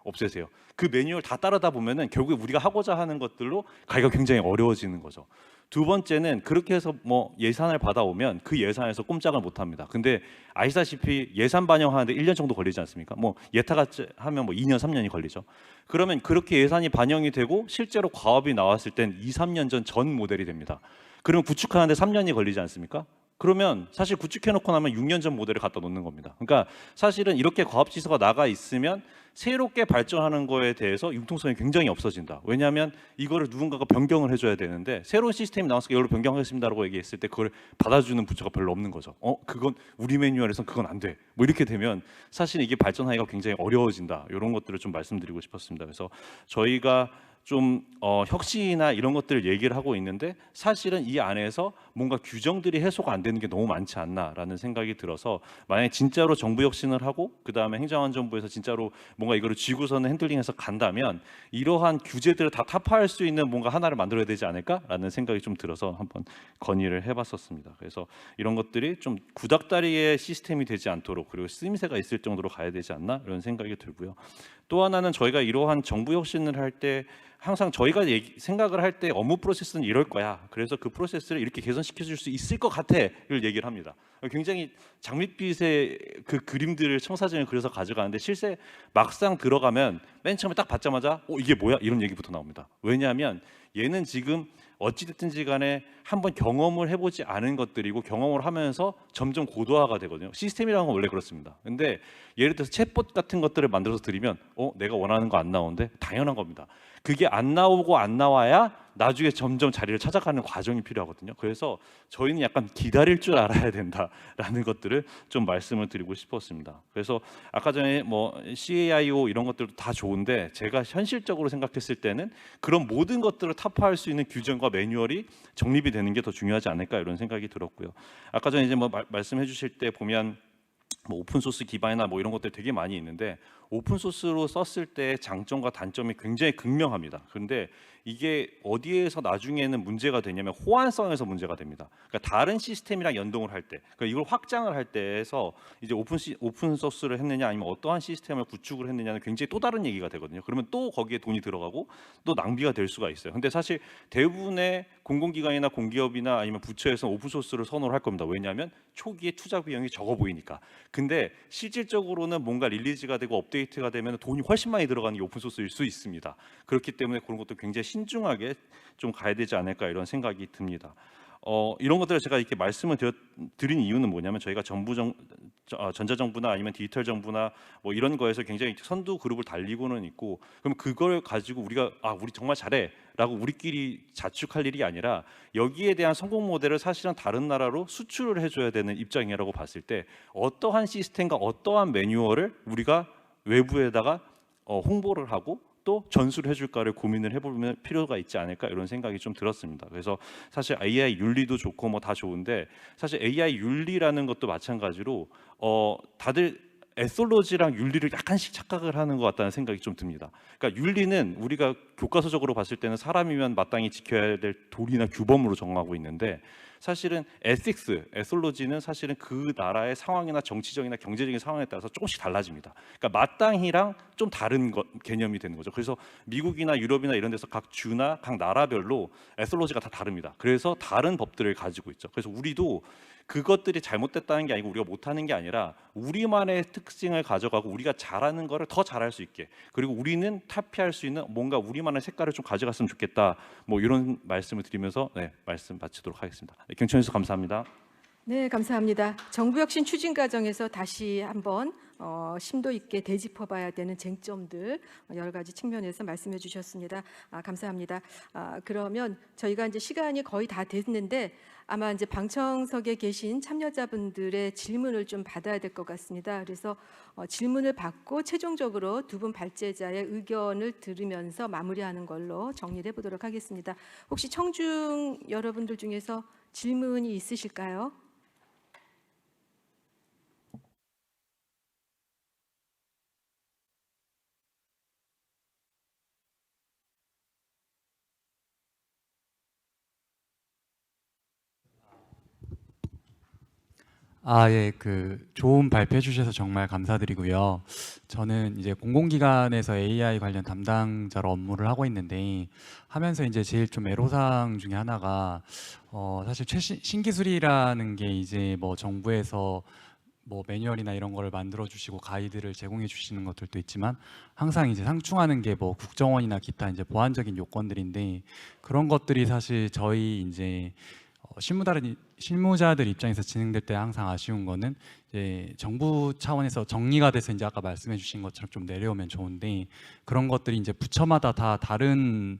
없애세요. 그 매뉴얼 다 따르다 보면은 결국에 우리가 하고자 하는 것들로 가기가 굉장히 어려워지는 거죠. 두 번째는 그렇게 해서 예산을 받아오면 그 예산에서 꼼짝을 못 합니다. 근데 아시다시피 예산 반영하는데 1년 정도 걸리지 않습니까? 예타같이 하면 2년, 3년이 걸리죠. 그러면 그렇게 예산이 반영이 되고 실제로 과업이 나왔을 땐 2, 3년 전 모델이 됩니다. 그러면 구축하는데 3년이 걸리지 않습니까? 그러면 사실 구축해놓고 나면 6년 전 모델을 갖다 놓는 겁니다. 그러니까 사실은 이렇게 과업지수가 나가 있으면 새롭게 발전하는 거에 대해서 융통성이 굉장히 없어진다. 왜냐하면 이거를 누군가가 변경을 해줘야 되는데 새로운 시스템이 나와서 이걸로 변경하겠습니다라고 얘기했을 때 그걸 받아주는 부처가 별로 없는 거죠. 그건 우리 매뉴얼에선 그건 안 돼. 이렇게 되면 사실 이게 발전하기가 굉장히 어려워진다. 이런 것들을 좀 말씀드리고 싶었습니다. 그래서 저희가 좀 혁신이나 이런 것들을 얘기를 하고 있는데 사실은 이 안에서 뭔가 규정들이 해소가 안 되는 게 너무 많지 않나라는 생각이 들어서 만약에 진짜로 정부 혁신을 하고 그 다음에 행정안전부에서 진짜로 뭔가 이거를 쥐고서는 핸들링해서 간다면 이러한 규제들을 다 타파할 수 있는 뭔가 하나를 만들어야 되지 않을까라는 생각이 좀 들어서 한번 건의를 해봤었습니다. 그래서 이런 것들이 좀 구닥다리의 시스템이 되지 않도록 그리고 쓰임새가 있을 정도로 가야 되지 않나 이런 생각이 들고요. 또 하나는 저희가 이러한 정부 혁신을 할 때 항상 저희가 생각을 할 때 업무 프로세스는 이럴 거야. 그래서 그 프로세스를 이렇게 개선시켜 줄 수 있을 것 같아를 얘기를 합니다. 굉장히 장밋빛의 그 그림들을 청사진을 그려서 가져가는데 실제 막상 들어가면 맨 처음에 딱 받자마자 이게 뭐야? 이런 얘기부터 나옵니다. 왜냐하면 얘는 지금 어찌됐든지 간에 한번 경험을 해보지 않은 것들이고 경험을 하면서 점점 고도화가 되거든요. 시스템이라는 건 원래 그렇습니다. 근데 예를 들어서 챗봇 같은 것들을 만들어서 드리면 내가 원하는 거 안 나오는데 당연한 겁니다. 그게 안 나오고 안 나와야 나중에 점점 자리를 찾아가는 과정이 필요하거든요. 그래서 저희는 약간 기다릴 줄 알아야 된다라는 것들을 좀 말씀을 드리고 싶었습니다. 그래서 아까 전에 뭐 CAIO 이런 것들도 다 좋은데 제가 현실적으로 생각했을 때는 그런 모든 것들을 타파할 수 있는 규정과 매뉴얼이 정립이 되는 게 더 중요하지 않을까 이런 생각이 들었고요. 아까 전에 이제 뭐 말씀해 주실 때 보면 뭐 오픈 소스 기반이나 뭐 이런 것들 되게 많이 있는데 오픈 소스로 썼을 때 장점과 단점이 굉장히 극명합니다. 그런데 이게 어디에서 나중에는 문제가 되냐면 호환성에서 문제가 됩니다. 그러니까 다른 시스템이랑 연동을 할 때, 그러니까 이걸 확장을 할 때에서 이제 오픈 소스를 했느냐 아니면 어떠한 시스템을 구축을 했느냐는 굉장히 또 다른 얘기가 되거든요. 그러면 또 거기에 돈이 들어가고 또 낭비가 될 수가 있어요. 근데 사실 대부분의 공공기관이나 공기업이나 아니면 부처에서는 오픈 소스를 선호를 할 겁니다. 왜냐하면 초기에 투자 비용이 적어 보이니까. 근데 실질적으로는 뭔가 릴리즈가 되고 업데이트가 되면 돈이 훨씬 많이 들어가는 게 오픈 소스일 수 있습니다. 그렇기 때문에 그런 것도 굉장히 신중하게 좀 가야 되지 않을까 이런 생각이 듭니다. 이런 것들을 제가 이렇게 말씀을 드린 이유는 뭐냐면 저희가 전자정부나 아니면 디지털 정부나 뭐 이런 거에서 굉장히 선두 그룹을 달리고는 있고 그럼 그걸 가지고 우리가 우리 정말 잘해라고 우리끼리 자축할 일이 아니라 여기에 대한 성공 모델을 사실은 다른 나라로 수출을 해줘야 되는 입장이라고 봤을 때 어떠한 시스템과 어떠한 매뉴얼을 우리가 외부에다가 홍보를 하고 또 전수를 해줄까를 고민을 해볼 필요가 있지 않을까 이런 생각이 좀 들었습니다. 그래서 사실 AI 윤리도 좋고 뭐 다 좋은데 사실 AI 윤리라는 것도 마찬가지로 다들 에솔로지랑 윤리를 약간씩 착각을 하는 것 같다는 생각이 좀 듭니다. 그러니까 윤리는 우리가 교과서적으로 봤을 때는 사람이면 마땅히 지켜야 될 도리나 규범으로 정하고 있는데 사실은 에솔로지는 사실은 그 나라의 상황이나 정치적이나 경제적인 상황에 따라서 조금씩 달라집니다. 그러니까 마땅히랑 좀 다른 개념이 되는 거죠. 그래서 미국이나 유럽이나 이런 데서 각 주나 각 나라별로 에솔로지가 다 다릅니다. 그래서 다른 법들을 가지고 있죠. 그래서 우리도 그것들이 잘못됐다는 게 아니고 우리가 못하는 게 아니라 우리만의 특징을 가져가고 우리가 잘하는 거를 더 잘할 수 있게 그리고 우리는 타피할 수 있는 뭔가 우리만의 색깔을 좀 가져갔으면 좋겠다 뭐 이런 말씀을 드리면서 말씀 마치도록 하겠습니다. 경청해 주셔서 감사합니다. 네, 감사합니다. 정부 혁신 추진 과정에서 다시 한번 심도 있게 되짚어봐야 되는 쟁점들 여러 가지 측면에서 말씀해 주셨습니다. 감사합니다. 그러면 저희가 이제 시간이 거의 다 됐는데 아마 이제 방청석에 계신 참여자분들의 질문을 좀 받아야 될 것 같습니다. 그래서 질문을 받고 최종적으로 두 분 발제자의 의견을 들으면서 마무리하는 걸로 정리를 해보도록 하겠습니다. 혹시 청중 여러분들 중에서 질문이 있으실까요? 예, 좋은 발표해 주셔서 정말 감사드리고요. 저는 이제 공공기관에서 AI 관련 담당자로 업무를 하고 있는데 하면서 이제 제일 좀 애로사항 중에 하나가 사실 최신 신기술이라는 게 이제 뭐 정부에서 뭐 매뉴얼이나 이런 거를 만들어 주시고 가이드를 제공해 주시는 것들도 있지만 항상 이제 상충하는 게 뭐 국정원이나 기타 이제 보안적인 요건들인데 그런 것들이 사실 저희 이제 실무자들 입장에서 진행될 때 항상 아쉬운 거는 이제 정부 차원에서 정리가 돼서 이제 아까 말씀해 주신 것처럼 좀 내려오면 좋은데 그런 것들이 이제 부처마다 다 다른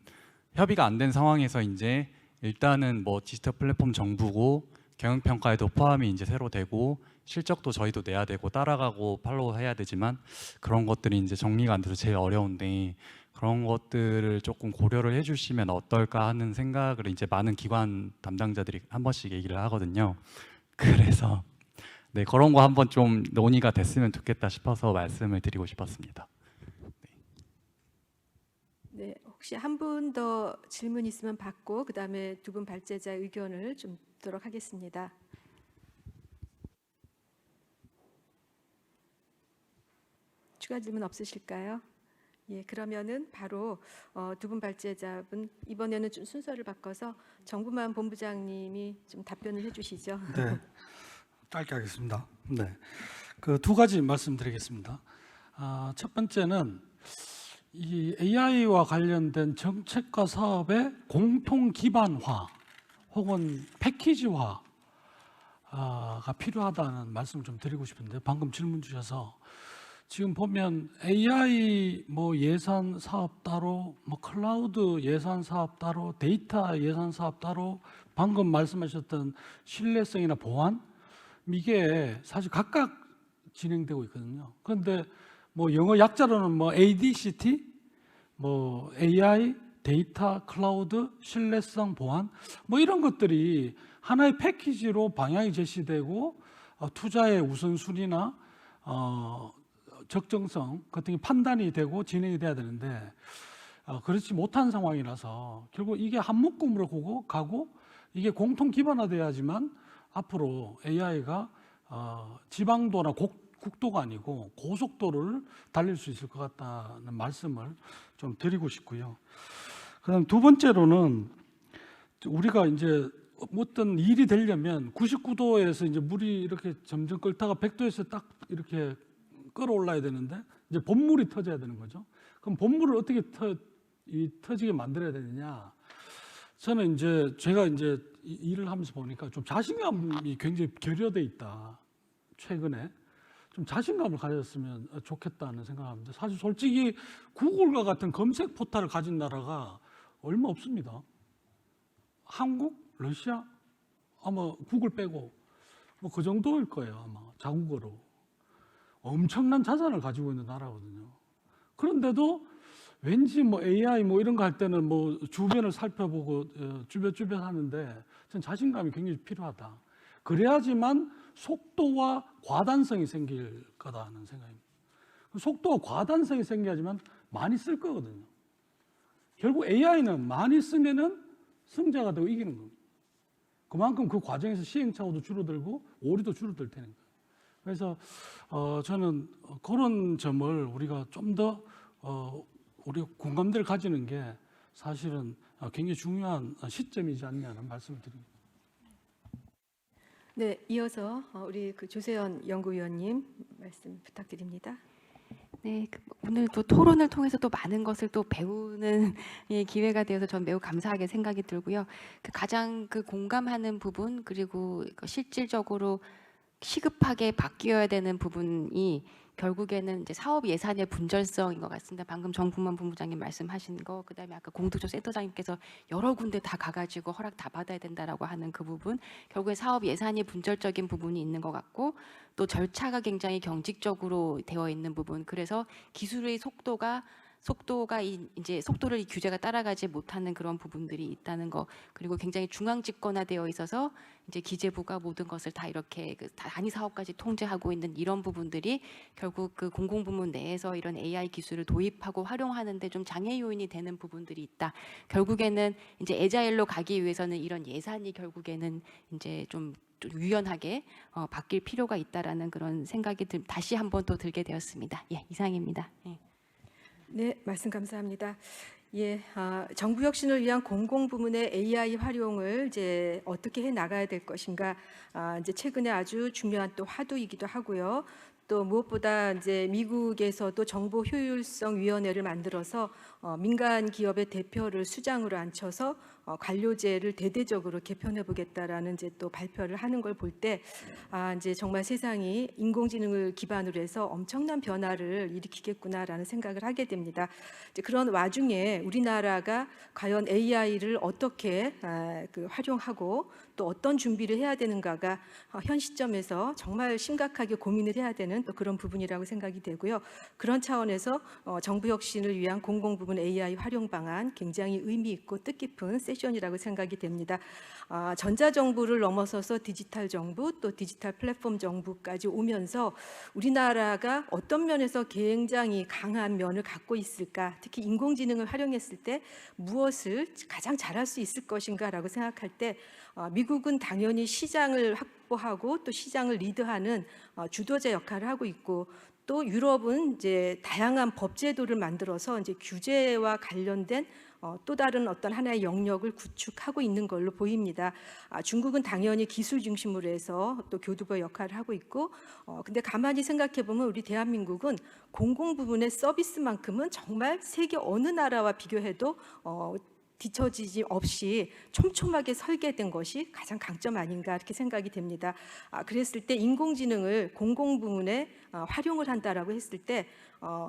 협의가 안 된 상황에서 이제 일단은 뭐 디지털 플랫폼 정부고 경영평가에도 포함이 이제 새로 되고 실적도 저희도 내야 되고 따라가고 팔로우 해야 되지만 그런 것들이 이제 정리가 안 돼서 제일 어려운데 그런 것들을 조금 고려를 해주시면 어떨까 하는 생각을 이제 많은 기관 담당자들이 한 번씩 얘기를 하거든요. 그래서 네, 그런 거 한번 좀 논의가 됐으면 좋겠다 싶어서 말씀을 드리고 싶었습니다. 네, 혹시 한 분 더 질문 있으면 받고 그 다음에 두 분 발제자의 의견을 좀 듣도록 하겠습니다. 추가 질문 없으실까요? 예, 그러면은 바로 두 분 발제자분 이번에는 좀 순서를 바꿔서 정부만 본부장님이 좀 답변을 해주시죠. 네, 짧게 하겠습니다. 네, 그 두 가지 말씀드리겠습니다. 첫 번째는 이 AI와 관련된 정책과 사업의 공통 기반화 혹은 패키지화가 필요하다는 말씀을 좀 드리고 싶은데, 방금 질문 주셔서 지금 보면 AI 뭐 예산 사업 따로, 뭐 클라우드 예산 사업 따로, 데이터 예산 사업 따로, 방금 말씀하셨던 신뢰성이나 보안, 이게 사실 각각 진행되고 있거든요. 그런데 뭐 영어 약자로는 뭐 ADCT, 뭐 AI, 데이터, 클라우드, 신뢰성, 보안, 뭐 이런 것들이 하나의 패키지로 방향이 제시되고 투자의 우선순위나 적정성 같은 게 판단이 되고 진행이 돼야 되는데 그렇지 못한 상황이라서 결국 이게 한 묶음으로 가고 이게 공통 기반화돼야지만 앞으로 AI가 지방도나 국도가 아니고 고속도로를 달릴 수 있을 것 같다는 말씀을 좀 드리고 싶고요. 그다음 두 번째로는 우리가 이제 어떤 일이 되려면 99도에서 이제 물이 이렇게 점점 끓다가 100도에서 딱 이렇게 끌어올라야 되는데 이제 본물이 터져야 되는 거죠. 그럼 본물을 어떻게 터지게 만들어야 되느냐? 저는 이제 제가 이제 일을 하면서 보니까 좀 자신감이 굉장히 결여돼 있다. 최근에 좀 자신감을 가졌으면 좋겠다는 생각합니다. 사실 솔직히 구글과 같은 검색 포탈을 가진 나라가 얼마 없습니다. 한국, 러시아, 아마 구글 빼고 뭐 그 정도일 거예요. 아마 자국어로 엄청난 자산을 가지고 있는 나라거든요. 그런데도 왠지 뭐 AI 뭐 이런 거 할 때는 뭐 주변을 살펴보고 주변 하는데 전 자신감이 굉장히 필요하다. 그래야지만 속도와 과단성이 생길 거다는 생각입니다. 속도와 과단성이 생겨야지만 많이 쓸 거거든요. 결국 AI는 많이 쓰면은 승자가 되고 이기는 겁니다. 그만큼 그 과정에서 시행착오도 줄어들고 오류도 줄어들 테니까. 그래서 저는 그런 점을 우리가 좀 더 우리 공감대를 가지는 게 사실은 굉장히 중요한 시점이지 않냐는 말씀을 드립니다. 네, 이어서 우리 그 조세현 연구위원님 말씀 부탁드립니다. 네, 오늘 또 토론을 통해서 또 많은 것을 또 배우는 기회가 되어서 전 매우 감사하게 생각이 들고요. 가장 공감하는 부분, 그리고 실질적으로 시급하게 바뀌어야 되는 부분이 결국에는 이제 사업 예산의 분절성인 것 같습니다. 방금 정부만 본부장님 말씀하신 거, 그다음에 아까 공득조 센터장님께서 여러 군데 다 가가지고 허락 다 받아야 된다라고 하는 그 부분, 결국에 사업 예산이 분절적인 부분이 있는 것 같고, 또 절차가 굉장히 경직적으로 되어 있는 부분, 그래서 기술의 속도가 이제 속도를 이 규제가 따라가지 못하는 그런 부분들이 있다는 거, 그리고 굉장히 중앙 집권화되어 있어서 이제 기재부가 모든 것을 다 이렇게 단위 사업까지 통제하고 있는 이런 부분들이 결국 그 공공부문 내에서 이런 AI 기술을 도입하고 활용하는데 좀 장애 요인이 되는 부분들이 있다. 결국에는 이제 애자일로 가기 위해서는 이런 예산이 결국에는 이제 좀 유연하게 바뀔 필요가 있다라는 그런 생각이 다시 한번 또 들게 되었습니다. 예, 이상입니다. 예. 네, 말씀 감사합니다. 예, 정부 혁신을 위한 공공부문의 AI 활용을 이제 어떻게 해 나가야 될 것인가, 이제 최근에 아주 중요한 또 화두이기도 하고요. 또 무엇보다 이제 미국에서도 정보 효율성 위원회를 만들어서 민간 기업의 대표를 수장으로 앉혀서 관료제를 대대적으로 개편해 보겠다라는 이제 또 발표를 하는 걸 볼 때 이제 정말 세상이 인공지능을 기반으로 해서 엄청난 변화를 일으키겠구나라는 생각을 하게 됩니다. 이제 그런 와중에 우리나라가 과연 AI를 어떻게 활용하고 또 어떤 준비를 해야 되는가가 현 시점에서 정말 심각하게 고민을 해야 되는 또 그런 부분이라고 생각이 되고요. 그런 차원에서 정부 혁신을 위한 공공부문 AI 활용 방안 굉장히 의미 있고 뜻깊은 세션이라고 생각이 됩니다. 전자정부를 넘어서서 디지털 정부 또 디지털 플랫폼 정부까지 오면서 우리나라가 어떤 면에서 굉장히 강한 면을 갖고 있을까, 특히 인공지능을 활용했을 때 무엇을 가장 잘할 수 있을 것인가라고 생각할 때 미국은 당연히 시장을 확보하고 또 시장을 리드하는 주도자 역할을 하고 있고, 또 유럽은 이제 다양한 법제도를 만들어서 이제 규제와 관련된 또 다른 어떤 하나의 영역을 구축하고 있는 걸로 보입니다. 중국은 당연히 기술 중심으로 해서 또 교두보 역할을 하고 있고, 근데 가만히 생각해 보면 우리 대한민국은 공공 부문의 서비스만큼은 정말 세계 어느 나라와 비교해도 뒤처지지 없이 촘촘하게 설계된 것이 가장 강점 아닌가 이렇게 생각이 됩니다. 그랬을 때 인공지능을 공공부문에 활용을 한다라고 했을 때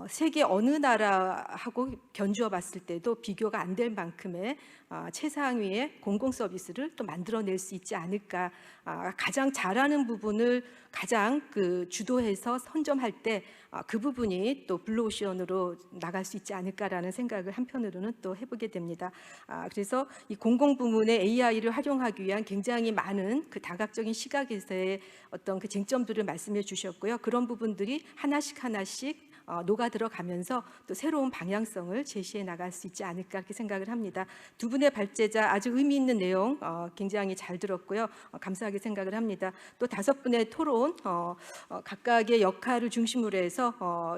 세계 어느 나라하고 견주어 봤을 때도 비교가 안 될 만큼의 최상위의 공공 서비스를 또 만들어낼 수 있지 않을까. 가장 잘하는 부분을 가장 주도해서 선점할 때 그 부분이 또 블루오션으로 나갈 수 있지 않을까라는 생각을 한편으로는 또 해보게 됩니다. 그래서 이 공공 부문의 AI를 활용하기 위한 굉장히 많은 그 다각적인 시각에서의 어떤 그 쟁점들을 말씀해 주셨고요. 그런 부분들이 하나씩 녹아 들어가면서 또 새로운 방향성을 제시해 나갈 수 있지 않을까 이렇게 생각을 합니다. 두 분의 발제자 아주 의미 있는 내용 굉장히 잘 들었고요. 감사하게 생각을 합니다. 또 5분의 토론 각각의 역할을 중심으로 해서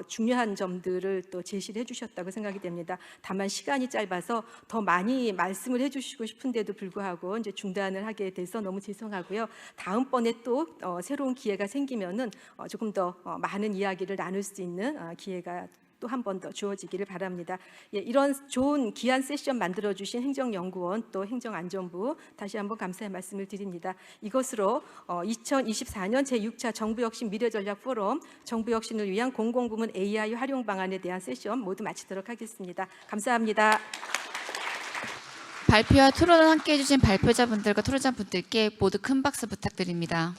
중요한 점들을 또 제시를 해주셨다고 생각이 됩니다. 다만 시간이 짧아서 더 많이 말씀을 해주시고 싶은데도 불구하고 이제 중단을 하게 돼서 너무 죄송하고요. 다음번에 또 새로운 기회가 생기면은 조금 더 많은 이야기를 나눌 수 있는 기회가 또 한 번 더 주어지기를 바랍니다. 예, 이런 좋은 귀한 세션 만들어주신 행정연구원 또 행정안전부 다시 한번 감사의 말씀을 드립니다. 이것으로 2024년 제6차 정부혁신 미래전략 포럼 정부혁신을 위한 공공부문 AI 활용 방안에 대한 세션 모두 마치도록 하겠습니다. 감사합니다. 발표와 토론을 함께 해주신 발표자분들과 토론자분들께 모두 큰 박수 부탁드립니다.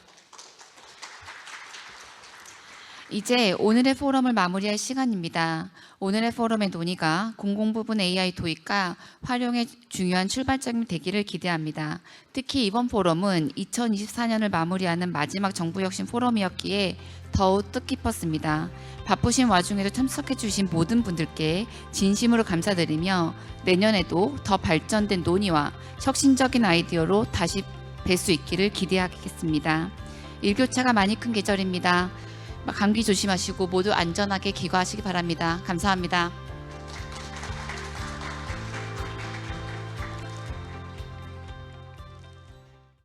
이제 오늘의 포럼을 마무리할 시간입니다. 오늘의 포럼의 논의가 공공부문 AI 도입과 활용의 중요한 출발점이 되기를 기대합니다. 특히 이번 포럼은 2024년을 마무리하는 마지막 정부혁신 포럼이었기에 더욱 뜻깊었습니다. 바쁘신 와중에도 참석해 주신 모든 분들께 진심으로 감사드리며 내년에도 더 발전된 논의와 혁신적인 아이디어로 다시 뵐 수 있기를 기대하겠습니다. 일교차가 많이 큰 계절입니다. 감기 조심하시고 모두 안전하게 귀가하시기 바랍니다. 감사합니다.